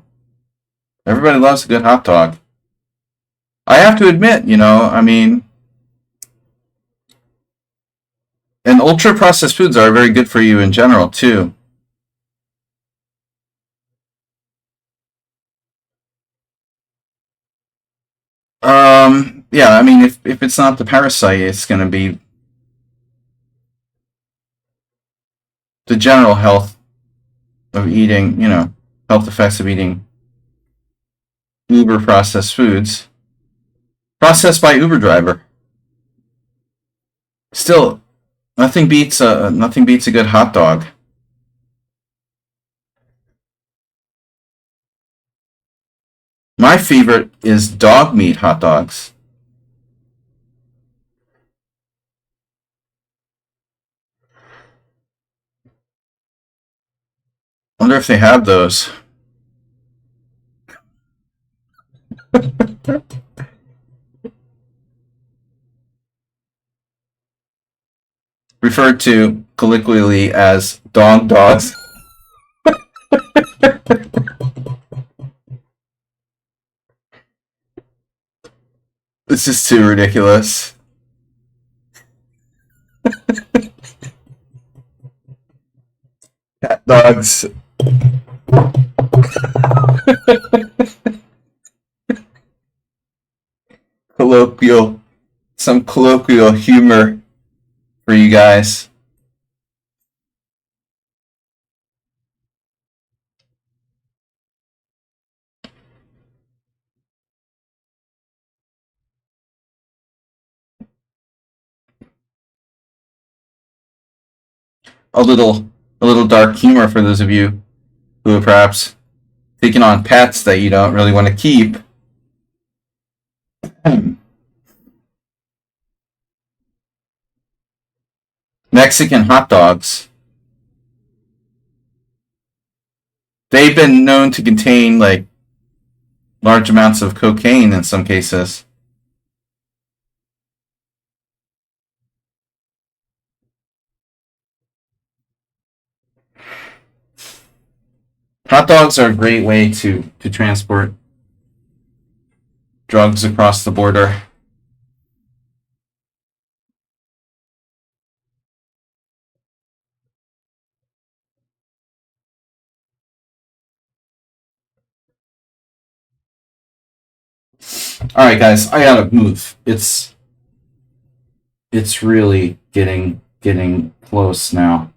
Everybody loves a good hot dog. I have to admit, I mean, and ultra processed foods are very good for you in general too. Yeah, I mean, if it's not the parasite, it's going to be the general health of eating, health effects of eating uber processed foods. Processed by Uber driver. Still, nothing beats a good hot dog. My favorite is dog meat hot dogs. Wonder if they have those. Referred to colloquially as dogs. This is too ridiculous. Cat dogs. Some colloquial humor for you guys. A little dark humor for those of you who have perhaps taken on pets that you don't really want to keep. Mexican hot dogs. They've been known to contain like large amounts of cocaine in some cases. Hot dogs are a great way to transport drugs across the border. All right, guys, I gotta move. It's really getting close now.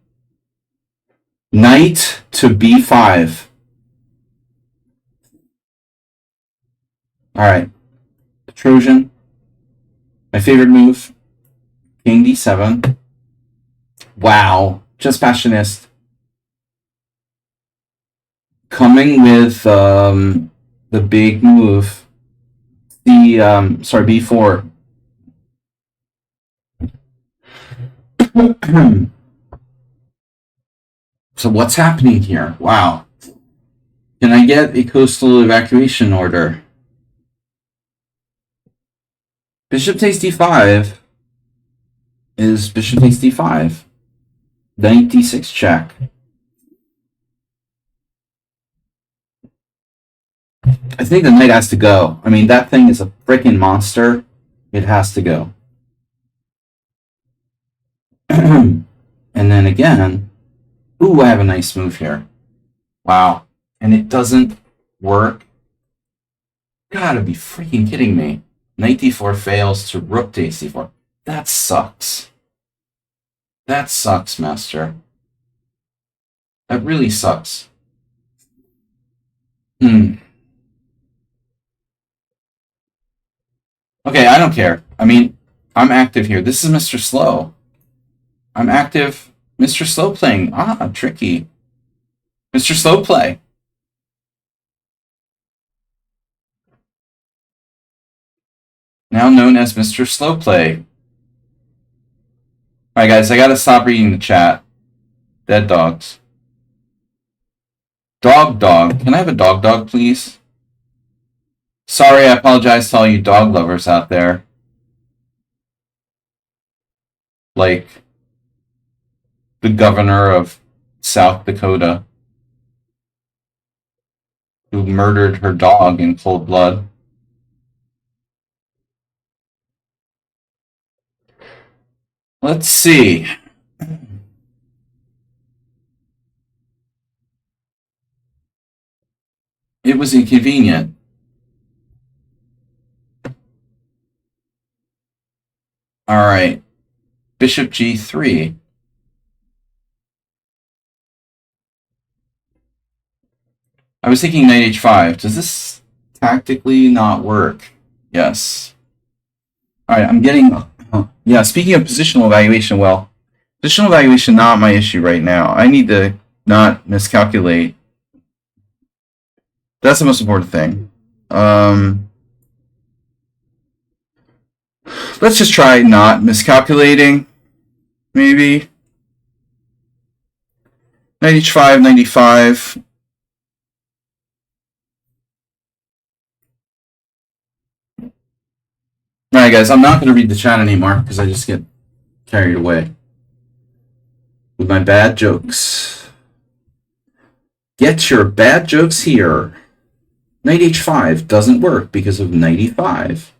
Knight to b5. All right, Trojan. My favorite move. King d7. Wow, just passionist. Coming with the big move. b4. So what's happening here? Wow. Can I get a coastal evacuation order? Bishop takes d5 is bishop takes d5. Knight d6 check. I think the knight has to go. I mean, that thing is a freaking monster. It has to go. And then again, ooh, I have a nice move here. Wow. And it doesn't work. Gotta be freaking kidding me. Knight d4 fails to rook takes d4. That sucks. That sucks, master. That really sucks. Okay, I don't care. I mean, I'm active here. This is Mr. Slow. I'm active. Mr. Slow playing. Ah, tricky. Mr. Slow play. Now known as Mr. Slow play. Alright, guys, I gotta stop reading the chat. Dead dogs. Dog. Can I have a dog, please? Sorry, I apologize to all you dog lovers out there. Like the governor of South Dakota, who murdered her dog in cold blood. Let's see. It was inconvenient. All right. Bishop g3. I was thinking knight h5. Does this tactically not work? Yes. All right, I'm getting... yeah, speaking of positional evaluation, well, positional evaluation not my issue right now. I need to not miscalculate. That's the most important thing. Let's just try not miscalculating, maybe. Knight h5, knight e5. Alright guys, I'm not going to read the chat anymore because I just get carried away with my bad jokes. Get your bad jokes here. Knight h5 doesn't work because of knight e5.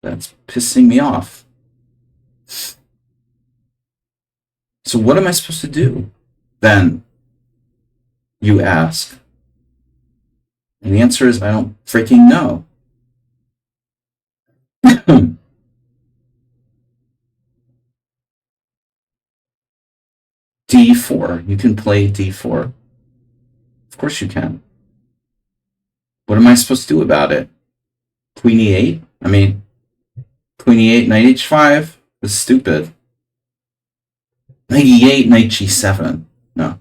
That's pissing me off. So what am I supposed to do then? You ask. And the answer is I don't freaking know. d4. You can play d4. Of course you can. What am I supposed to do about it? Queen e8? I mean, Queen e8, knight h5 is stupid. Knight e8, knight g7. No.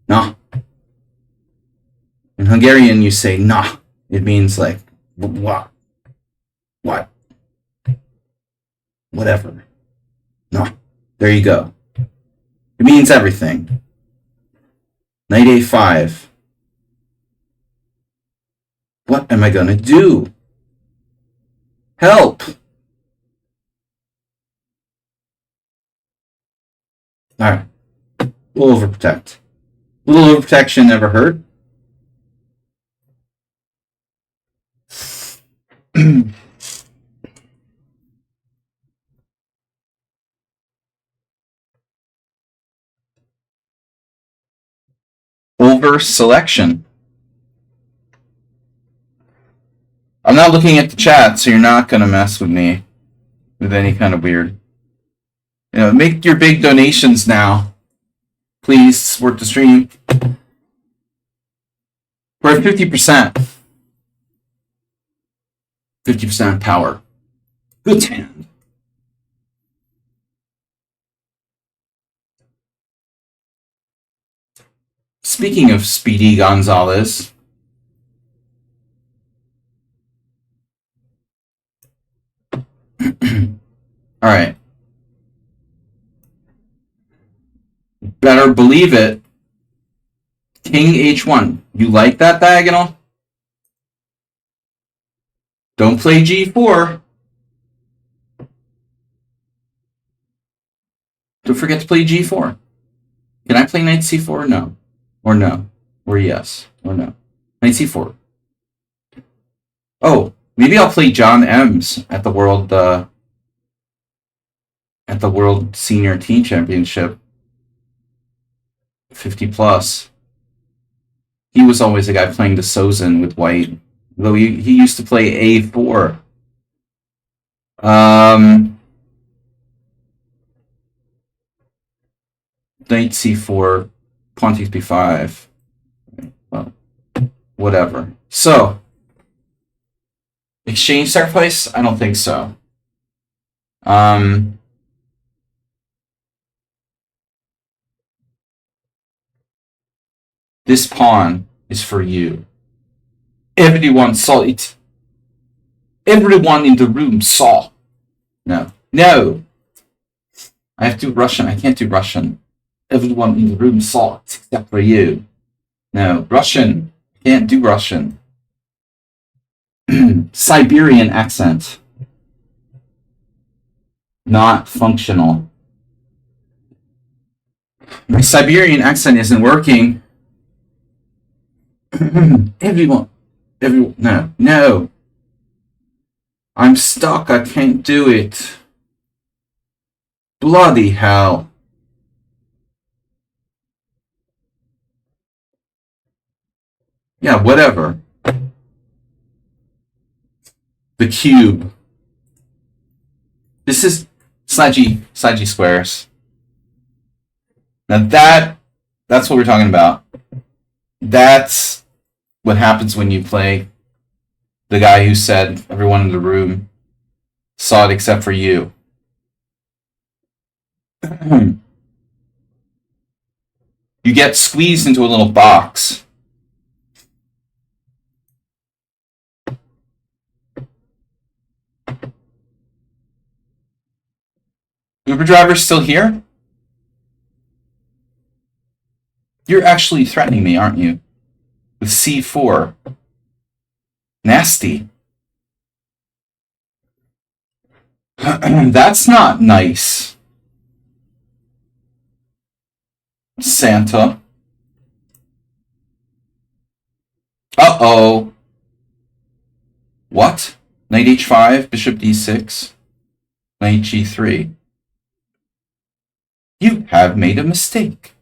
No. In Hungarian, you say nah. It means like, what? What? Whatever. No. There you go. It means everything. Knight a5. What am I going to do? Help! Alright. We'll overprotect. A little overprotection never hurt. Over selection. I'm not looking at the chat, so you're not going to mess with me with any kind of weird. You know, make your big donations now. Please support the stream. We're at 50%. 50% power. Good hand. Speaking of Speedy Gonzalez. Alright. Better believe it. King h1. You like that diagonal? Don't play g4. Don't forget to play g4. Can I play knight c4? No. Or no. Or yes. Or no. Knight c4. Oh, maybe I'll play John Ems at the World Senior Team Championship. 50 plus. He was always a guy playing the Sozin with white. Though he used to play a4. Knight c4, pawn takes b5. Well, whatever. So, exchange sacrifice? I don't think so. This pawn is for you. Everyone saw it. Everyone in the room saw. No. No! I have to do Russian. I can't do Russian. Everyone in the room saw it, except for you. No. Russian. Can't do Russian. Siberian accent. Not functional. My Siberian accent isn't working. Everyone. No. I'm stuck. I can't do it. Bloody hell. Yeah, whatever. The cube. This is Sludgy squares. Now that's what we're talking about. That's what happens when you play the guy who said everyone in the room saw it except for you. You get squeezed into a little box. Uber driver's still here? You're actually threatening me, aren't you? With c4. Nasty. That's not nice. Santa. Uh-oh. What? Knight h5, bishop d6, knight g3. You have made a mistake.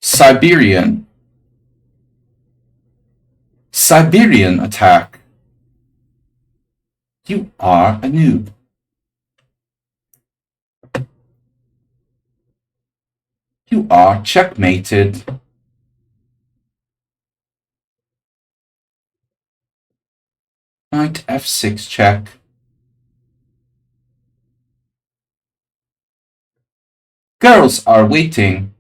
Siberian attack. You are a noob. You are checkmated. Knight f6 check. Girls are waiting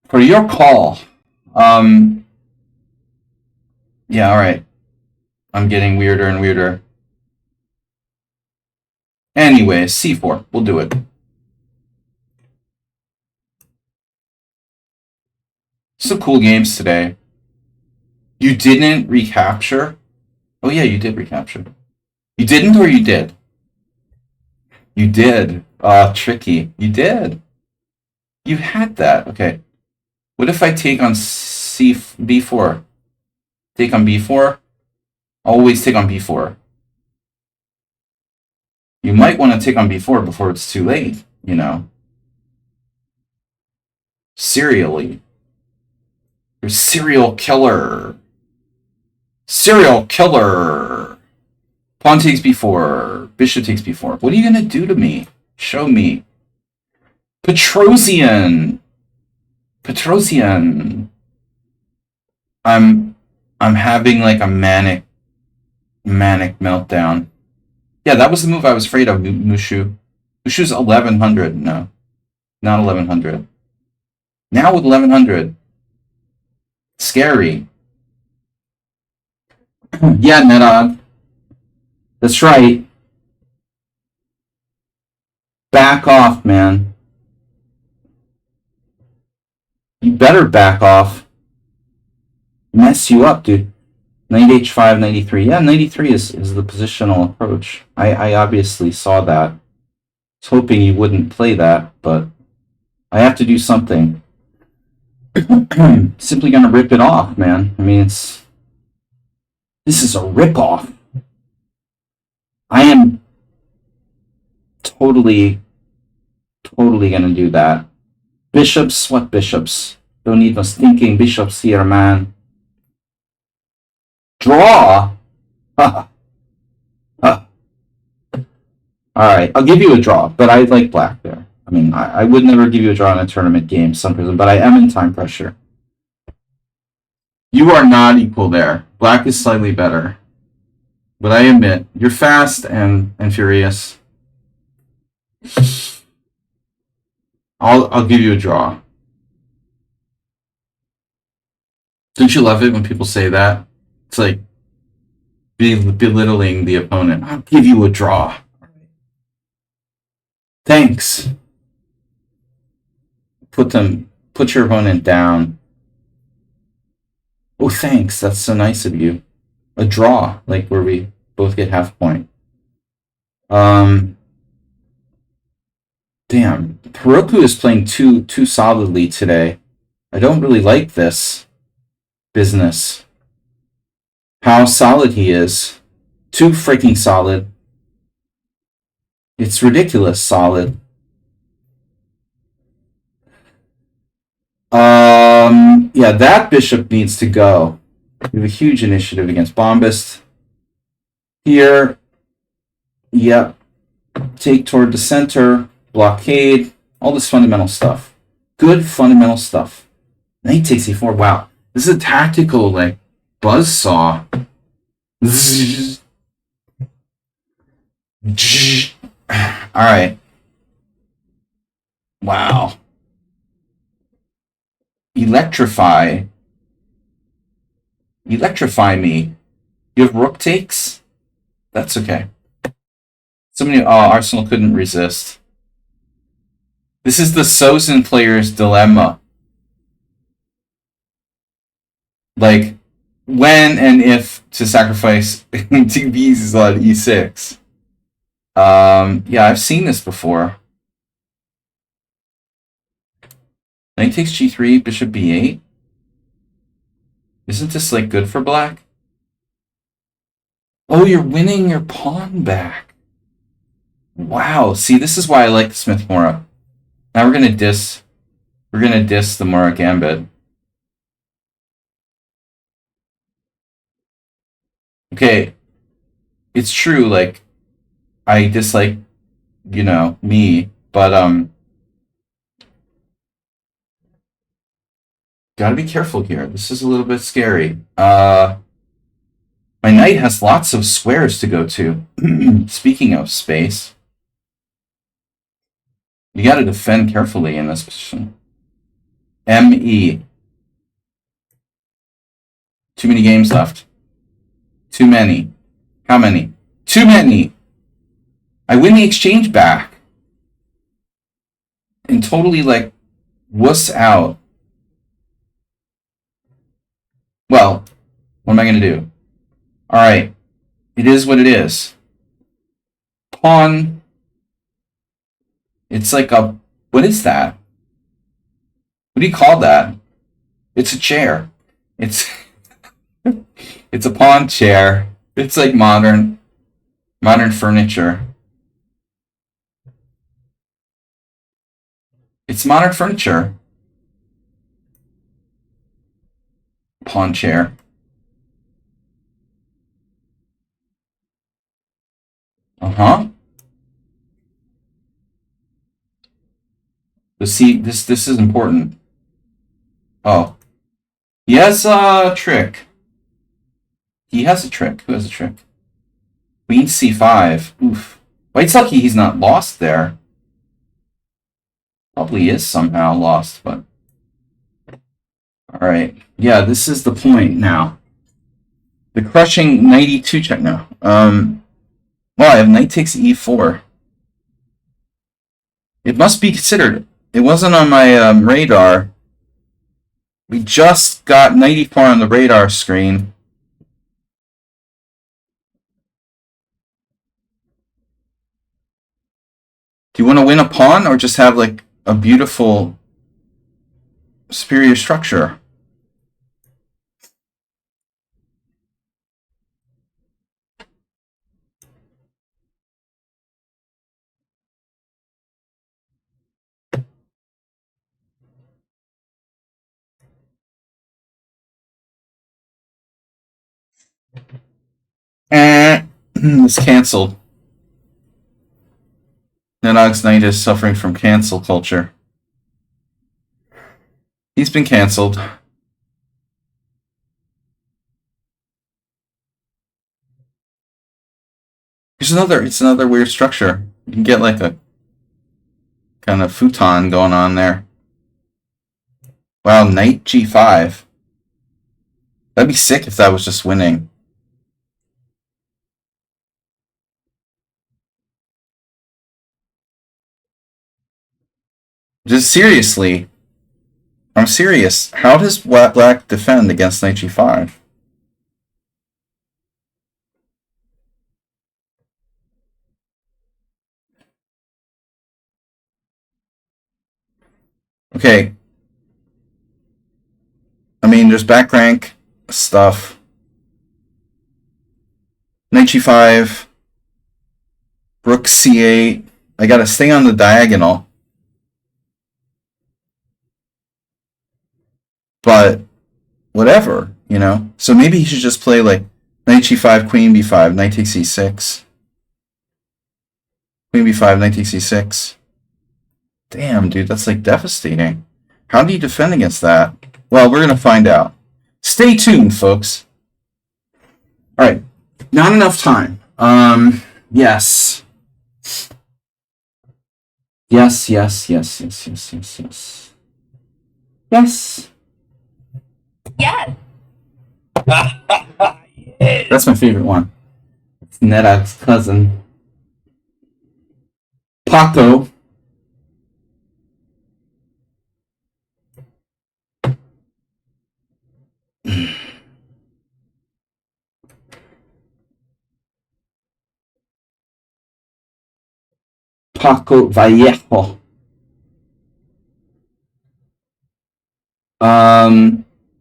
for your call. Yeah, alright. I'm getting weirder and weirder. Anyway, c4. We'll do it. Some cool games today. You didn't recapture? Oh yeah, you did recapture. You didn't or you did? You did. Tricky. You did. You had that. Okay. What if I take on b4? Take on b4? Always take on b4. You might want to take on b4 before it's too late, you know. Serially. You're a serial killer. Serial killer. Pawn takes b4. Bishop takes b4. What are you going to do to me? Show me. Petrosian. I'm having like a manic meltdown. Yeah, that was the move I was afraid of, Mushu. Mushu's 1100. No, not 1100. Now with 1100. Scary. Yeah, Nedog. That's right. Back off, man. You better back off. Mess you up, dude. Knight h5, 93. Yeah, 93 is the positional approach. I obviously saw that. I was hoping you wouldn't play that, but I have to do something. Simply gonna rip it off, man. I mean, this is a rip-off. I am totally gonna do that. Bishops? What bishops? Don't need no stinking bishops here, man. Draw? Alright, I'll give you a draw, but I like black there. I mean, I would never give you a draw in a tournament game, some person, but I am in time pressure. You are not equal there. Black is slightly better. But I admit, you're fast and furious. I'll give you a draw. Don't you love it when people say that? It's like belittling the opponent. I'll give you a draw. Thanks. Put your opponent down. Oh, thanks. That's so nice of you. A draw, like where we both get half point. Damn. Heroku is playing too solidly today. I don't really like this business. How solid he is. Too freaking solid. It's ridiculous solid. Yeah, that bishop needs to go. We have a huge initiative against Bombast. Here, yep. Take toward the center, blockade, all this fundamental stuff. Good fundamental stuff. Knight takes e4. Wow, this is a tactical like buzzsaw. All right. Wow. Electrify me. You have rook takes? That's okay. Somebody, Arsenal couldn't resist. This is the Sozin player's dilemma. Like, when and if to sacrifice 2 pieces on e6. Yeah, I've seen this before. Knight takes g3, bishop b8. Isn't this, like, good for black? Oh, you're winning your pawn back. Wow. See, this is why I like the Smith-Morra. Now we're gonna diss the Morra Gambit. Okay. It's true, like, I dislike, you know, me, but, gotta be careful here. This is a little bit scary. My knight has lots of squares to go to. Speaking of space, you gotta defend carefully in this position. ME. Too many games left. Too many. How many? Too many! I win the exchange back. And totally, like, wuss out. Well, what am I going to do? Alright. It is what it is. Pawn. It's like a... What is that? What do you call that? It's a chair. It's... it's a pawn chair. It's like modern furniture. It's modern furniture. Pawn chair. Uh-huh. But see, this is important. Oh. He has a trick. He has a trick. Who has a trick? Queen c5. Oof. White's lucky he's not lost there. Probably is somehow lost, but... Alright. Yeah, this is the point now. The crushing knight e2 check now. Well, I have knight takes e4. It must be considered. It wasn't on my radar. We just got knight e4 on the radar screen. Do you want to win a pawn or just have, like, a beautiful superior structure? It's canceled. Nenog's knight is suffering from cancel culture. He's been canceled. It's another weird structure. You can get like a kind of futon going on there. Wow, knight g5. That'd be sick if that was just winning. Just seriously. I'm serious. How does black defend against knight g5? Okay. I mean, there's back rank stuff. Knight g5. Rook c8. I gotta stay on the diagonal. But whatever, you know? So maybe he should just play like knight g5, queen b5, knight takes e6. Queen b5, knight takes e6. Damn, dude, that's like devastating. How do you defend against that? Well, we're going to find out. Stay tuned, folks. Alright, not enough time. Yes. Yes. Yes. Yes. That's my favorite one. It's Nedog's cousin. Paco. Paco Vallejo.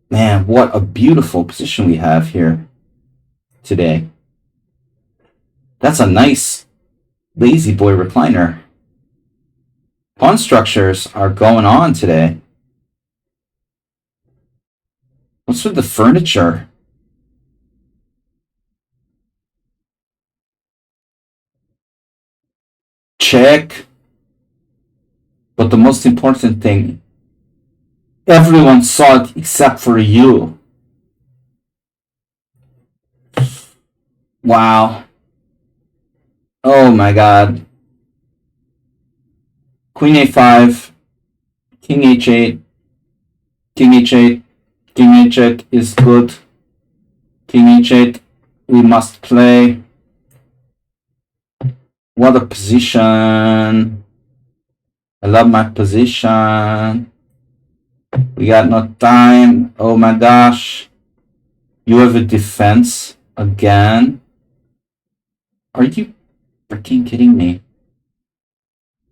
Man, what a beautiful position we have here today. That's a nice lazy boy recliner. Pawn structures are going on today. What's with the furniture? Check. But the most important thing, everyone saw it except for you. Wow. Oh my god. Queen a5, king h8, king h8, king h8 is good. King h8, we must play. What a position. I love my position. We got no time. Oh my gosh. You have a defense again. Are you freaking kidding me?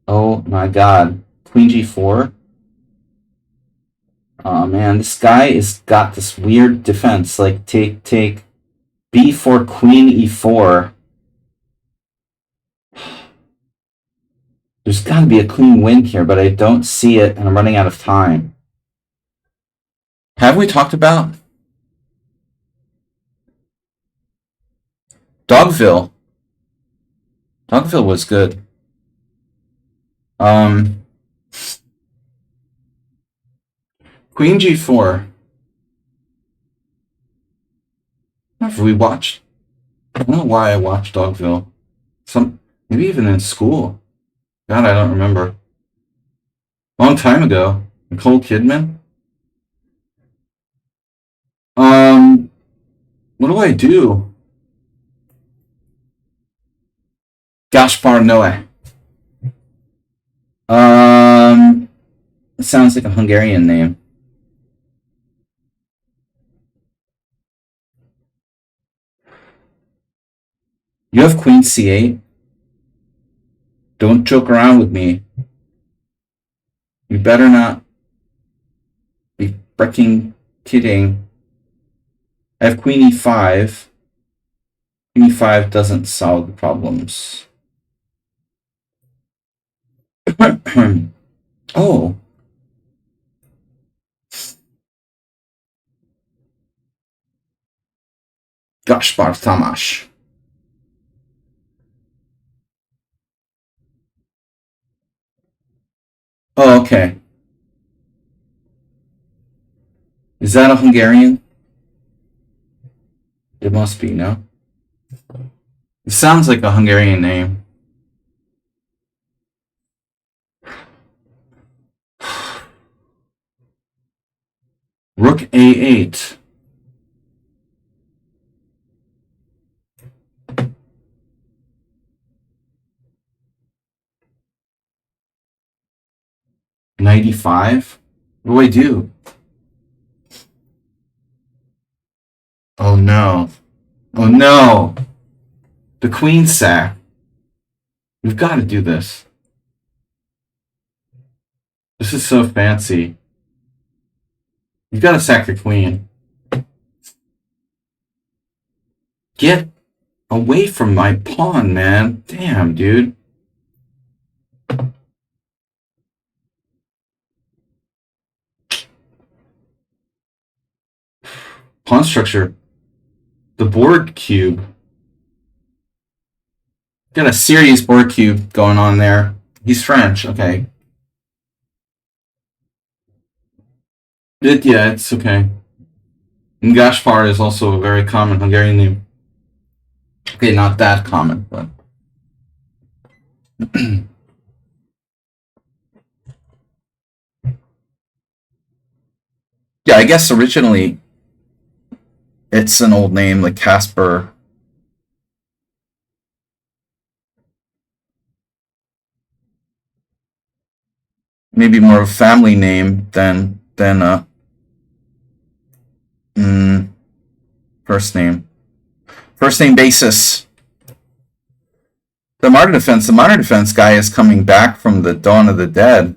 Oh my god. Queen g4. Oh man, this guy is got this weird defense. Like take b4, queen e4. There's got to be a clean win here, but I don't see it, and I'm running out of time. Have we talked about Dogville? Dogville was good. Queen g4. Have we watched? I don't know why I watched Dogville. Maybe even in school. God, I don't remember. Long time ago. Nicole Kidman. What do I do? Gaspar Noé. It sounds like a Hungarian name. You have Queen c8. Don't joke around with me. You better not be freaking kidding. I have Queen e5. Queen e5 doesn't solve the problems. Oh. Gaspar Tamás. Oh, okay. Is that a Hungarian? It must be, no? It sounds like a Hungarian name. Rook a8. Knight e5? What do I do? Oh no. Oh no! The queen sack. We've got to do this. This is so fancy. You've got to sack the queen. Get away from my pawn, man. Damn, dude. Pawn structure. The board cube. Got a serious board cube going on there. He's French, okay. Yeah, it's okay. And Gaspar is also a very common Hungarian name. Okay, not that common, but. Yeah, I guess originally it's an old name like Casper. maybe more of a family name than a first name. First name basis. The modern defense guy is coming back from the dawn of the dead.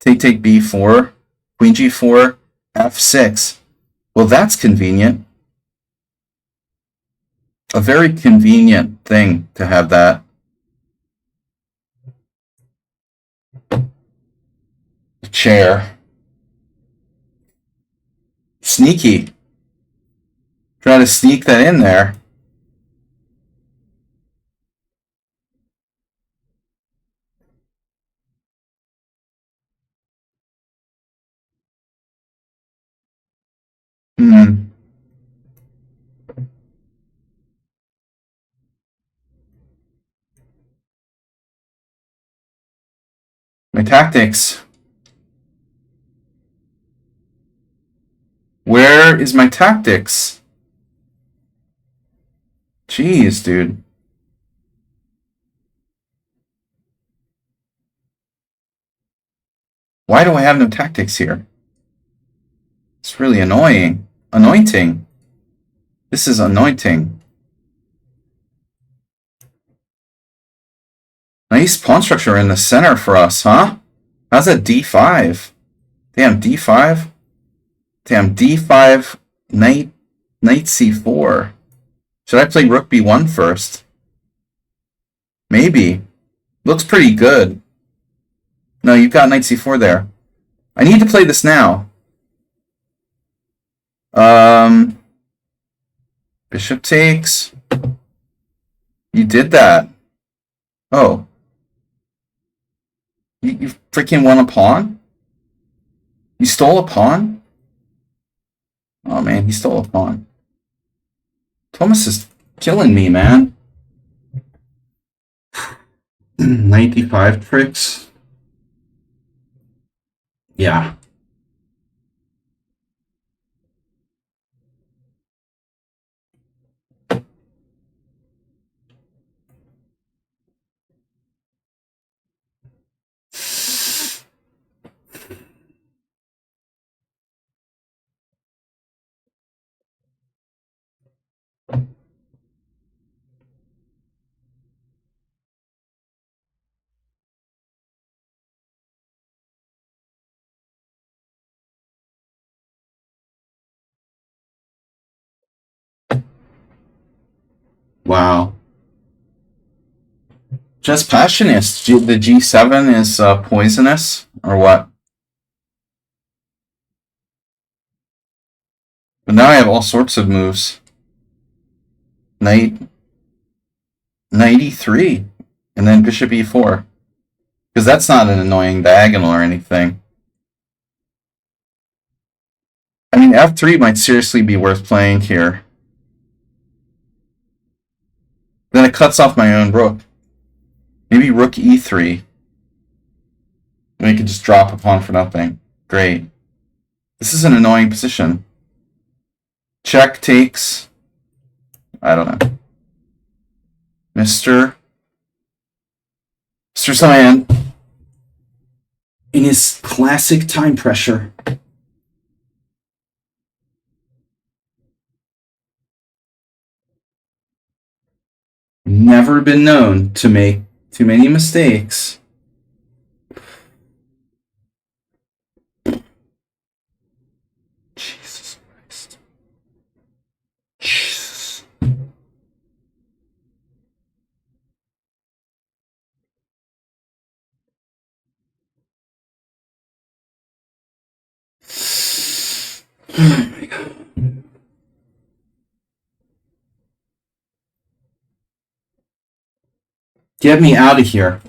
Take b4, queen g4, f6. Well, that's convenient. A very convenient thing to have that. Chair. Sneaky. Try to sneak that in there. My tactics. Where is my tactics? Jeez, dude. Why do I have no tactics here? It's really annoying. Anointing. This is anointing. Nice pawn structure in the center for us, huh? How's that d5? Damn, d5? Damn, d5, knight c4. Should I play rook b1 first? Maybe. Looks pretty good. No, you've got knight c4 there. I need to play this now. Bishop takes. You did that. Oh. You freaking won a pawn? You stole a pawn? Oh man, he stole a pawn. Thomas is killing me, man. 95 tricks. Yeah. Wow. Just passionate. The G7 is poisonous, or what? But now I have all sorts of moves. Knight e3, and then bishop e4. Because that's not an annoying diagonal or anything. I mean, f3 might seriously be worth playing here. Then it cuts off my own rook. Maybe rook e3. And we can just drop a pawn for nothing. Great. This is an annoying position. Check takes. I don't know. Mr. Cyan. In his classic time pressure. Never been known to make too many mistakes. Jesus Christ. Jesus. Oh my God. Get me out of here.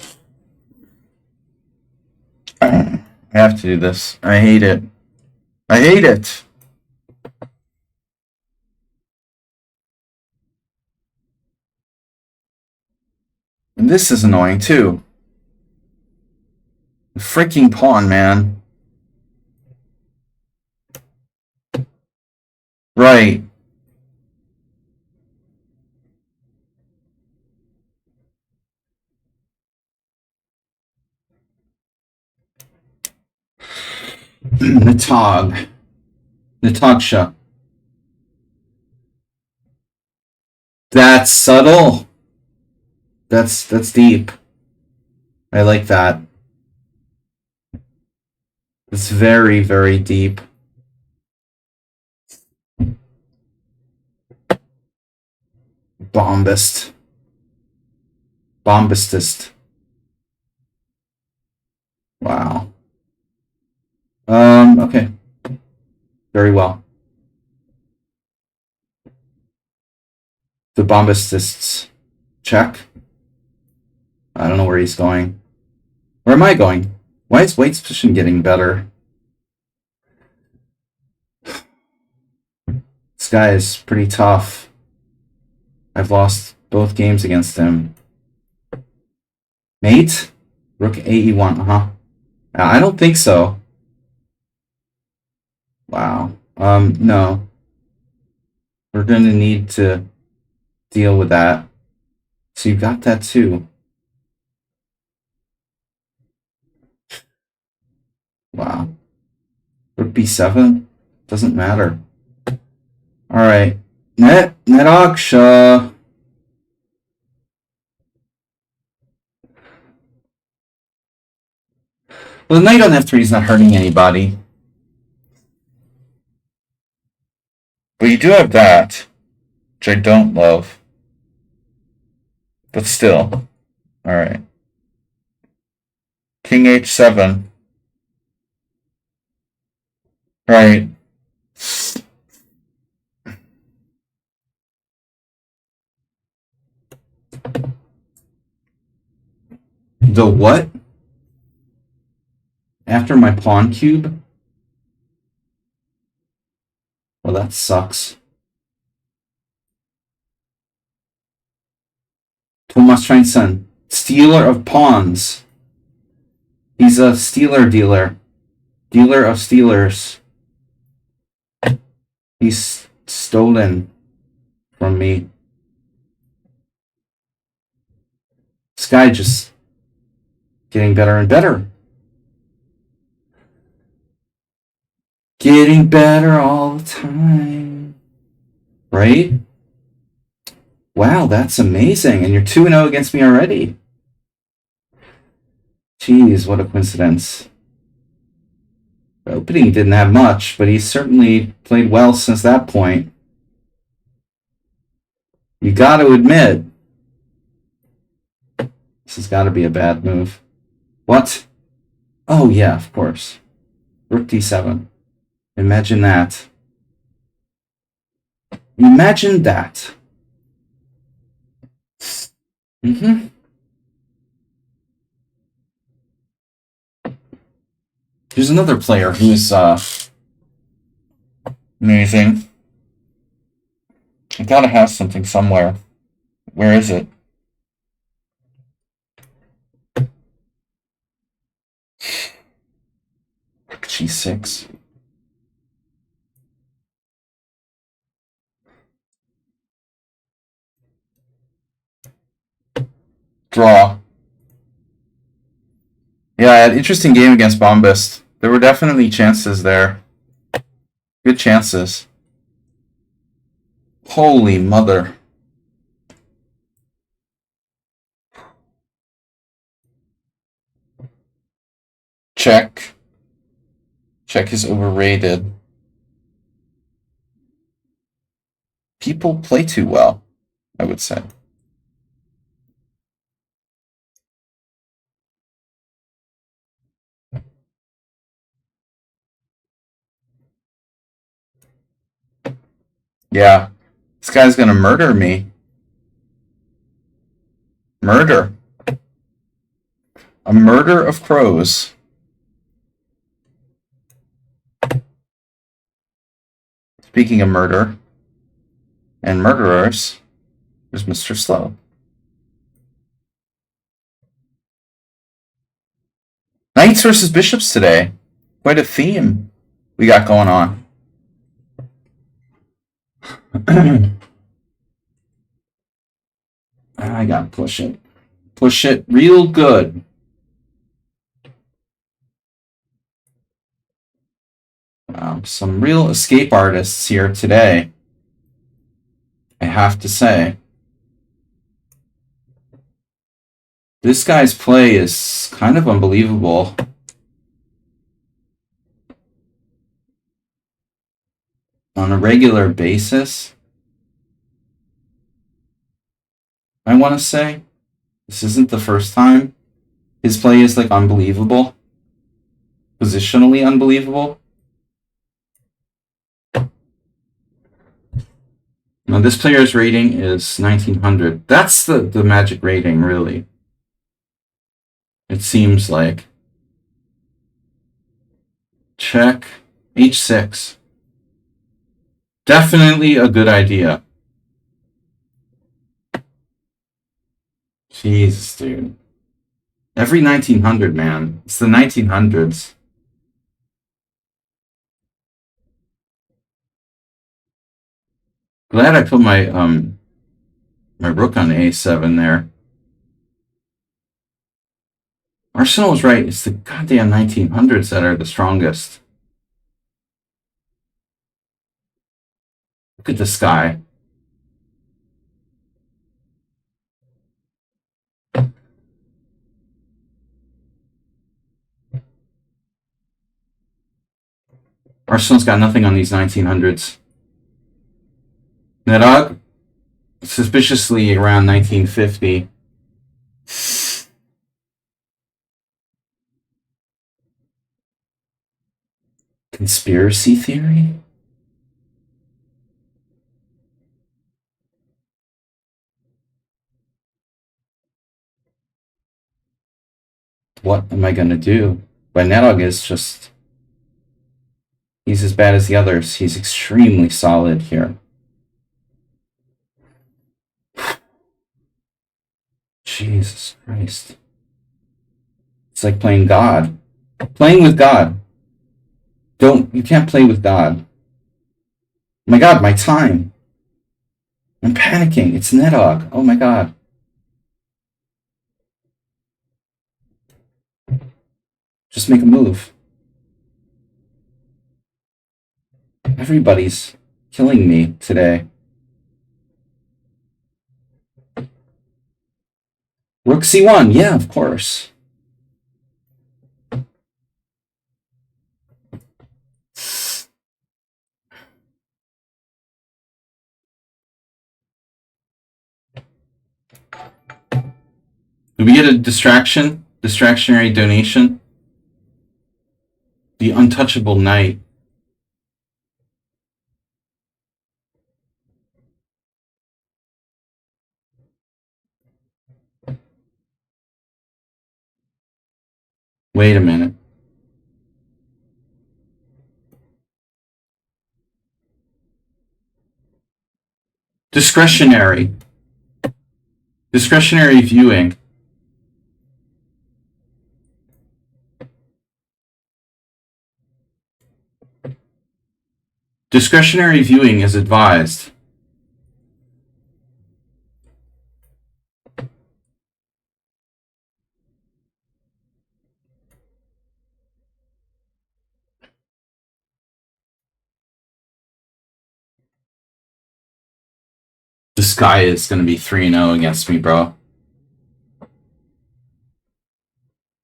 I have to do this. I hate it. I hate it. And this is annoying too. The freaking pawn, man. Right. Natagsha. That's subtle. That's deep. I like that. It's very, very deep. Bombist. Bombistist. Wow. Okay. Very well. The bombistists. Check. I don't know where he's going. Where am I going? Why is White's position getting better? This guy is pretty tough. I've lost both games against him. Mate? Rook AE1, I don't think so. Wow. No. We're gonna need to deal with that. So you got that too. Wow. Rook B7? Doesn't matter. Alright. Netaksha. Well, the knight on F3 is not hurting anybody. But you do have that, which I don't love. But still. Alright. King H7. Right. The what? After my pawn cube? Well, that sucks. Thomas Schweinson, stealer of pawns. He's a stealer dealer. Dealer of stealers. He's stolen from me. This guy just getting better and better. Getting better all the time. Right? Wow, that's amazing. And you're 2-0 against me already. Jeez, what a coincidence. The opening didn't have much, but he's certainly played well since that point. You got to admit, this has got to be a bad move. What? Oh, yeah, of course. Rook D7. Imagine that. Imagine that. There's another player who's amazing. I gotta have something somewhere. Where is it? Rook G6. Draw. Yeah, I had an interesting game against Bombist. There were definitely chances there. Good chances. Holy mother. Check. Check is overrated. People play too well, I would say. Yeah. This guy's gonna murder me. Murder. A murder of crows. Speaking of murder and murderers, there's Mr. Slow. Knights versus bishops today. Quite a theme we got going on. I gotta push it. Push it real good. Some real escape artists here today, I have to say. This guy's play is kind of unbelievable. On a regular basis, I want to say. This isn't the first time. His play is like unbelievable. Positionally unbelievable. Now this player's rating is 1900. That's the magic rating, really. It seems like. Check. H6. Definitely a good idea. Jesus, dude. Every 1900, man. It's the 1900s. Glad I put my my rook on a7 there. Arsenal was right. It's the goddamn 1900s that are the strongest. Look at this guy. Arsenal's got nothing on these 1900s. Nedog, suspiciously around 1950. Conspiracy theory? What am I going to do? But Nedog is just... He's as bad as the others. He's extremely solid here. Jesus Christ. It's like playing God. Playing with God. You can't play with God. Oh my God, my time. I'm panicking. It's Nedog. Oh my God. Just make a move. Everybody's killing me today. Rook c1. Yeah, of course. Did we get a distraction? Distractionary donation? The untouchable knight. Wait a minute. Discretionary. Discretionary viewing. Discretionary viewing is advised. This guy is going to be 3-0 against me, bro.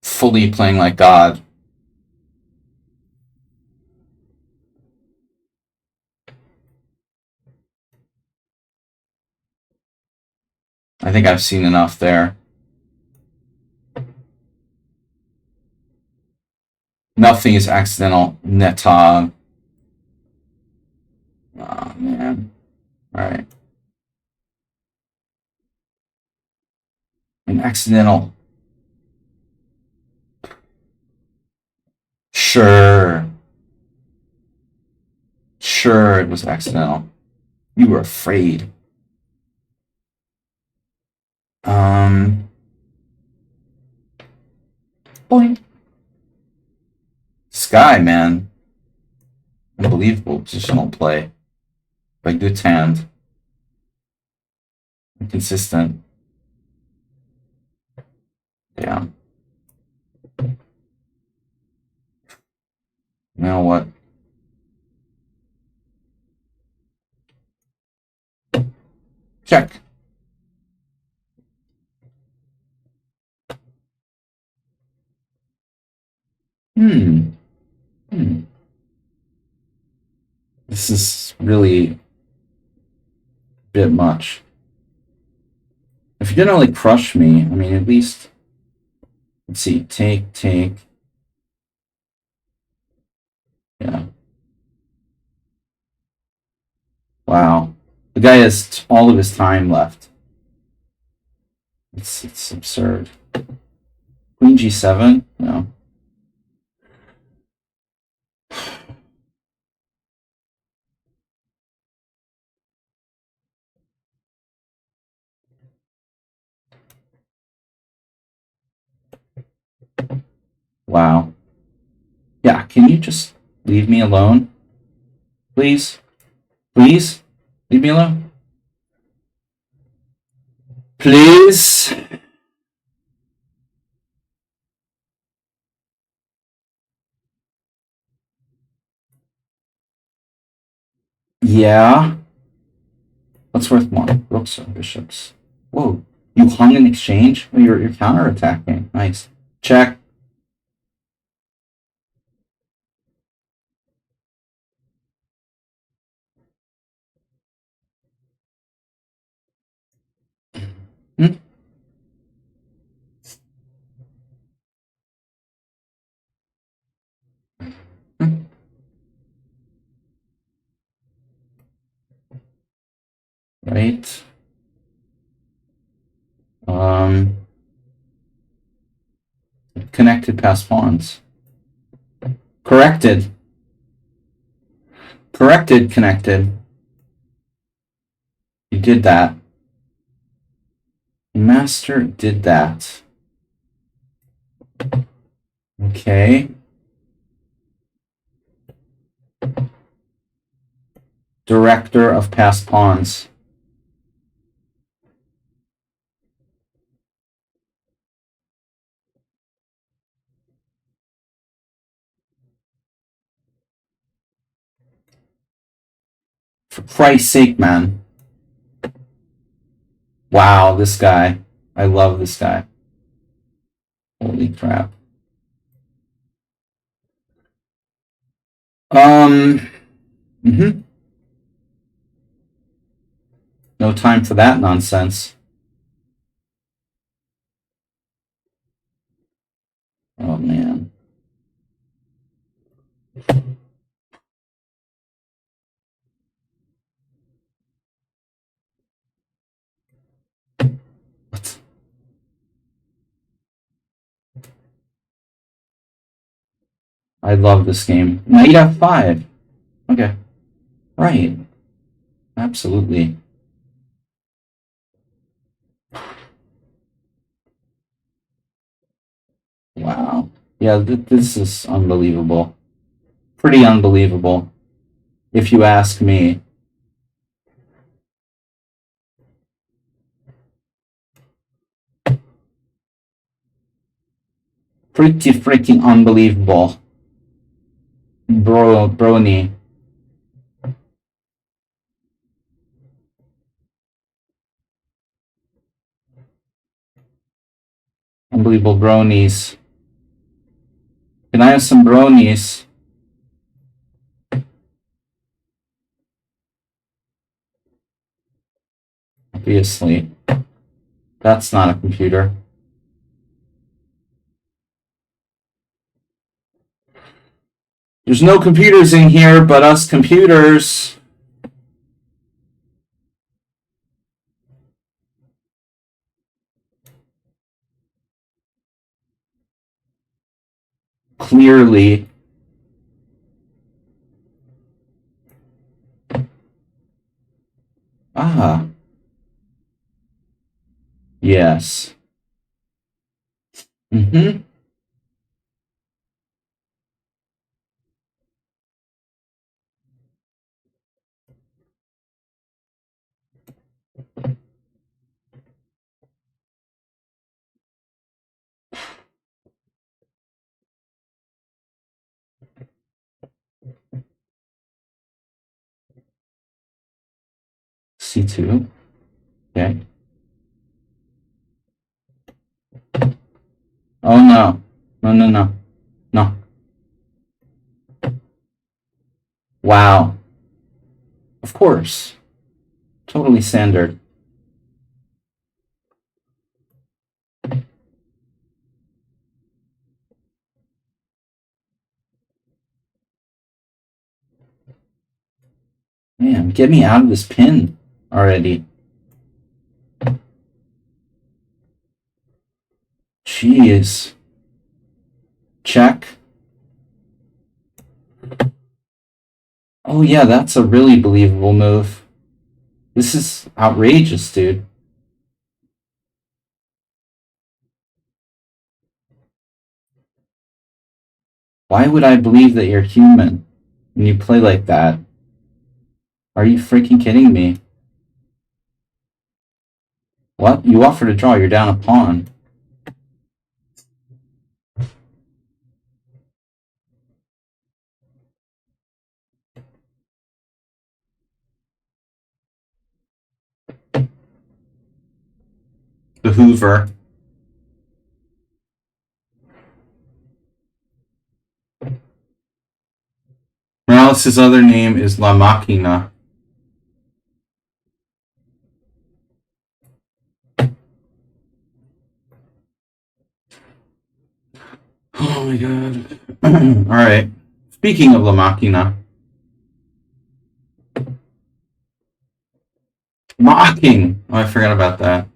Fully playing like God. I think I've seen enough there. Nothing is accidental. Netog. Oh, man. Alright. An accidental. Sure. Sure, it was accidental. You were afraid. Boing. Sky, man. Unbelievable positional play by Guthand. Inconsistent. Yeah. You know what? Check. Hmm. This is really a bit much. If you're gonna like crush me, I mean, at least let's see. Take. Yeah. Wow. The guy has all of his time left. It's absurd. Queen G7? No. Wow. Yeah, can you just leave me alone? Please? Please? Leave me alone? Please? Yeah. What's worth more? Rooks or bishops? Whoa. You hung in exchange? Oh, you're counterattacking. Nice. Check. Hmm? Hmm? Right. Connected past pawns. Corrected. Corrected, connected. You did that. Master did that. Okay. Director of past pawns. For Christ's sake, man. Wow, this guy. I love this guy. Holy crap. Mm-hmm. No time for that nonsense. Oh, man. What? I love this game. Knight F5. Okay. Right. Absolutely. Wow. Yeah, this is unbelievable. Pretty unbelievable, if you ask me. Pretty freaking unbelievable. Brony. Unbelievable bronies. Can I have some bronies? Obviously. That's not a computer. There's no computers in here but us computers. Clearly. Ah. Yes. Mm-hmm. C2. Okay. Oh no. No, no, no. No. Wow. Of course. Totally standard. Man, get me out of this pin already. Jeez. Check. Oh yeah, that's a really believable move. This is outrageous, dude. Why would I believe that you're human when you play like that? Are you freaking kidding me? What? You offered a draw, you're down a pawn. The Hoover. Morales' other name is La Machina. Oh my god. Alright. Speaking of La Machina. Mocking! Oh, I forgot about that.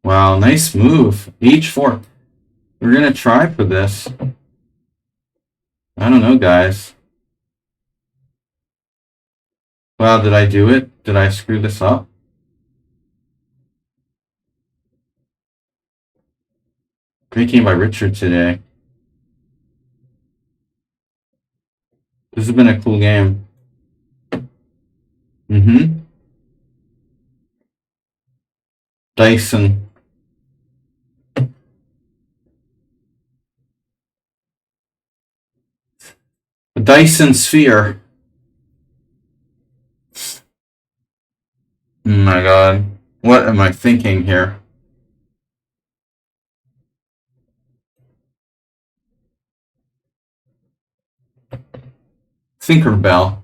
Wow, nice move. H4. We're gonna try for this. I don't know, guys. Wow, did I do it? Did I screw this up? Great game by Richard today. This has been a cool game. Dyson. The Dyson Sphere. Oh my god. What am I thinking here? Tinkerbell.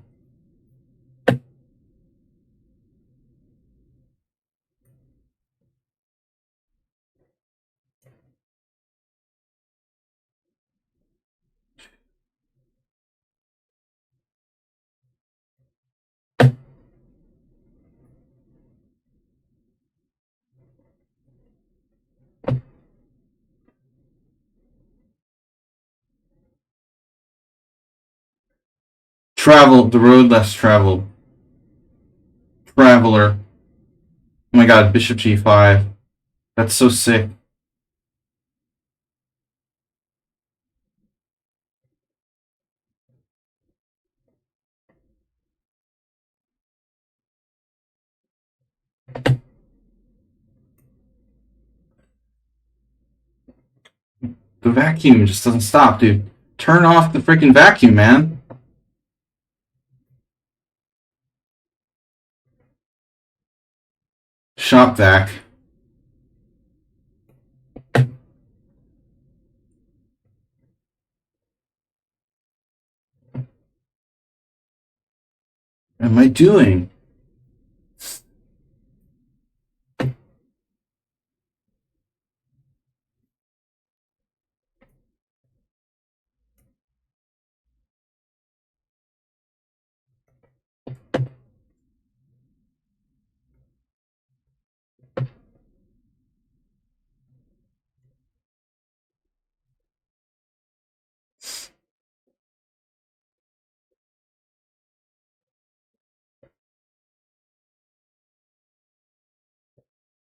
Travel, the road less traveled. Traveler. Oh my god, Bishop G5. That's so sick. The vacuum just doesn't stop, dude. Turn off the freaking vacuum, man. Shop vac. What am I doing?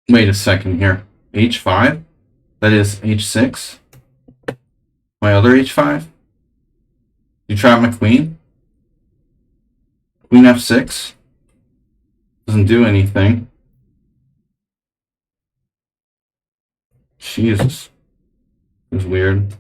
Wait a second here. H5? That is H6? My other H5? You trap my queen? Queen F6? Doesn't do anything. Jesus. It's weird.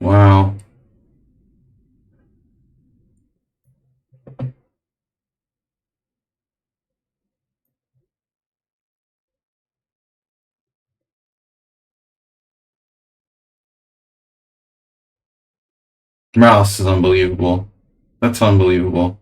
Wow. Morales is unbelievable. That's unbelievable.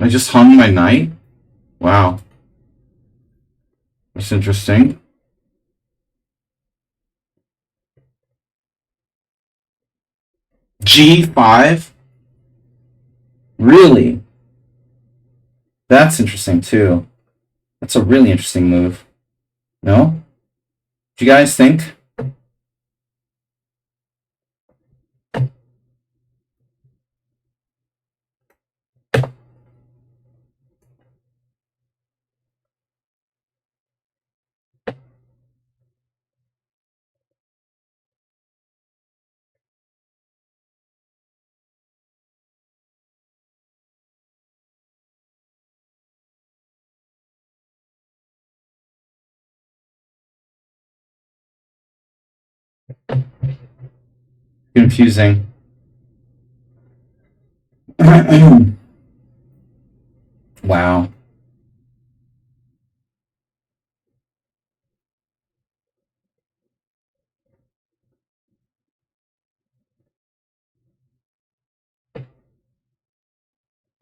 I just hung my knight? Wow. That's interesting. G5? Really? That's interesting too. That's a really interesting move. No? Do you guys think? Confusing. Wow.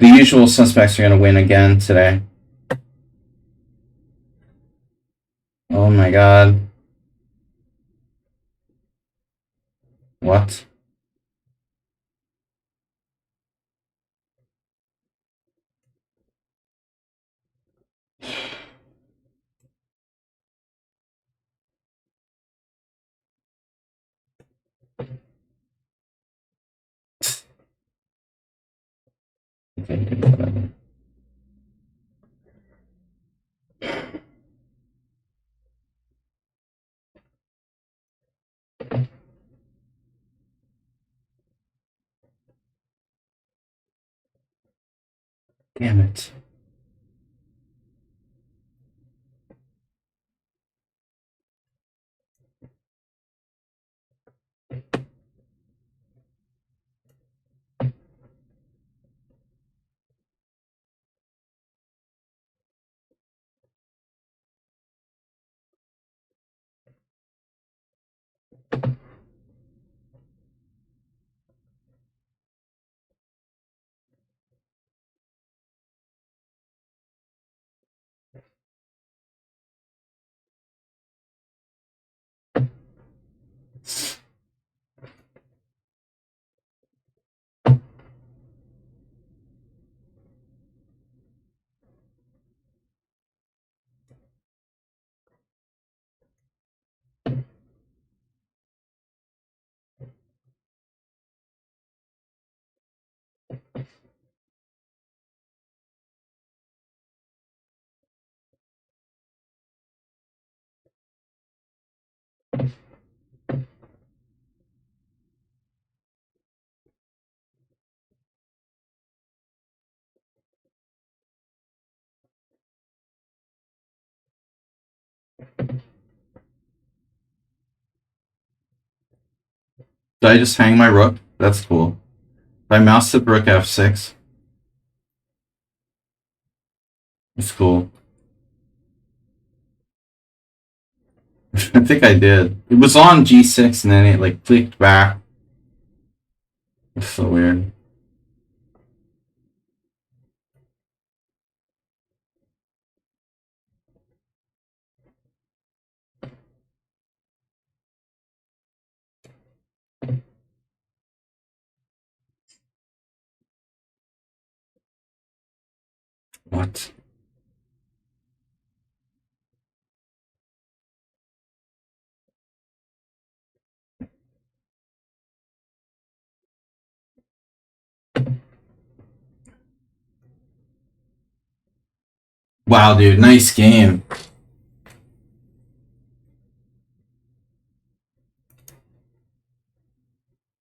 The usual suspects are going to win again today. Oh my god. What? Okay, whatever. Damn it. Did I just hang my rook? That's cool. If I mouse the rook f6. It's cool. I think I did. It was on g6 and then it like clicked back. It's so weird. What? Wow, dude, nice game.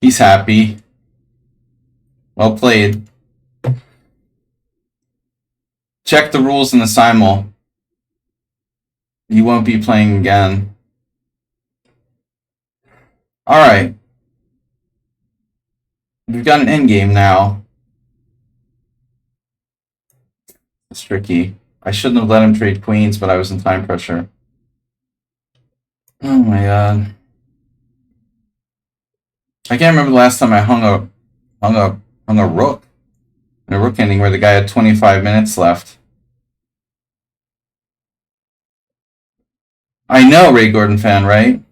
He's happy. Well played. Check the rules in the Simul. You won't be playing again. Alright. We've got an endgame now. It's tricky. I shouldn't have let him trade queens, but I was in time pressure. Oh my god. I can't remember the last time I hung a rook in a rook ending where the guy had 25 minutes left. I know, Ray Gordon fan, right?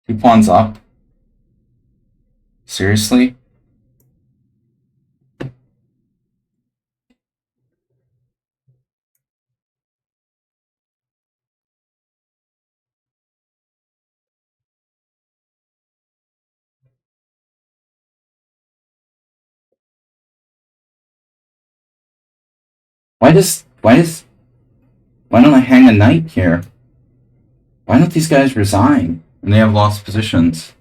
Two pawns up. Seriously? Why don't I hang a knight here? Why don't these guys resign? And they have lost positions.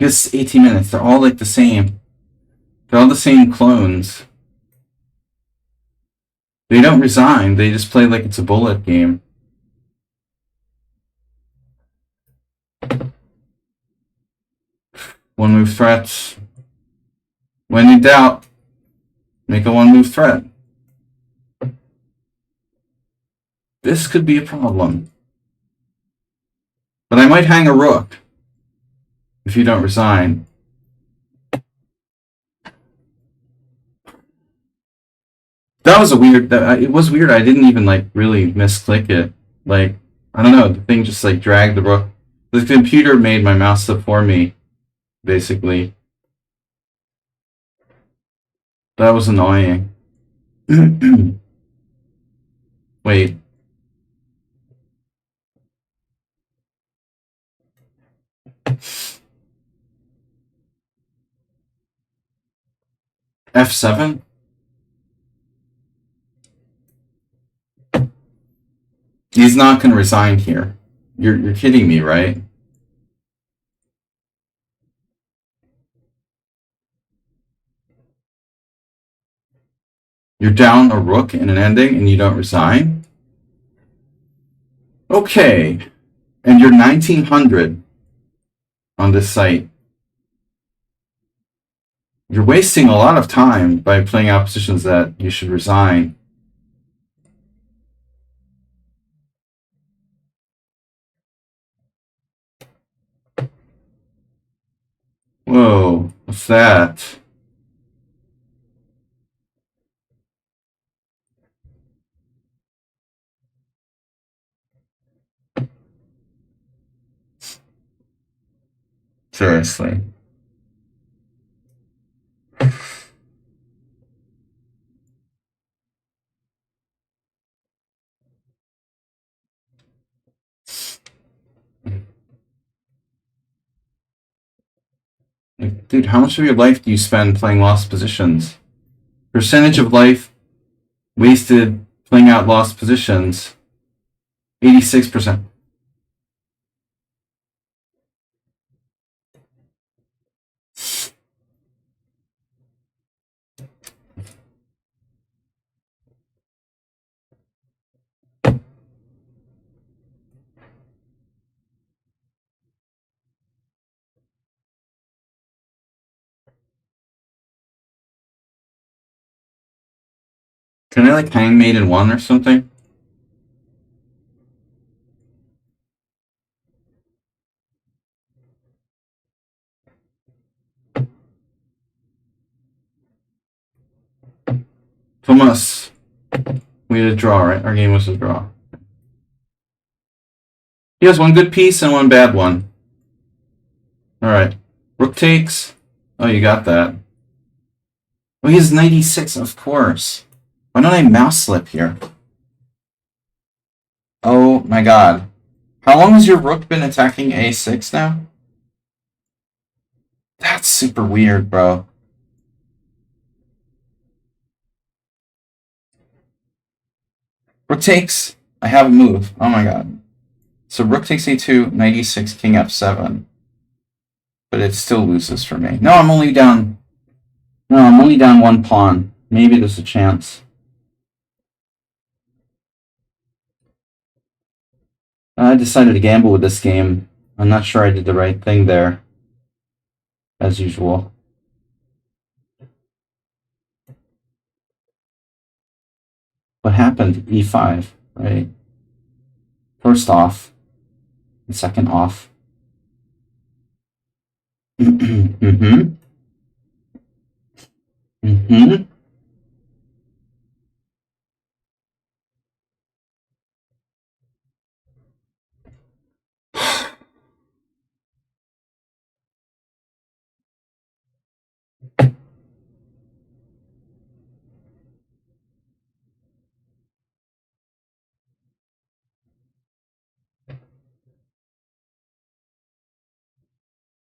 Just 18 minutes. They're all like the same. They're all the same clones. They don't resign. They just play like it's a bullet game. One move threats. When in doubt, make a one move threat. This could be a problem. But I might hang a rook if you don't resign. That was a weird. It was weird. I didn't even like really misclick it. Like I don't know. The thing just like dragged the rook. The computer made my mouse up for me, basically. That was annoying. Wait. F7? He's not going to resign here. You're kidding me, right? You're down a rook in an ending and you don't resign? Okay. And you're 1900 on this site. You're wasting a lot of time by playing out positions that you should resign. Whoa, what's that? Seriously. Like, dude, how much of your life do you spend playing lost positions? Percentage of life wasted Playing out lost positions. 86%. Can I like hang mate in one or something? Thomas. We had a draw, right? Our game was a draw. He has one good piece and one bad one. Alright. Rook takes. Oh, you got that. Oh, he has 96, of course. Why don't I mouse slip here? Oh my god. How long has your rook been attacking a6 now? That's super weird, bro. Rook takes. I have a move. Oh my god. So rook takes a2, 96, king f7. But it still loses for me. No, I'm only down. No, I'm only down one pawn. Maybe there's a chance. I decided to gamble with this game. I'm not sure I did the right thing there. As usual. What happened? e5, right? First off. And second off. Mm-hmm. Mm-hmm.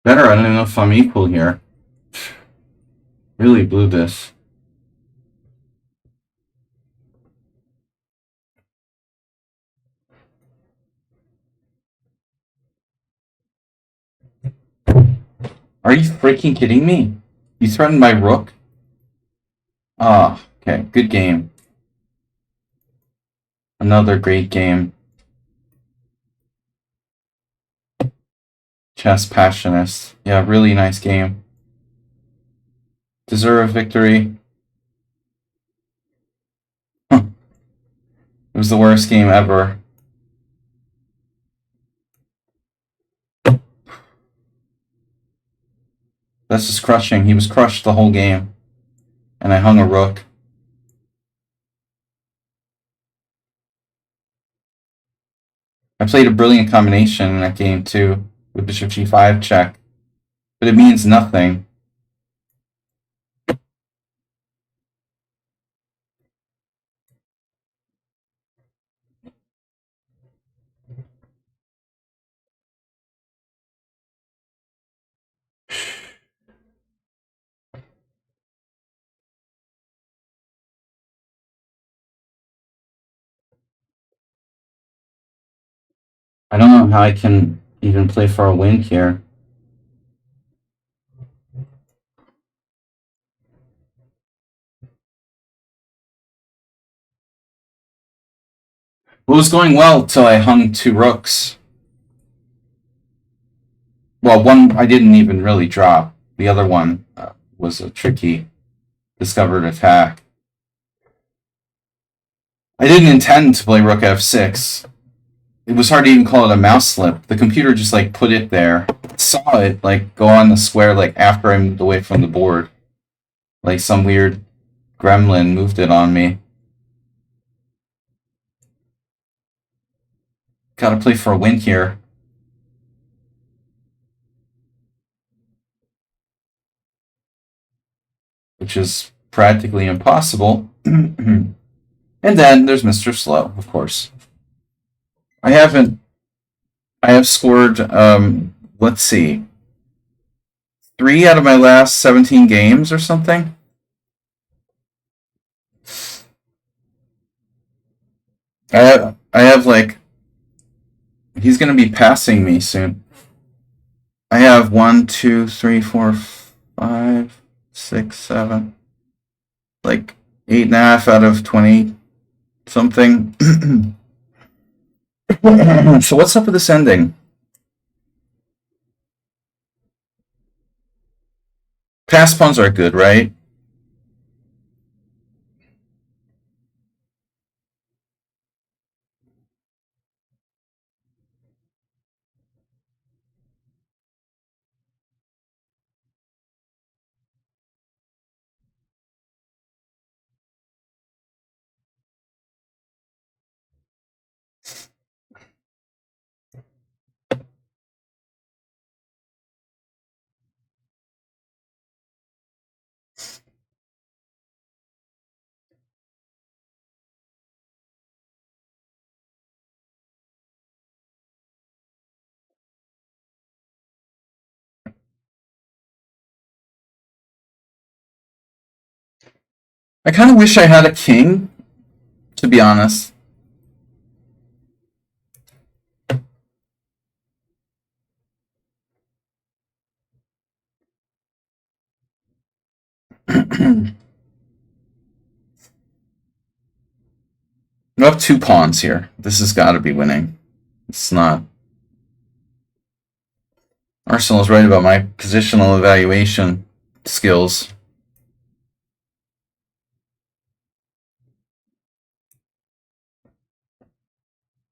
Better, I don't even know if I'm equal here. Really blew this. Are you freaking kidding me? You threatened my rook? Ah, okay, good game. Another great game. Chess Passionist. Yeah, really nice game. Deserve victory. Huh. It was the worst game ever. That's just crushing. He was crushed the whole game. And I hung a rook. I played a brilliant combination in that game too, with bishop g5 check. But it means nothing. I don't know how I can even play for a win here. It was going well till I hung two rooks. Well, one I didn't even really drop. The other one was a tricky discovered attack. I didn't intend to play rook f6. It was hard to even call it a mouse slip. The computer just like put it there. Saw it like go on the square like after I moved away from the board. Like some weird gremlin moved it on me. Gotta play for a win here. Which is practically impossible. And then there's Mr. Slow, of course. I have scored, let's see, 3 out of my last 17 games or something. I have like, he's gonna be passing me soon. I have 1, 2, 3, 4, 5, 6, 7, like 8.5 out of 20 something. So what's up with this ending? Pass pawns are good, right? I kind of wish I had a king, to be honest. We have 2 pawns here. This has got to be winning. It's not. Arsenal's right about my positional evaluation skills.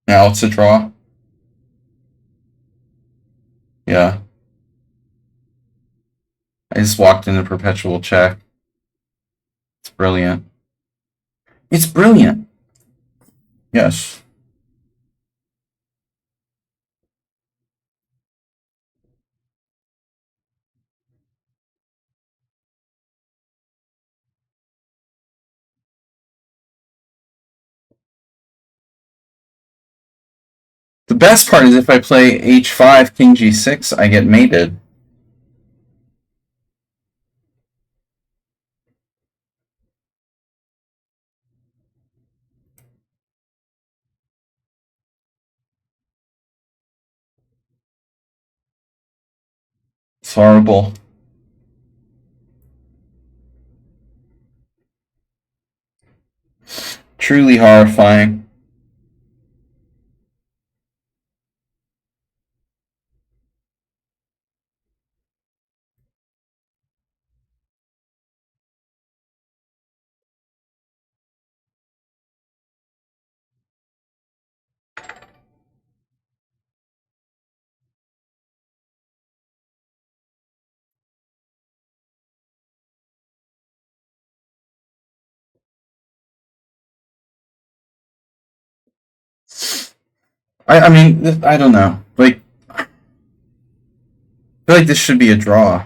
Now it's a draw. Yeah. I just walked into perpetual check. It's brilliant. It's brilliant. Yes. The best part is if I play h5, king g6, I get mated. It's horrible. Truly horrifying. I mean, I don't know. Like, I feel like this should be a draw.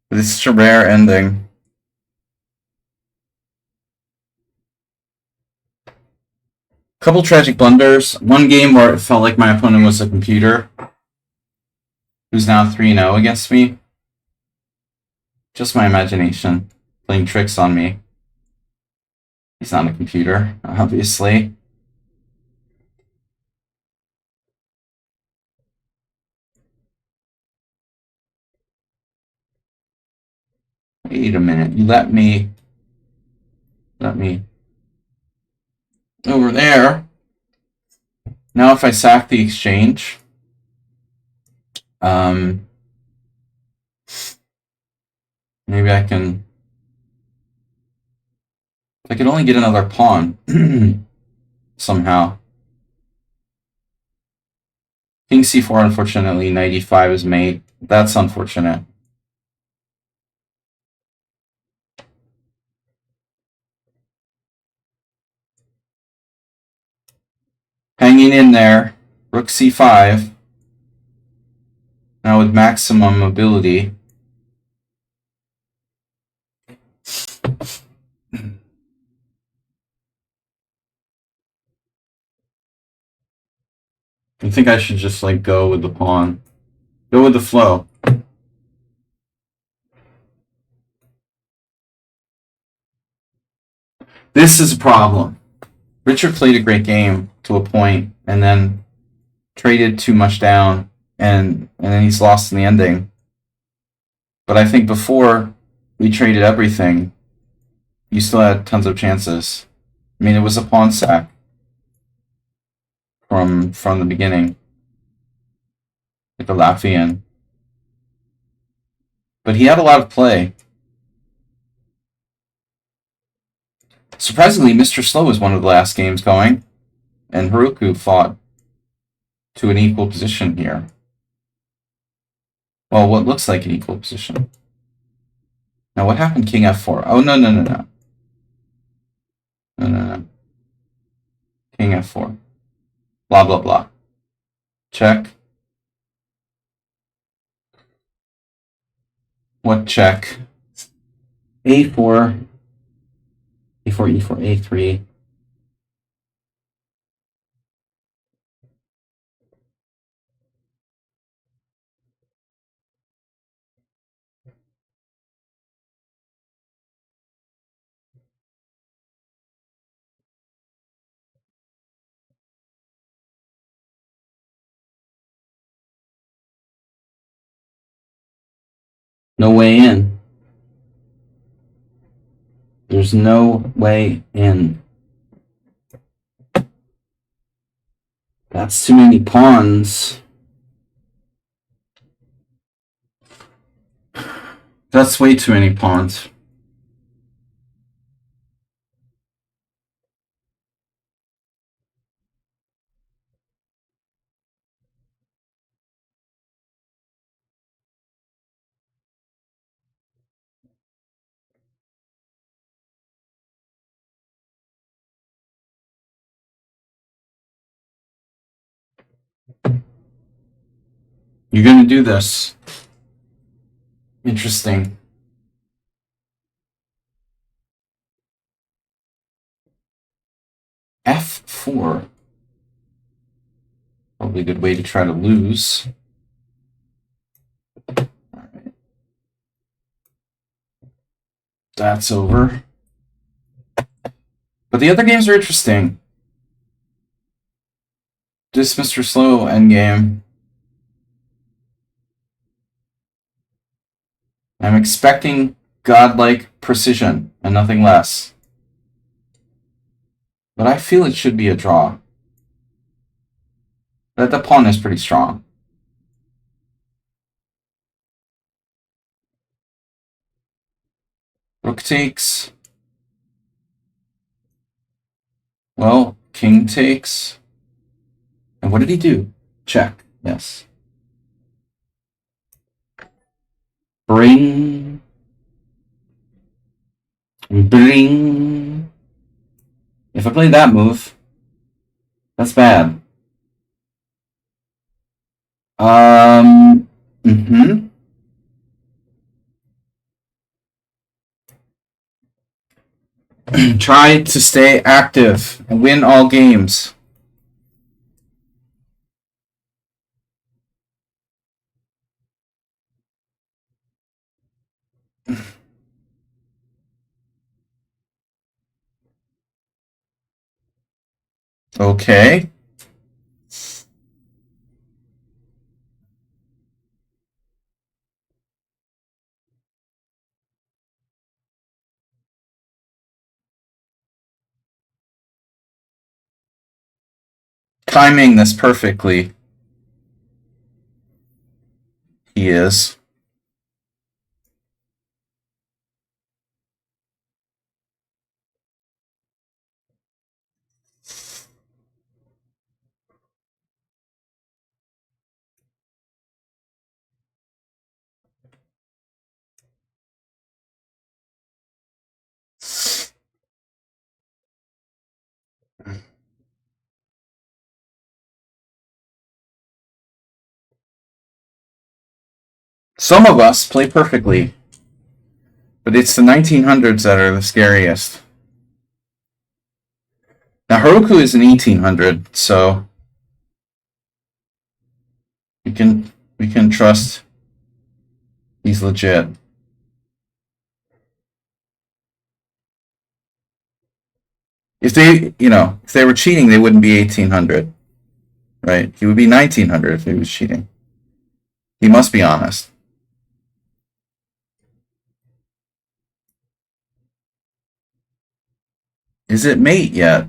But it's such a rare ending. Couple tragic blunders. One game where it felt like my opponent was a computer, who's now 3-0 against me. Just my imagination playing tricks on me. He's not a computer, obviously. Wait a minute. You let me over there. Now if I sack the exchange, maybe I can. I could only get another pawn somehow. King c4, unfortunately, knight e5 is mate. That's unfortunate. Hanging in there. Rook c5. Now with maximum mobility. I think I should just like go with the pawn. Go with the flow. This is a problem. Richard played a great game to a point, and then traded too much down, and then he's lost in the ending. But I think before we traded everything, you still had tons of chances. I mean, it was a pawn sack from the beginning, like a Latvian. But he had a lot of play. Surprisingly, Mr. Slow was one of the last games going, and Haruku fought to an equal position here. Well, what looks like an equal position. Now, what happened? King f4. Oh, no. No. King f4. Blah, blah, blah. Check. What check? a4. a4, e4, a3. No way in. There's no way in. That's too many pawns. That's way too many pawns. You're gonna do this. Interesting. f4. Probably a good way to try to lose. All right. That's over. But the other games are interesting. This Mr. Slow endgame. I'm expecting godlike precision and nothing less. But I feel it should be a draw. But the pawn is pretty strong. Rook takes. Well, king takes. And what did he do? Check. Yes. Bring. Bring. If I play that move, that's bad. Try to stay active and win all games. Okay. Timing this perfectly. He is. Some of us play perfectly, but it's the 1900s that are the scariest. Now Haruku is an 1800, so we can trust he's legit. If they were cheating, they wouldn't be 1800, right? He would be 1900 if he was cheating. He must be honest. Is it mate yet?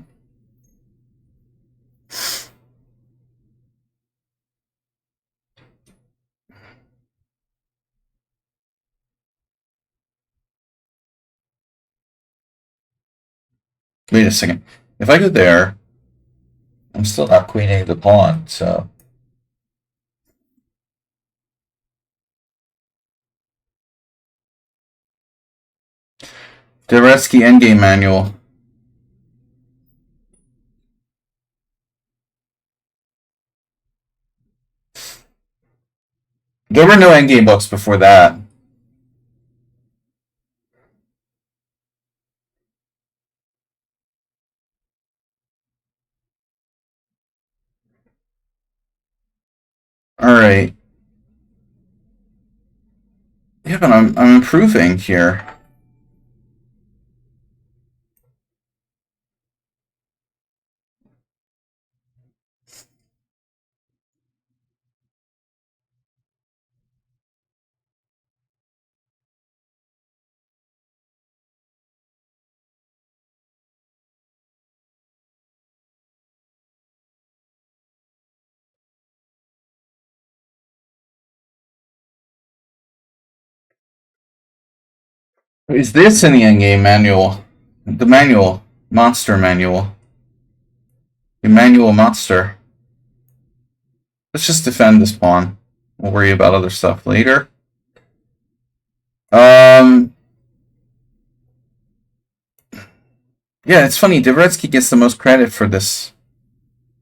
Wait a second. If I go there, I'm still not queening the pawn, so. Deretsky endgame manual. There were no endgame books before that. Alright. Yeah, but I'm improving here. Is this in the endgame manual? The manual. Monster manual. Emmanuel Monster. Let's just defend this pawn. We'll worry about other stuff later. Yeah, it's funny. Dvoretsky gets the most credit for this,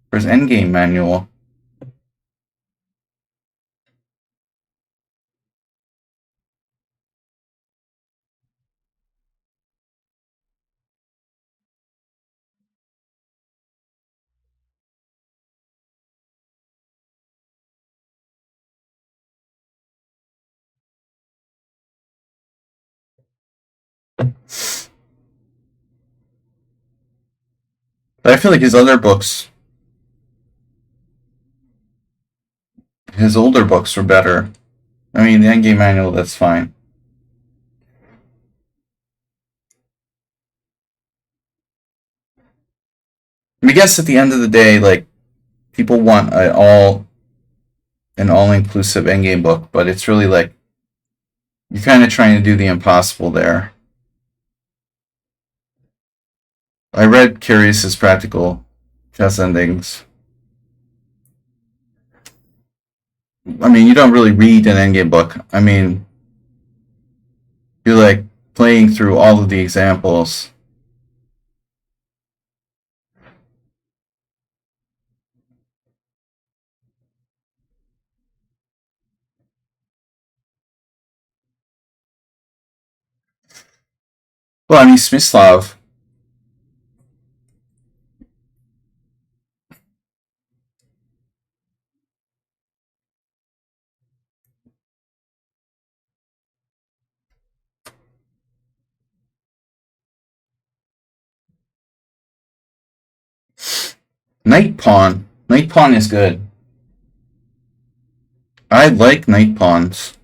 for his endgame manual. But I feel like his other books, his older books were better. I mean, the endgame manual, that's fine. I guess at the end of the day, like, people want an all-inclusive endgame book, but it's really like, you're kind of trying to do the impossible there. I read Curious's practical chess endings. I mean, you don't really read an endgame book. I mean, you're like playing through all of the examples. Well, I mean, Smyslov. Knight pawn. Knight pawn is good. I like knight pawns.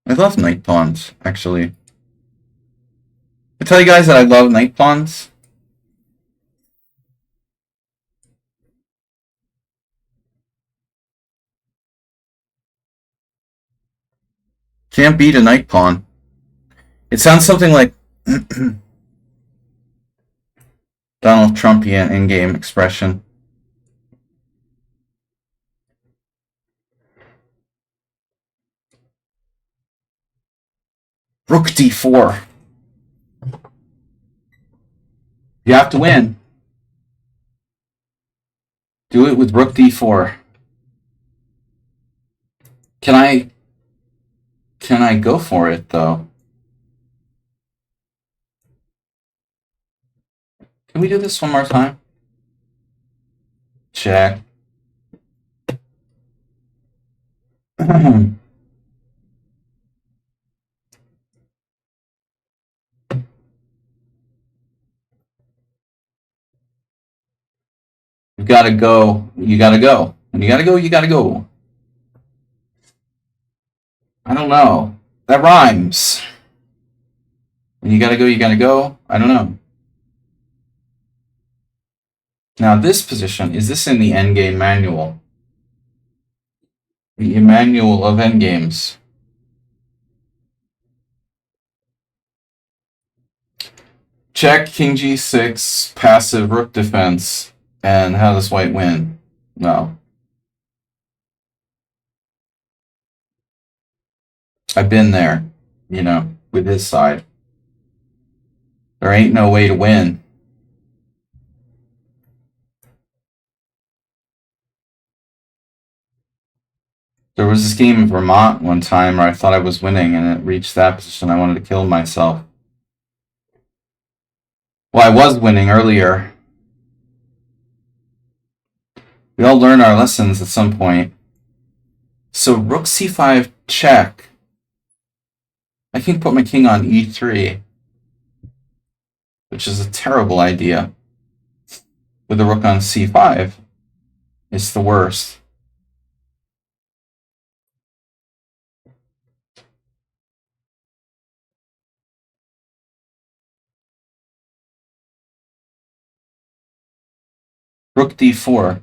I love knight pawns, actually. I tell you guys that I love knight pawns. Can't beat a knight pawn. It sounds something like Donald Trumpian in-game expression. Rook d4. You have to win. Do it with rook d4. Can I go for it though? Can we do this one more time? Check. gotta go. You gotta go. When you gotta go, you gotta go. I don't know. That rhymes. When you gotta go, you gotta go. I don't know. Now this position, is this in the endgame manual? The manual of endgames. Check, king g6, passive rook defense, and how does white win? No. I've been there, you know, with his side. There ain't no way to win. There was this game in Vermont one time where I thought I was winning, and it reached that position. I wanted to kill myself. Well, I was winning earlier. We all learn our lessons at some point. So rook c5 check. I can put my king on e3, which is a terrible idea. With the rook on c5, it's the worst. Rook d4.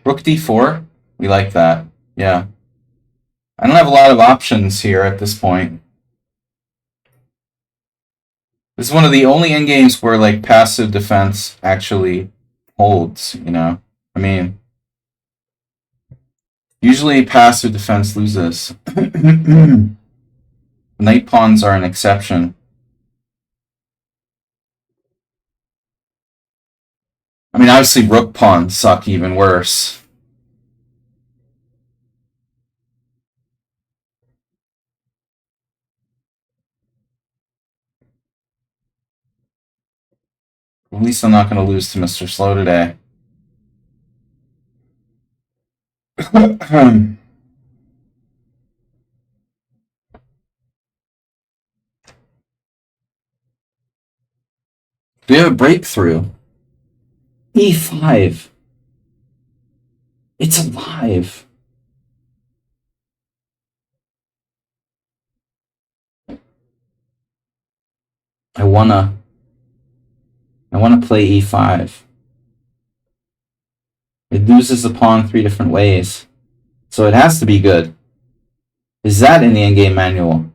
Rook d4? We like that. Yeah. I don't have a lot of options here at this point. This is one of the only endgames where, like, passive defense actually holds, you know? I mean, usually passive defense loses. Knight pawns are an exception. I mean, obviously rook pawns suck even worse. At least I'm not going to lose to Mr. Slow today. Do we have a breakthrough? E5. It's alive. I wanna play e5. It loses the pawn 3 different ways. So it has to be good. Is that in the endgame manual?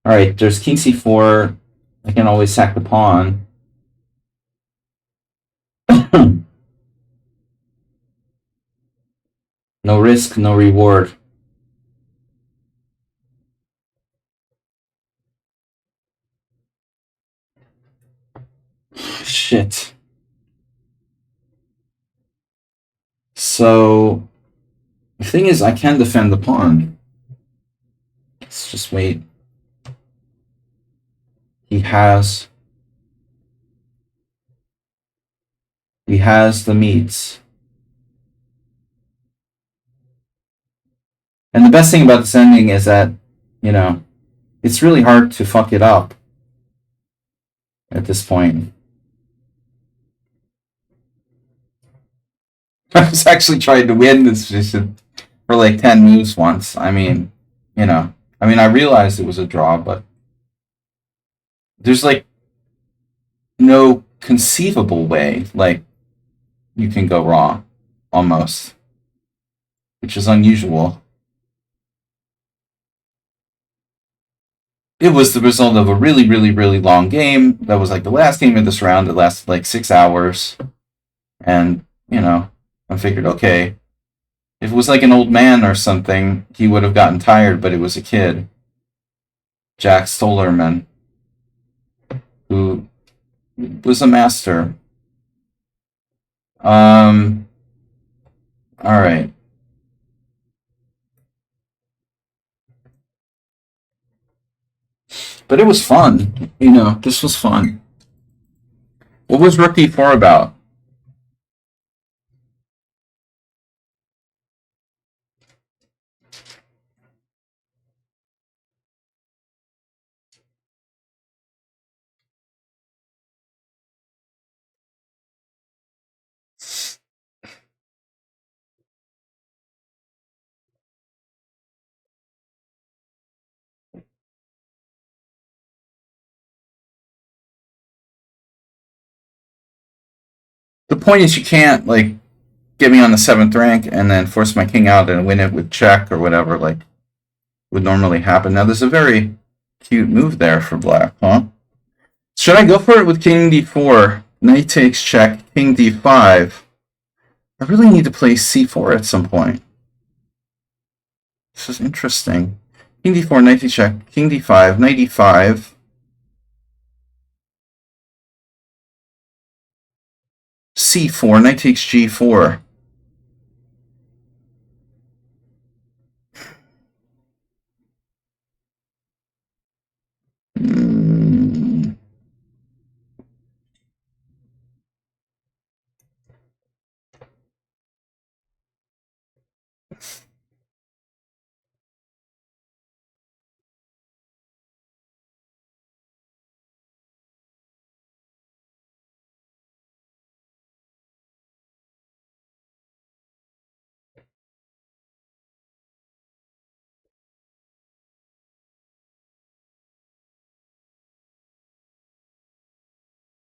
Alright, there's king c4. I can always sack the pawn. No risk, no reward. Shit. So, the thing is, I can defend the pawn. Let's just wait. He has the meats. And the best thing about this ending is that, you know, it's really hard to fuck it up at this point. I was actually trying to win this position for like 10 moves once. I mean, you know, I realized it was a draw, but there's like no conceivable way like you can go wrong, almost, which is unusual. It was the result of a really, really, really long game. That was like the last game of this round. It lasted like 6 hours. And, you know, I figured, okay, if it was like an old man or something, he would have gotten tired, but it was a kid. Jack Stolerman, who was a master. Alright. But it was fun. You know, this was fun. What was Rook D4 about? The point is, you can't like get me on the 7th rank and then force my king out and win it with check or whatever like would normally happen. Now there's a very cute move there for black, huh? Should I go for it with king d4, knight takes check, king d5? I really need to play c4 at some point. This is interesting. King d4, knight takes check, king d5, knight e5. c4, knight takes g4.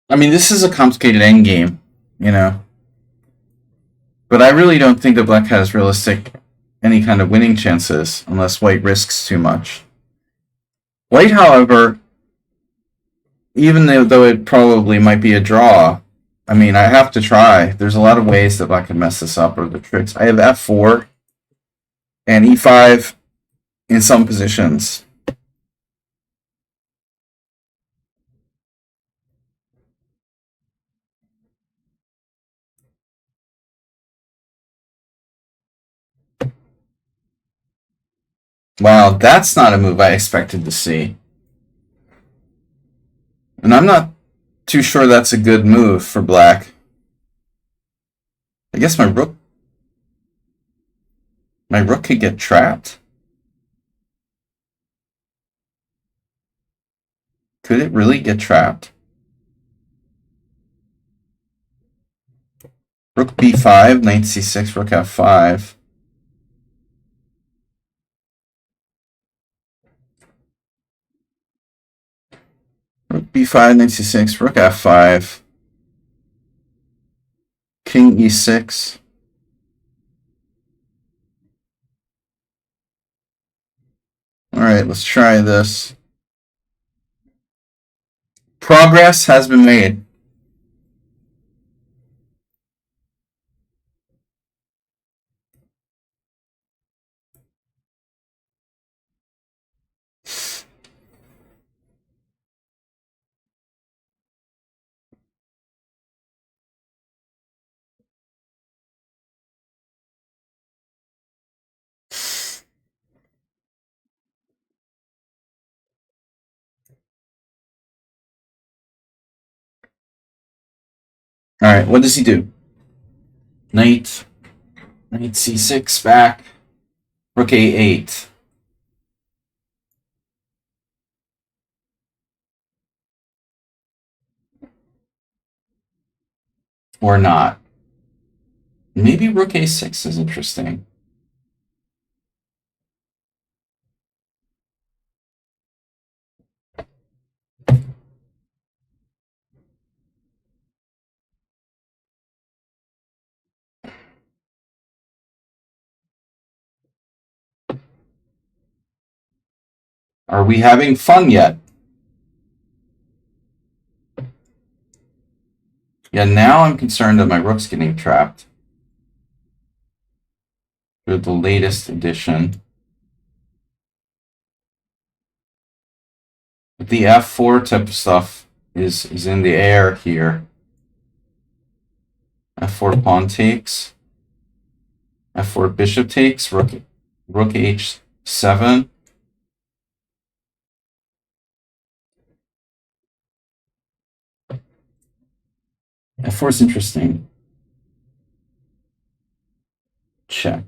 I mean, this is a complicated endgame, you know. But I really don't think that black has realistic any kind of winning chances unless white risks too much. White, however, even though it probably might be a draw, I mean, I have to try. There's a lot of ways that black could mess this up or the tricks. I have f4 and e5 in some positions. Wow, that's not a move I expected to see. And I'm not too sure that's a good move for black. I guess my rook could get trapped. Could it really get trapped? Rook b5, knight c6, rook f5. Rook b5, knight c6, rook f5. King e6. Alright, let's try this. Progress has been made. Alright, what does he do? Knight c6 back. Rook a8. Or not. Maybe rook a6 is interesting. Are we having fun yet? Yeah, now I'm concerned that my rook's getting trapped. With the latest edition. The f4 type of stuff is in the air here. f4 pawn takes. f4 bishop takes. Rook h7. f4 is interesting. Check.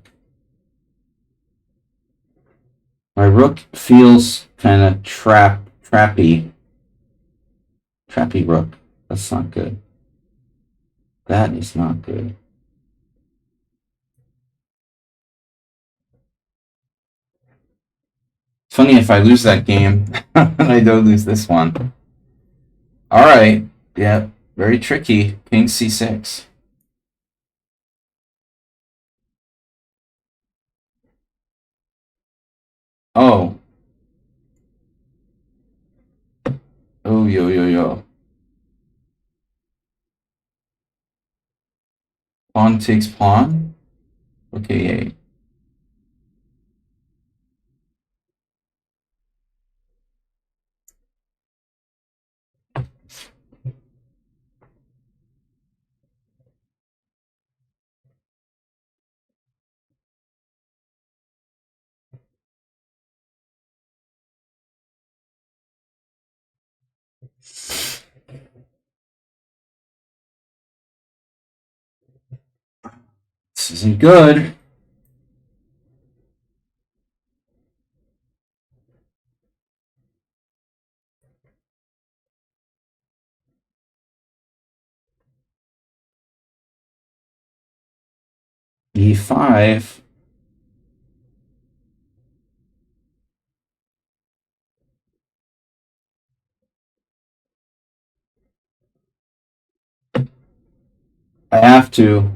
My rook feels kind of trappy. Trappy rook. That's not good. That is not good. It's funny if I lose that game and I don't lose this one. Alright. Yeah, very tricky. King c6. Oh. Oh, yo, yo, yo. Pawn takes pawn? Okay, yay. This isn't good. E5. I have to.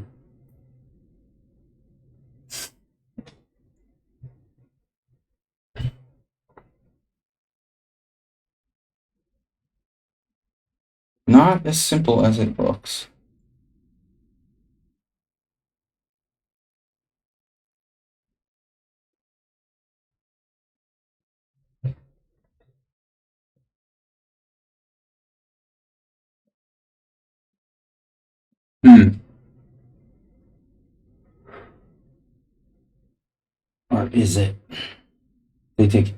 Not as simple as it looks. Or is it? They take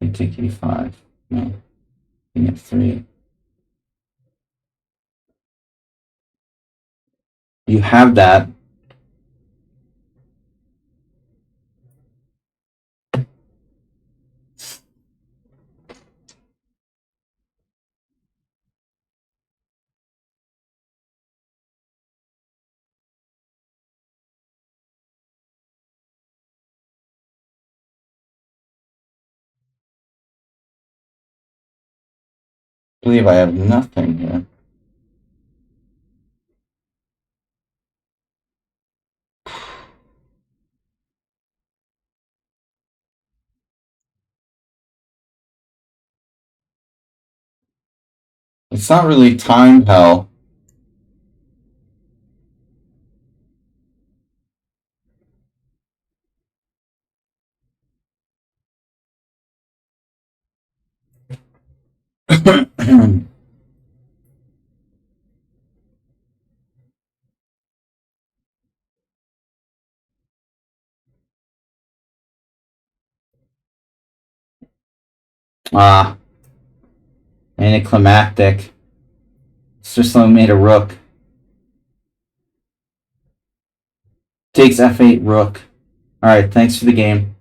E5. No. King F3. You have that. I believe I have nothing here. It's not really time hell. Ah, anticlimactic. Switzerland made a rook. Takes F8 rook. Alright, thanks for the game.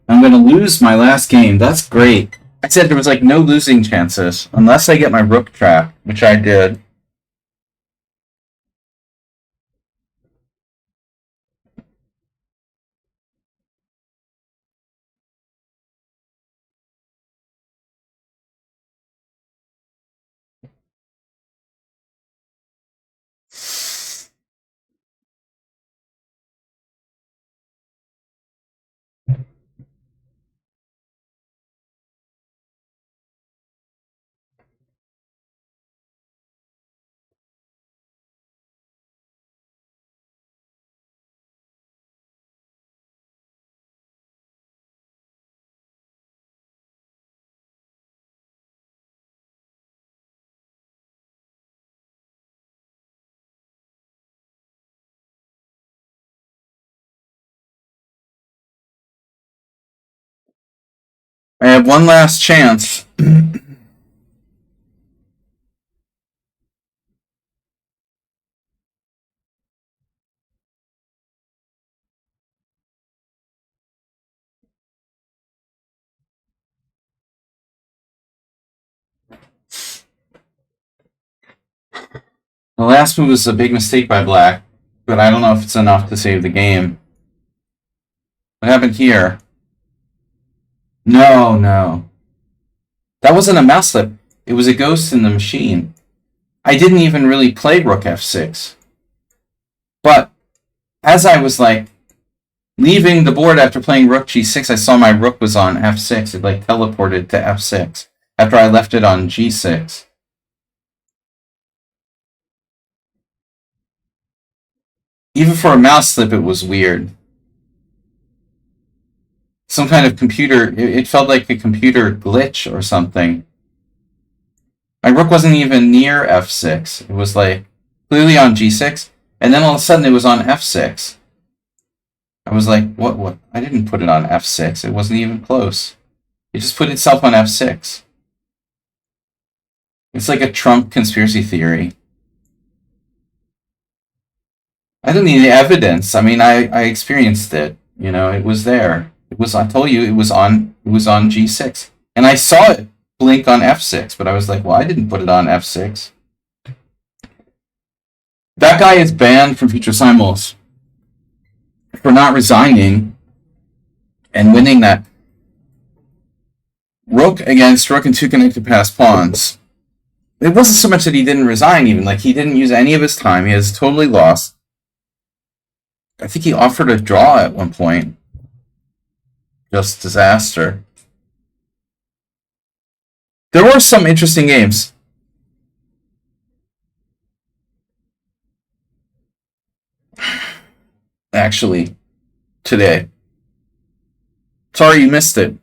I'm gonna lose my last game. That's great. I said there was like no losing chances unless I get my rook trapped, which I did. I have one last chance. The last move was a big mistake by black, but I don't know if it's enough to save the game. What happened here? No, no. That wasn't a mouse slip. It was a ghost in the machine. I didn't even really play rook f6. But as I was like Leaving the board after playing rook g6, I saw my rook was on f6. It like teleported to f6 after I left it on g6. Even for a mouse slip, it was weird. Some kind of computer, it felt like a computer glitch or something. My rook wasn't even near f6. It was like clearly on g6, and then all of a sudden it was on f6. I was like, what? I didn't put it on f6. It wasn't even close. It just put itself on f6. It's like a Trump conspiracy theory. I don't need the evidence. I mean, I experienced it. You know, it was there. It was. I told you it was on. It was on g6, and I saw it blink on f6. But I was like, well, I didn't put it on f6. That guy is banned from future simuls for not resigning and winning that rook against rook and two connected passed pawns. It wasn't so much that he didn't resign, even like he didn't use any of his time. He has totally lost. I think he offered a draw at one point. Just disaster. There were some interesting games. Actually, today. Sorry you missed it.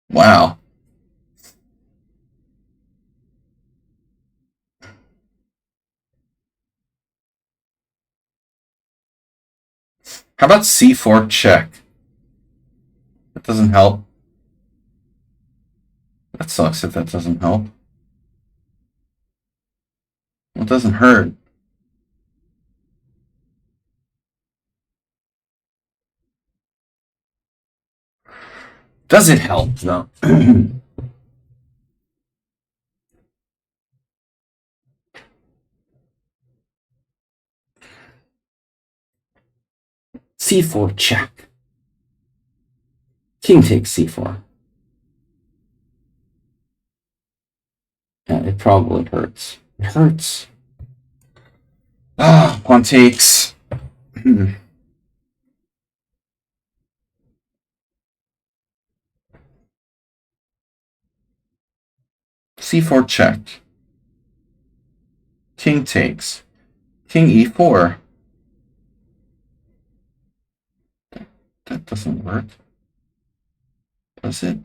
Wow. How about c4 check? That doesn't help. That sucks if that doesn't help. Well, it doesn't hurt. Does it help, though? c4 check. King takes c4. Yeah, it probably hurts. It hurts. Ah, pawn takes. c4 check. King takes. King e4. That doesn't work. Does it?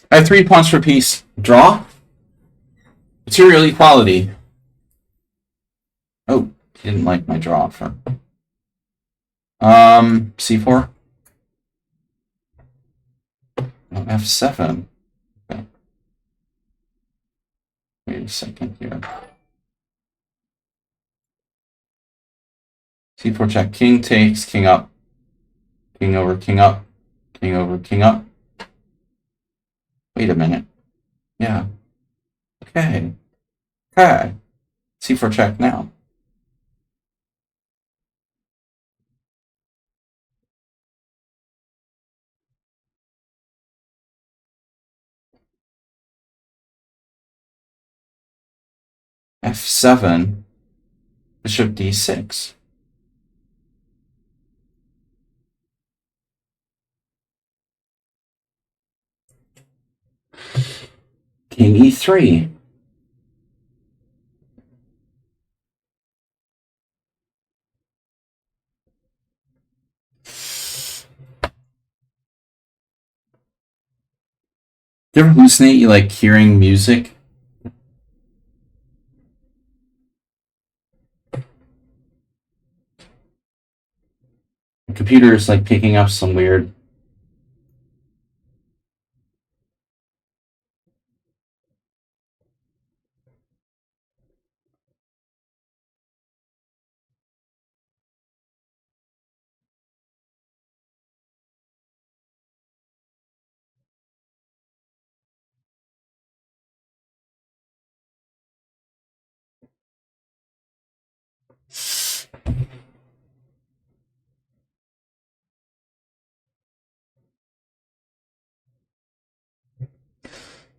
I have 3 pawns for piece. Draw. Material equality. Oh, he didn't like my draw for. c4. Oh, f7. Okay. Wait a second here. c4 check. King takes. King up. King over. King up. King over. King up. Wait a minute. Yeah. Okay. Okay. c4 check now. f7. Bishop d6. King e3. Do you ever hallucinate you like hearing music? The computer is like picking up some weird.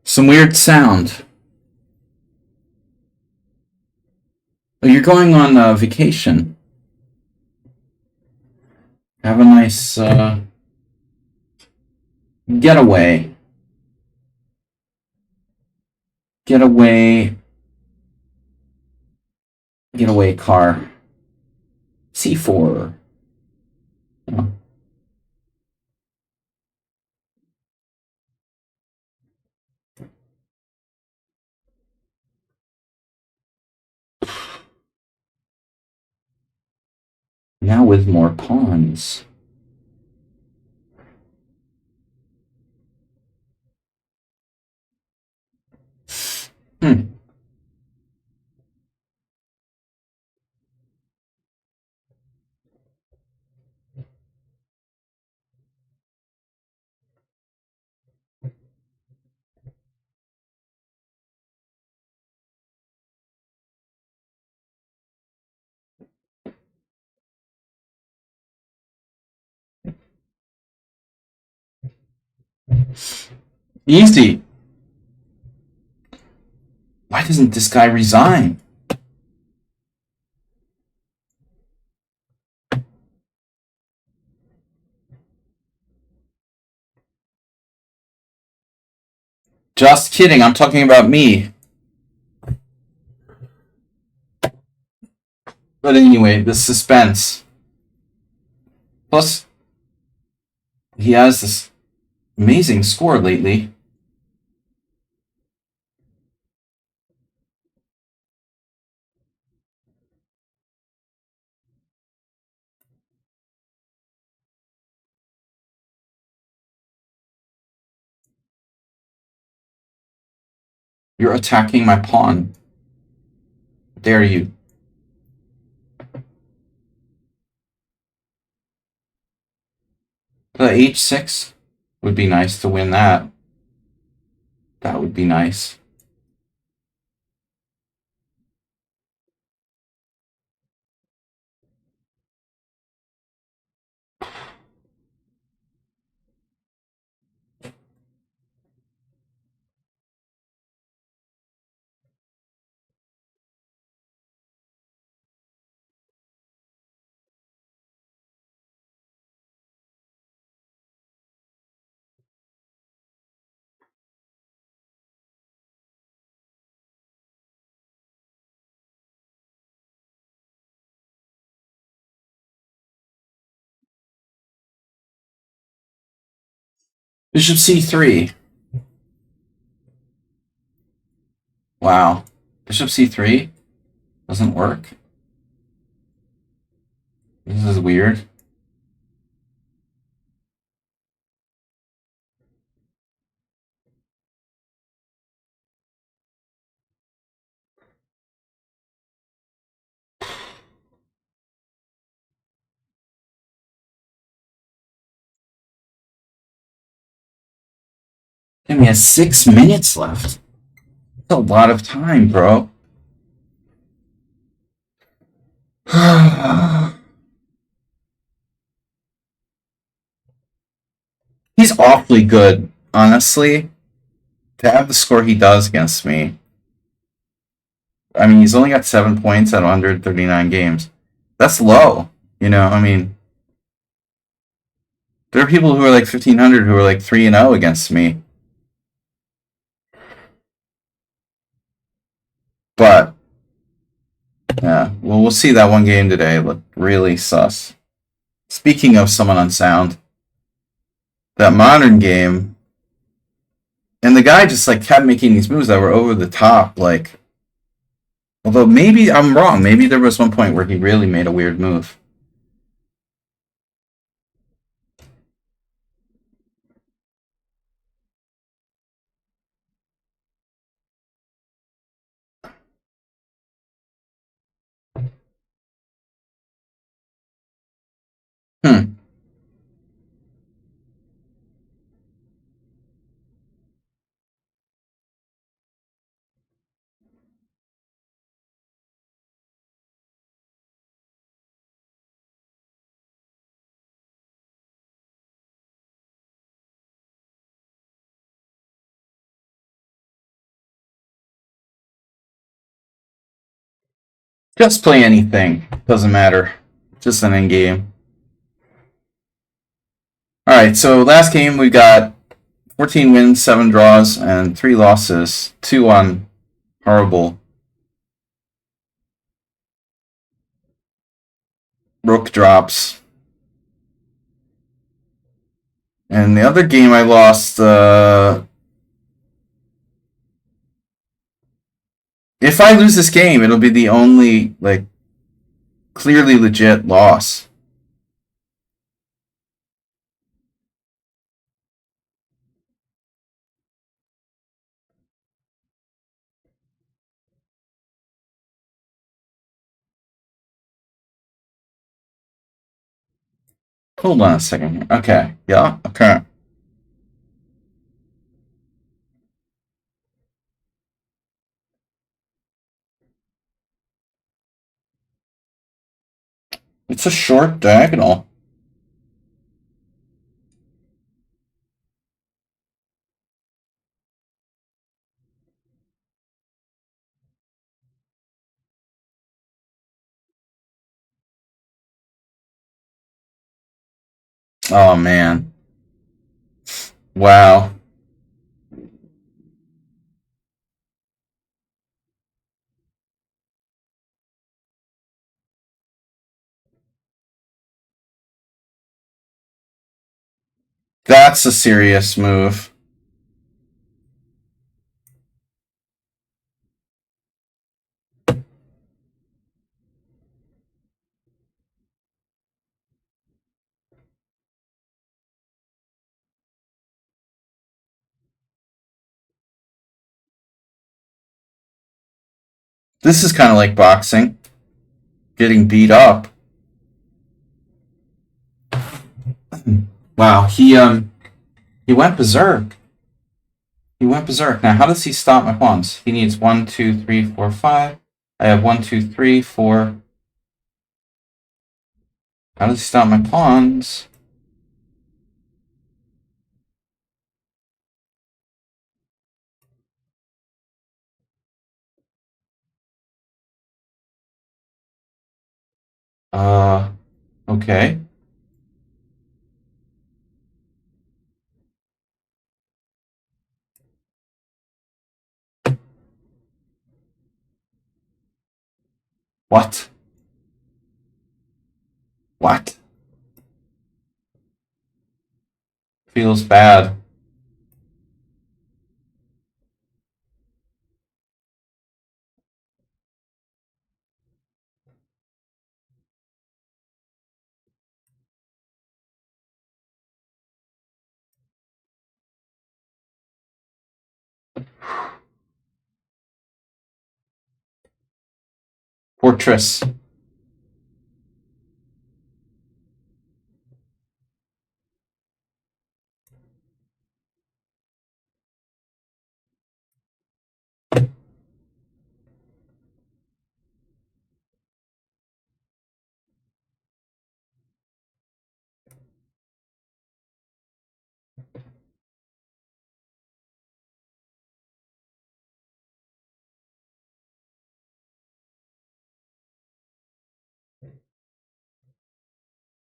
Some weird sound. Oh, you're going on vacation. Have a nice getaway. Getaway car. C4. Oh. Now with more pawns. Hmm. Easy. Why doesn't this guy resign? Just kidding, I'm talking about me. But anyway, the suspense. Plus, he has this amazing score lately. You're attacking my pawn. Dare you? The h6 would be nice to win that. That would be nice. Bishop c3. Wow. Bishop c3 doesn't work. This is weird. And he has 6 minutes left. That's a lot of time, bro. He's awfully good, honestly. To have the score he does against me. I mean, he's only got 7 points out of 139 games. That's low. You know, I mean, there are people who are like 1,500 who are like 3-0 against me. But, yeah, well, we'll see that one game today. Look really sus. Speaking of someone unsound, that modern game, and the guy just like kept making these moves that were over the top. Like, although maybe I'm wrong. Maybe there was one point where he really made a weird move. Hmm. Just play anything. Doesn't matter. Just an endgame. Alright, so last game we got 14 wins, 7 draws, and 3 losses. 2 on horrible rook drops. And the other game I lost, if I lose this game, it'll be the only, like, clearly legit loss. Hold on a second here. Okay. Yeah, okay. It's a short diagonal. Oh, man. Wow. That's a serious move. This is kind of like boxing. Getting beat up. Wow, he went berserk. He went berserk. Now, how does he stop my pawns? He needs 1, 2, 3, 4, 5. I have 1, 2, 3, 4. How does he stop my pawns? Okay. What? What? Feels bad. Fortress.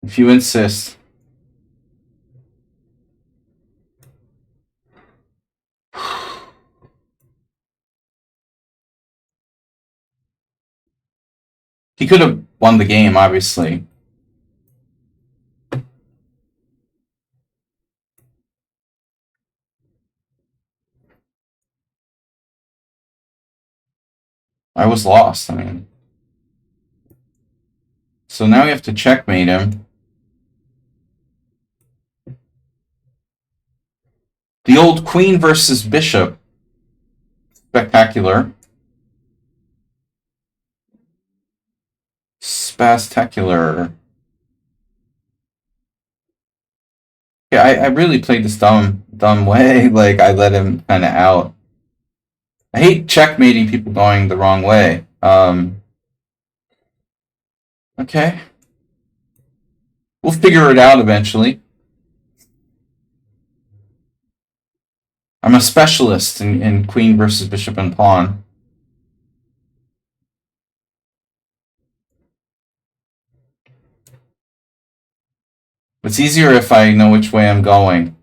If you insist. He could have won the game, obviously. I was lost, I mean. So now we have to checkmate him. The old queen versus bishop. Spectacular. Spectacular. Yeah, I really played this dumb way. Like, I let him kind of out. I hate checkmating people going the wrong way. Okay. We'll figure it out eventually. I'm a specialist in queen versus bishop and pawn. It's easier if I know which way I'm going.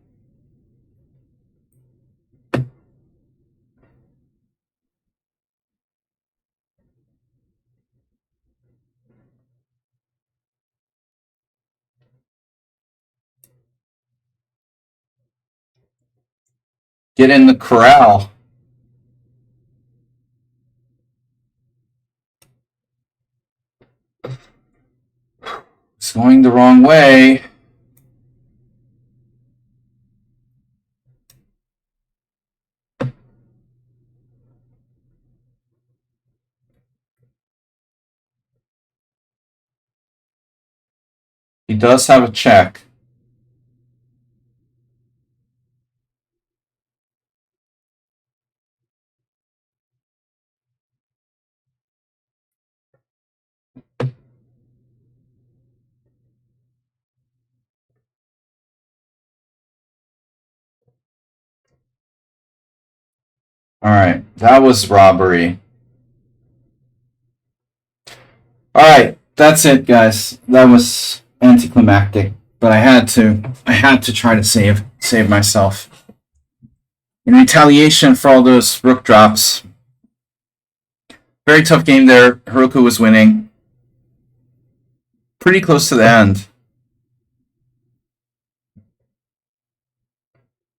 Get in the corral. It's going the wrong way. He does have a check. Alright, that was robbery. Alright, that's it, guys. That was anticlimactic, but I had to try to save myself. In retaliation for all those rook drops. Very tough game there. Haruka was winning. Pretty close to the end.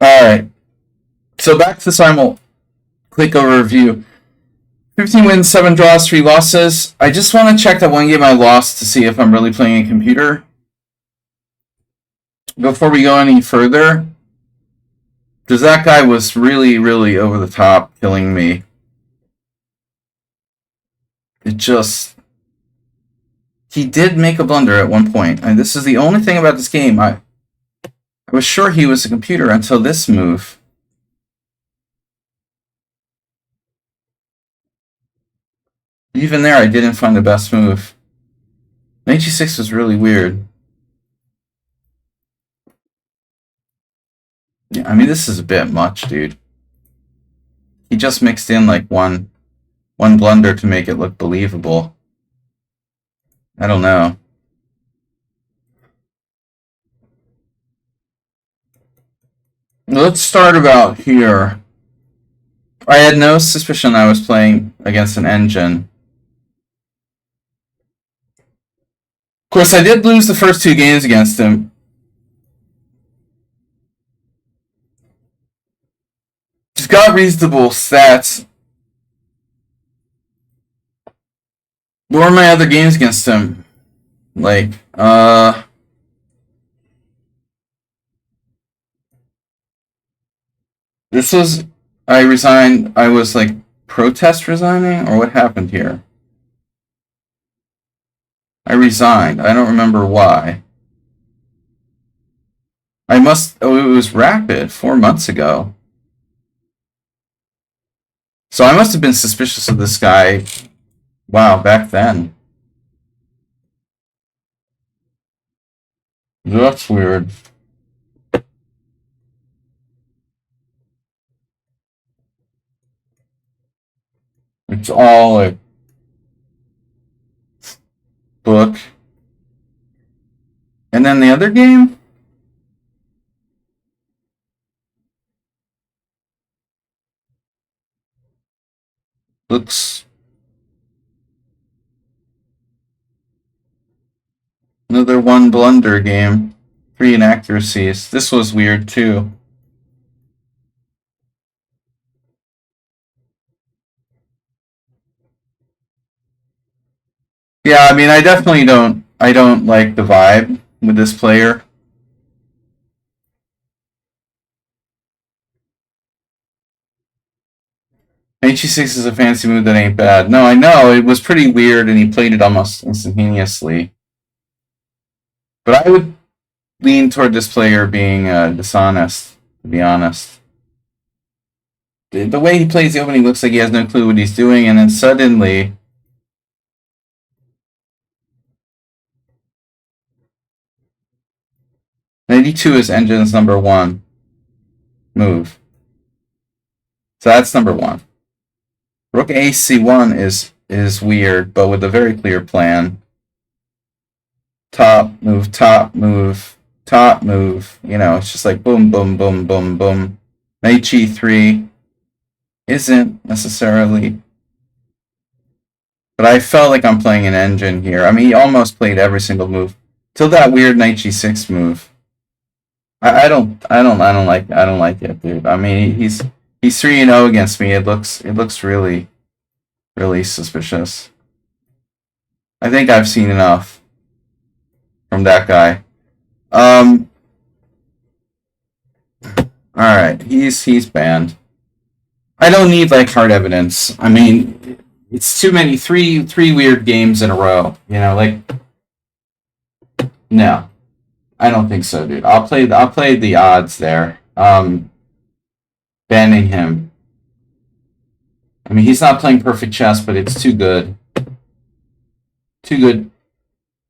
Alright. So back to the Simul. Quick overview. 15 wins, 7 draws, 3 losses. I just want to check that one game I lost to see if I'm really playing a computer. Before we go any further, because that guy was really, really over the top, killing me. He did make a blunder at one point, and this is the only thing about this game. I was sure he was a computer until this move. Even there, I didn't find the best move. Knight g6 was really weird. Yeah, I mean, this is a bit much, dude. He just mixed in like one blunder to make it look believable. I don't know. Let's start about here. I had no suspicion I was playing against an engine. Of course, I did lose the first 2 games against him. He's got reasonable stats. What were my other games against him? Like, this was, I resigned, I was like protest resigning, or what happened here? I resigned. I don't remember why. It was rapid 4 months ago. So I must have been suspicious of this guy, wow, back then. That's weird. It's all like book. And then the other game? Looks another 1 blunder game. 3 inaccuracies. This was weird too. Yeah, I mean, I definitely don't like the vibe with this player. H6 is a fancy move that ain't bad. No, I know, it was pretty weird and he played it almost instantaneously. But I would lean toward this player being dishonest, to be honest. The way he plays the opening looks like he has no clue what he's doing, and then suddenly 92 is engine's number 1 move. So that's number 1. Rook AC1 is weird, but with a very clear plan. Top move, top move. You know, it's just like boom, boom, boom, boom, boom. Knight g3 isn't necessarily, but I felt like I'm playing an engine here. I mean, he almost played every single move till that weird knight g6 move. I don't like it, dude. I mean, he's 3-0 against me. It looks really, really suspicious. I think I've seen enough from that guy. All right, he's banned. I don't need like hard evidence. I mean, it's too many. Three weird games in a row. You know, like no, I don't think so, dude. I'll play the odds there. Banning him. I mean, he's not playing perfect chess, but it's too good. Too good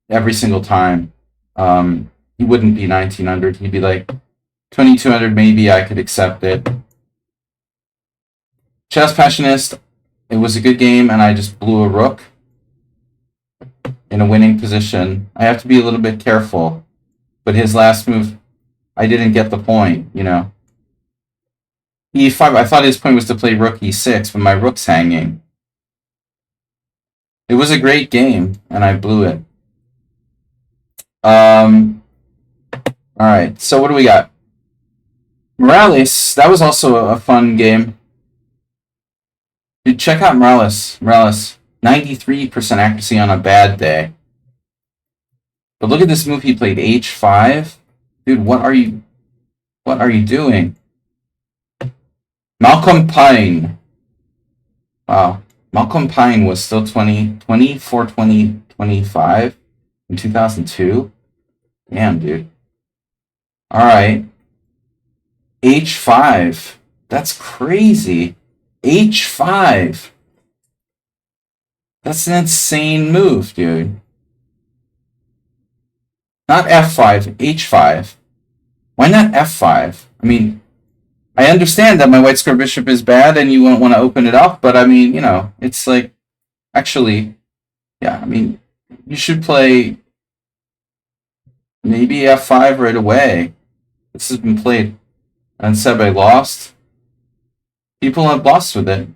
every single time. He wouldn't be 1900. He'd be like 2200. Maybe I could accept it. Chess Passionist. It was a good game, and I just blew a rook in a winning position. I have to be a little bit careful. But his last move, I didn't get the point, you know. E5, I thought his point was to play rook e6, but my rook's hanging. It was a great game, and I blew it. Alright, so what do we got? Morales, that was also a fun game. Dude, check out Morales. 93% accuracy on a bad day. But look at this move he played, h5. Dude, what are you doing? Malcolm Pine. Wow. Malcolm Pine was still 24, 20, 25 in 2002. Damn, dude. Alright. h5. That's crazy. h5. That's an insane move, dude. Not f5, h5. Why not f5? I mean, I understand that my white square bishop is bad and you won't want to open it up, but I mean, you know, it's like, actually, yeah, I mean, you should play maybe f5 right away. This has been played and Sebe lost. People have lost with it.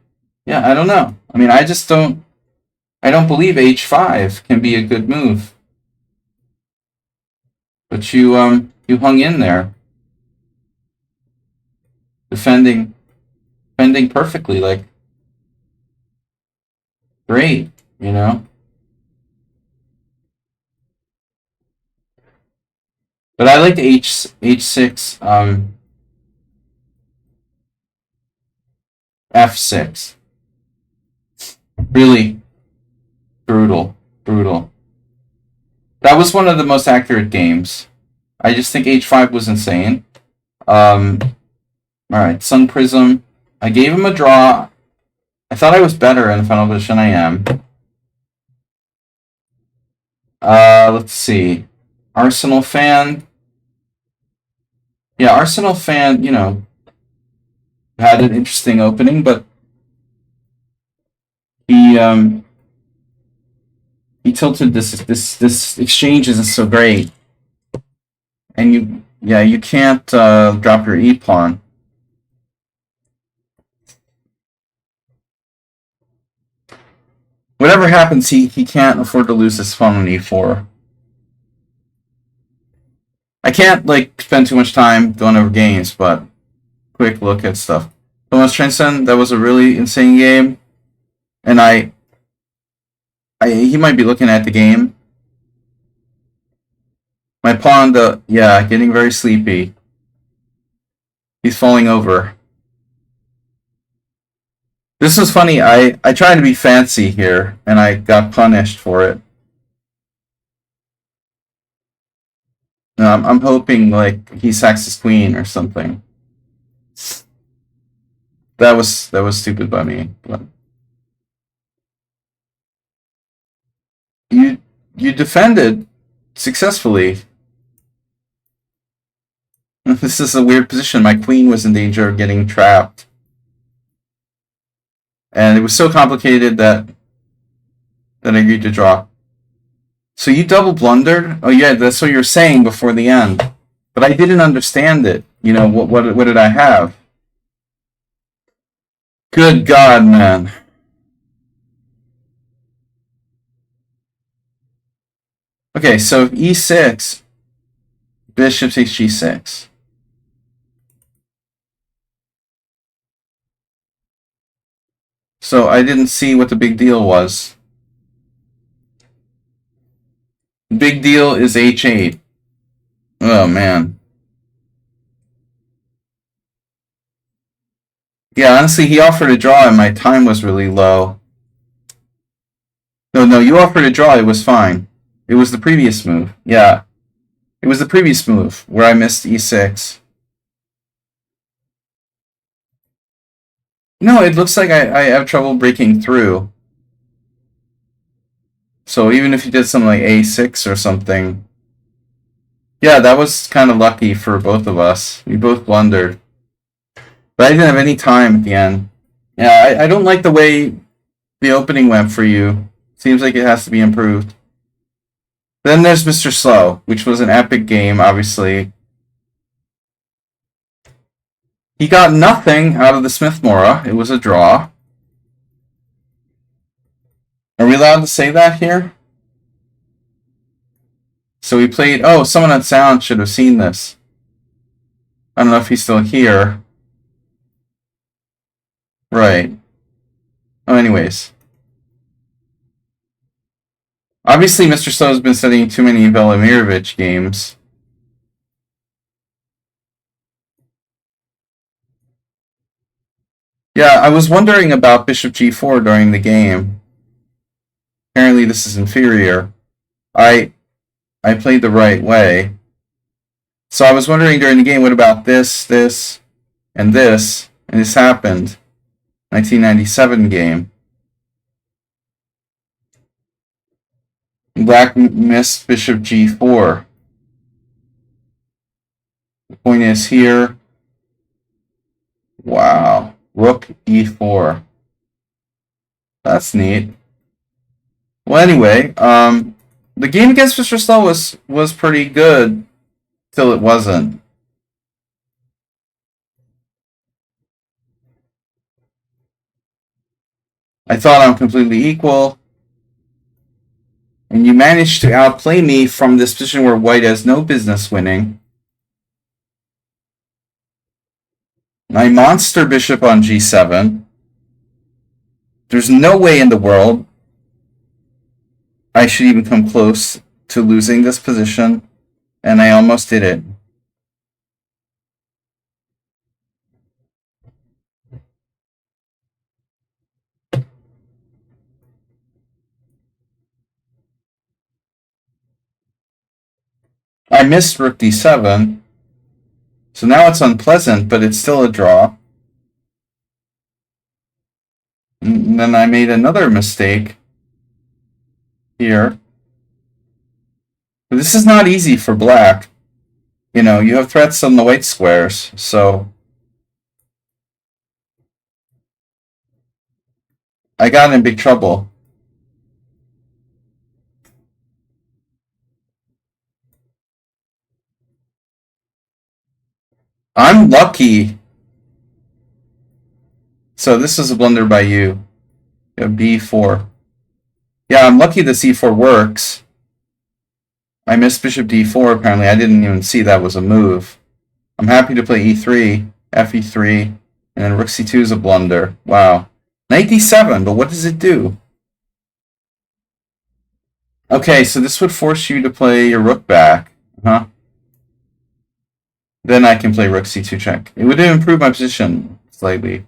Yeah, I don't know. I mean, I don't believe h5 can be a good move. But you hung in there. Defending perfectly, like great, you know. But I like h6, f6. Really brutal. That was one of the most accurate games. I just think h5 was insane. Alright, Sun Prism. I gave him a draw. I thought I was better in the final position. I am. Let's see. Arsenal fan. Yeah, Arsenal fan, you know, had an interesting opening, but he tilted this exchange isn't so great. And you can't drop your e-pawn. Whatever happens, he can't afford to lose this pawn on e4. I can't like spend too much time going over games, but quick look at stuff. Thomas Trenson, that was a really insane game, and he might be looking at the game. My pawn, getting very sleepy. He's falling over. This was funny. I tried to be fancy here, and I got punished for it. No, I'm hoping like he sacks his queen or something. That was stupid by me. But you defended successfully. This is a weird position. My queen was in danger of getting trapped. And it was so complicated that I agreed to draw. So you double blundered? Oh yeah, that's what you're saying before the end. But I didn't understand it. You know, what did I have? Good God, man. Okay, so e6, bishop takes g6. So I didn't see what the big deal was. Big deal is h8. Oh, man. Yeah, honestly, he offered a draw and my time was really low. No, you offered a draw. It was fine. It was the previous move. Yeah. It was the previous move where I missed e6. No, it looks like I have trouble breaking through. So even if you did something like a6 or something. Yeah, that was kind of lucky for both of us. We both blundered. But I didn't have any time at the end. Yeah, I don't like the way the opening went for you. Seems like it has to be improved. Then there's Mr. Slow, which was an epic game, obviously. He got nothing out of the Smith-Morra. It was a draw. Are we allowed to say that here? So we played... Oh, someone on sound should have seen this. I don't know if he's still here. Right. Oh, anyways. Obviously, Mr. Slow's been studying too many Velimirovich games. Yeah, I was wondering about bishop g4 during the game. Apparently this is inferior. I played the right way. So I was wondering during the game, what about this, and this? And this happened. 1997 game. Black missed bishop g4. The point is here. Wow. Rook e4. That's neat. Well, anyway, the game against Mr. Slow was pretty good till it wasn't. I thought I'm completely equal. And you managed to outplay me from this position where white has no business winning. My monster bishop on g7. There's no way in the world I should even come close to losing this position. And I almost did it. I missed rook d7. So now it's unpleasant, but it's still a draw. And then I made another mistake here. But this is not easy for black. You know, you have threats on the white squares, so I got in big trouble. I'm lucky. So this is a blunder by you. You have b4. Yeah, I'm lucky the c4 works. I missed bishop d4, apparently. I didn't even see that was a move. I'm happy to play e3, fe3, and then rook c2 is a blunder. Wow. Knight d7, but what does it do? Okay, so this would force you to play your rook back. Huh? Then I can play rook c2 check. It would improve my position slightly.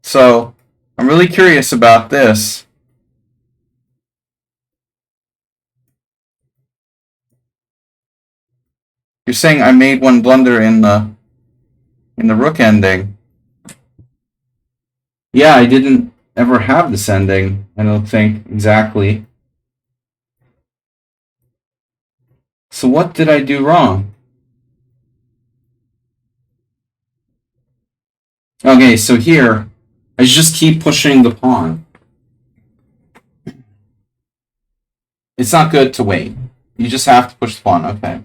So, I'm really curious about this. You're saying I made one blunder in the rook ending. Yeah, I didn't ever have this ending, I don't think, exactly. So what did I do wrong? Okay, so here, I just keep pushing the pawn. It's not good to wait. You just have to push the pawn. Okay.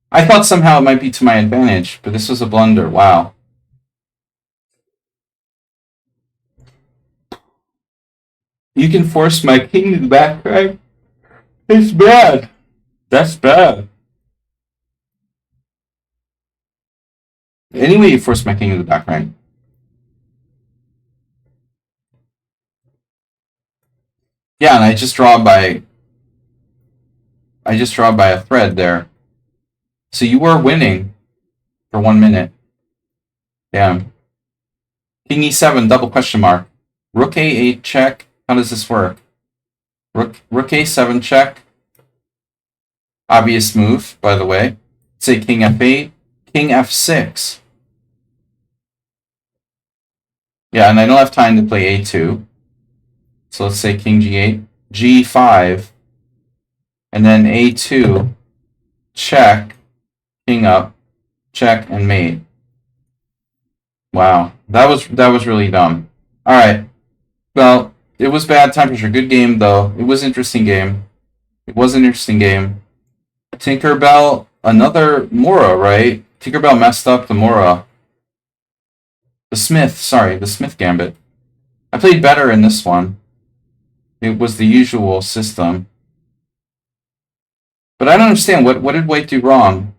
I thought somehow it might be to my advantage, but this was a blunder. Wow. You can force my king to the back, right? It's bad. That's bad. Anyway, you force my king to the back rank. Yeah, and I just draw by a thread there. So you were winning for 1 minute. Damn. King e7, double question mark. Rook a8 check. How does this work? Rook a7 check. Obvious move, by the way. Say king f8, king f6. Yeah, and I don't have time to play a2. So let's say king g8, g5, and then a2, check, king up, check, and mate. Wow, that was really dumb. All right, well, it was bad temperature. Good game though. It was an interesting game. Tinkerbell, another Mora, right? Tinkerbell messed up the Mora. The Smith Gambit. I played better in this one. It was the usual system. But I don't understand. What did White do wrong?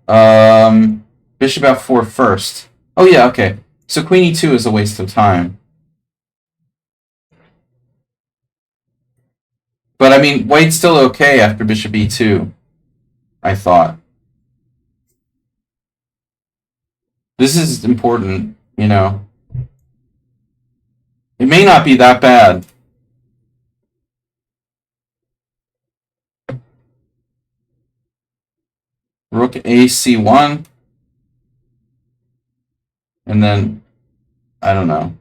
Bishop f4 first. Oh yeah, okay. So queen e2 is a waste of time. But I mean, White's still okay after bishop e2, I thought. This is important, you know. It may not be that bad. Rook ac1. And then, I don't know.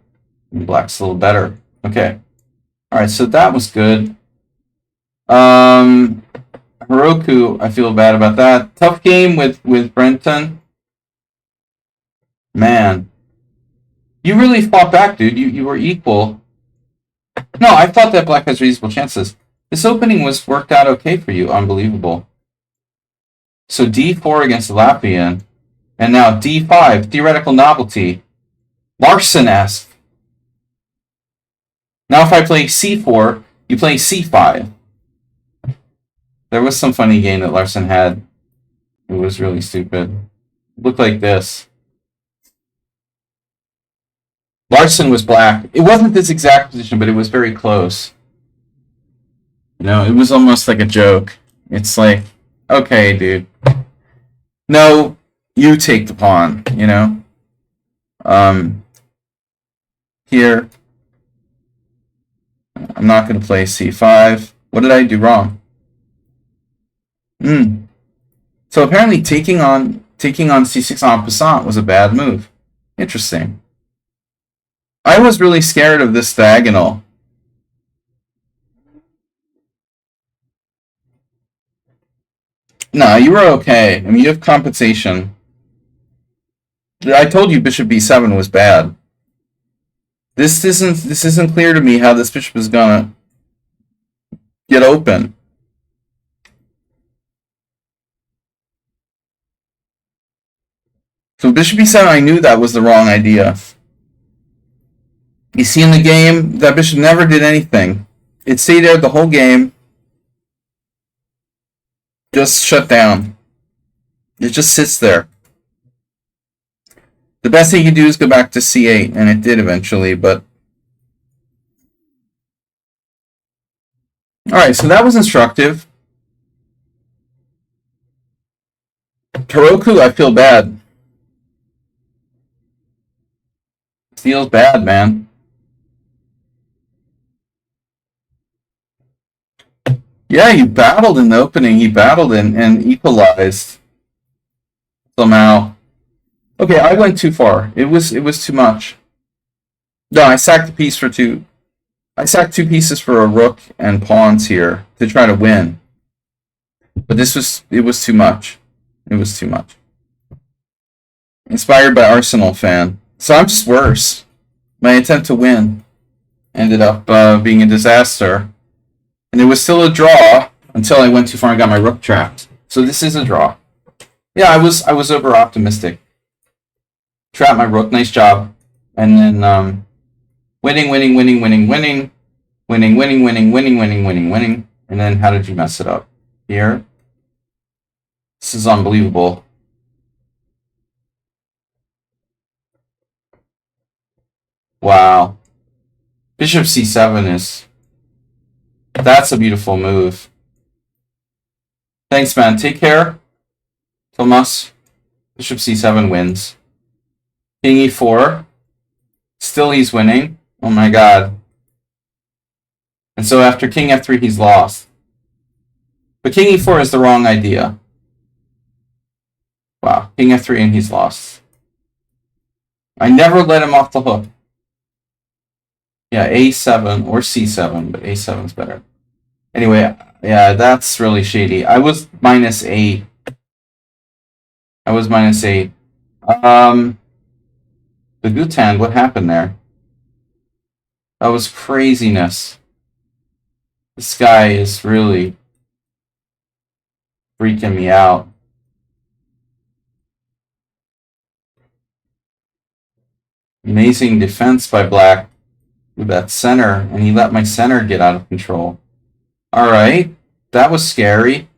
Black's a little better. Okay. Alright, so that was good. Heroku, I feel bad about that. Tough game with Brenton. Man. You really fought back, dude. You were equal. No, I thought that black has reasonable chances. This opening worked out okay for you. Unbelievable. So d4 against the Latvian. And now d5, theoretical novelty. Larson-esque. Now if I play c4, you play c5. There was some funny game that Larson had. It was really stupid. It looked like this. Larson was black. It wasn't this exact position, but it was very close. You know, it was almost like a joke. It's like, okay, dude. No, you take the pawn, you know? Here. I'm not going to play c5. What did I do wrong? So apparently taking on c6 en passant was a bad move. Interesting. I was really scared of this diagonal. No, you were okay. I mean, you have compensation. I told you bishop b7 was bad. This isn't clear to me how this bishop is gonna get open. So bishop b7, I knew that was the wrong idea. You see in the game, that bishop never did anything. It stayed there the whole game. Just shut down. It just sits there. The best thing you can do is go back to c8, and it did eventually, but... Alright, so that was instructive. Heroku, I feel bad. Feels bad, man. Yeah, you battled in the opening. He battled and equalized somehow. Okay, I went too far. It was too much. No, I sacked a piece for two. I sacked 2 pieces for a rook and pawns here to try to win. But it was too much. It was too much. Inspired by Arsenal fan. So I'm just worse. My attempt to win ended up being a disaster. And it was still a draw. until I went too far and got my rook trapped. So this is a draw. Yeah, I was over optimistic. Trap my rook, nice job. And then winning. And then how did you mess it up? Here. This is unbelievable. Wow. Bishop c7 is... That's a beautiful move. Thanks, man. Take care. Tomas. Bishop c7 wins. King e4. Still he's winning. Oh my god. And so after king f3, he's lost. But king e4 is the wrong idea. Wow. King f3 and he's lost. I never let him off the hook. Yeah, a7 or c7, but a7 is better. Anyway, yeah, that's really shady. I was -8. I was -8. The Gutan, what happened there? That was craziness. This guy is really freaking me out. Amazing defense by Black with that center, and he let my center get out of control. Alright, that was scary.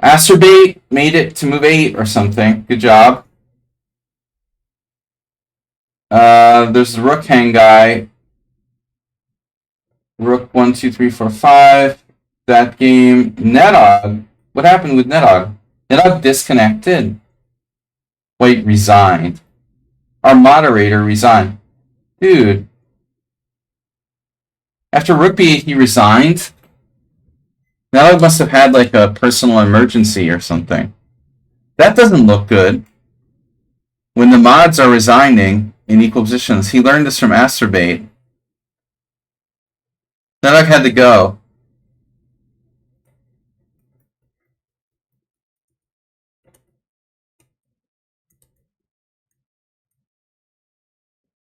Asterbait made it to move 8 or something. Good job. There's the rook hang guy. Rook 1, 2, 3, 4, 5. That game. Nedog. What happened with Nedog? Nedog disconnected. White resigned. Our moderator resigned. Dude. After Rook B8, he resigned. Nedog must have had like a personal emergency or something. That doesn't look good. When the mods are resigning in equal positions, he learned this from Asterbait. Nedog had to go.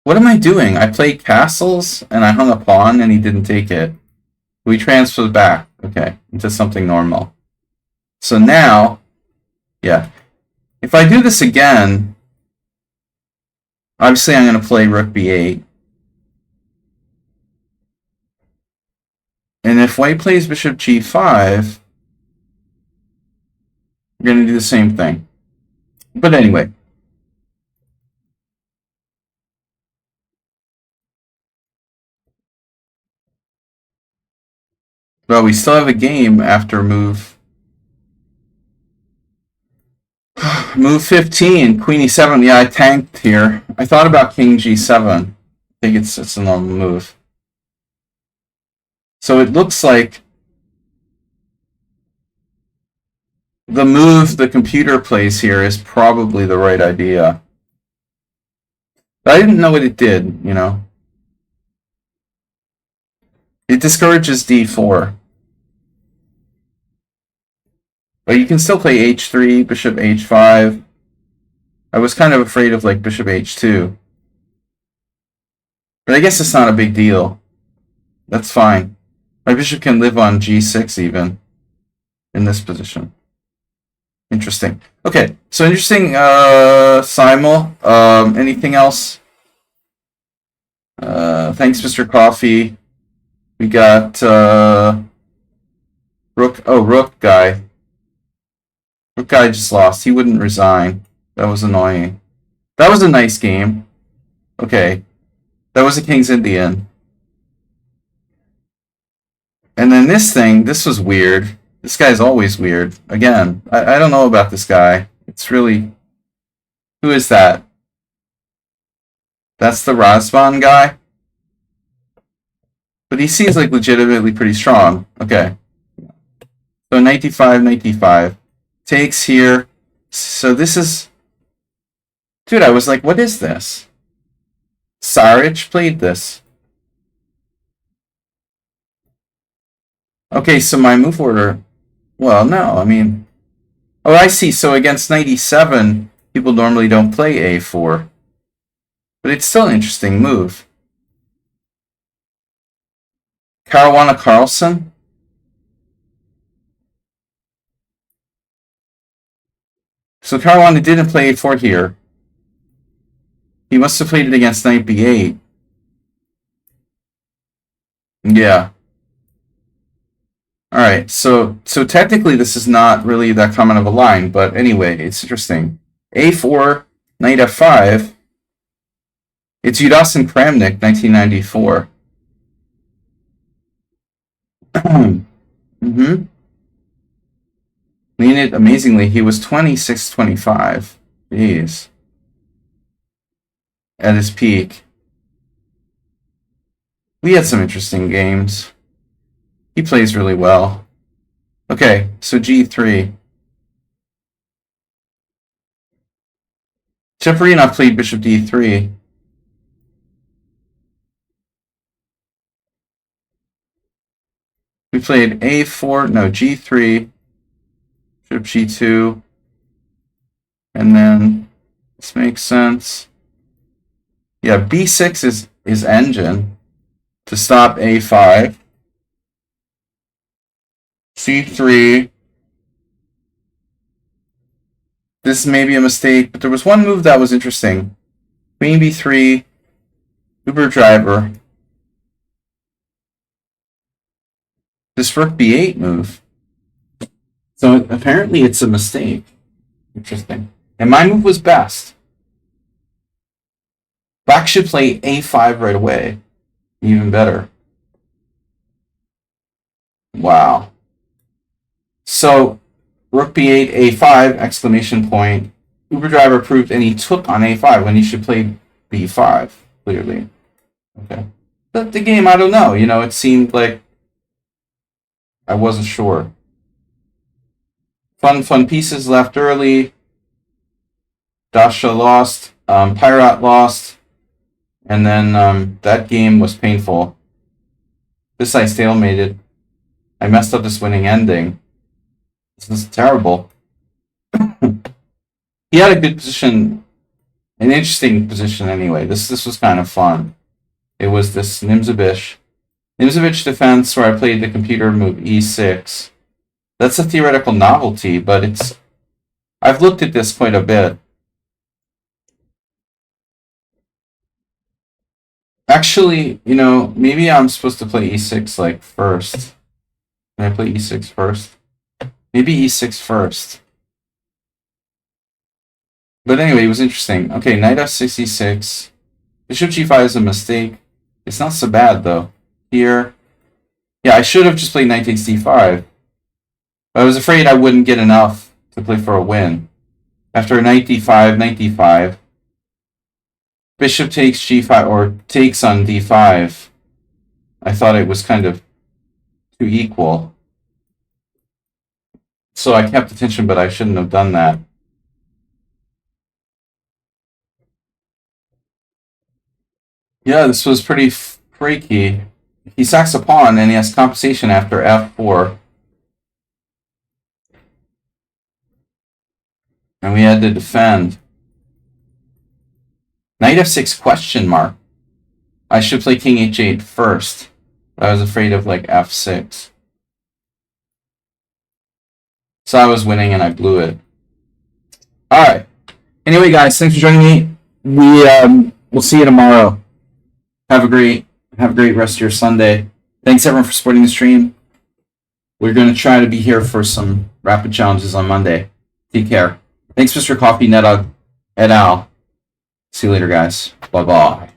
What am I doing? I played castles and I hung a pawn and he didn't take it. We transferred back, okay, into something normal. So now, yeah, if I do this again, obviously I'm going to play Rook B8. And if White plays Bishop G5, we're going to do the same thing. But anyway. Well, we still have a game after move 15, Queen E7. Yeah, I tanked here. I thought about King G7. I think it's a normal move. So it looks like the move the computer plays here is probably the right idea. But I didn't know what it did, you know. It discourages D4. But you can still play H3, Bishop H5. I was kind of afraid of like Bishop H2. But I guess it's not a big deal. That's fine. My bishop can live on G6 even in this position. Interesting. Okay, so interesting, Simul. Anything else? Thanks, Mr. Coffee. We got Rook. Oh, Rook guy. Rook guy just lost. He wouldn't resign. That was annoying. That was a nice game. Okay. That was a King's Indian. And then this thing, this was weird. This guy's always weird. Again, I don't know about this guy. It's really... Who is that? That's the Razvan guy? But he seems like legitimately pretty strong. Okay. So knight d5, knight d5. Takes here. So this is... Dude, I was like, what is this? Sarich played this. Okay, so my move order... Well, no, I mean... Oh, I see. So against knight e7, people normally don't play a4. But it's still an interesting move. Caruana Carlson? So Caruana didn't play a4 here. He must have played it against knight b8. Yeah. Alright, so technically this is not really that common of a line, but anyway, it's interesting. a4, knight f5. It's Udas and Kramnik, 1994. Mm-hmm. Leonid, amazingly, he was 26-25. Jeez. At his peak. We had some interesting games. He plays really well. Okay, so g3. Cheparina played bishop d3. We played a4, no, g3, bishop g2, and then this makes sense. Yeah, b6 is engine to stop a5. c3. This may be a mistake, but there was one move that was interesting. Queen b3, Uber driver. This rook b8 move. So apparently it's a mistake. Interesting. And my move was best. Black should play a5 right away. Even better. Wow. So rook b8, a5, exclamation point. Uber driver proved, and he took on a5 when he should play b5, clearly. Okay. But the game, I don't know. You know, it seemed like I wasn't sure. Fun pieces left early. Dasha lost. Pyrat lost. And then that game was painful. This I stalemated. I messed up this winning ending. This is terrible. He had a good position. An interesting position anyway. This was kind of fun. It was this Nimzovich defense where I played the computer move e6. That's a theoretical novelty, but I've looked at this quite a bit. Actually, you know, maybe I'm supposed to play e6 like first. Can I play e6 first? Maybe e6 first. But anyway, it was interesting. Okay, knight f6, e6. Bishop g5 is a mistake. It's not so bad, though. Here. Yeah, I should have just played knight takes d5. But I was afraid I wouldn't get enough to play for a win. After knight d5, knight d5. Bishop takes g5, or takes on d5. I thought it was kind of too equal. So I kept attention, but I shouldn't have done that. Yeah, this was pretty freaky. He sacks a pawn, and he has compensation after f4. And we had to defend. Knight f6 question mark. I should play king h8 first. But I was afraid of like f6. So I was winning and I blew it. Alright. Anyway, guys, thanks for joining me. We'll see you tomorrow. Have a great rest of your Sunday. Thanks everyone for supporting the stream. We're going to try to be here for some rapid challenges on Monday. Take care. Thanks, Mr. Coffee Net et al. See you later, guys. Bye-bye.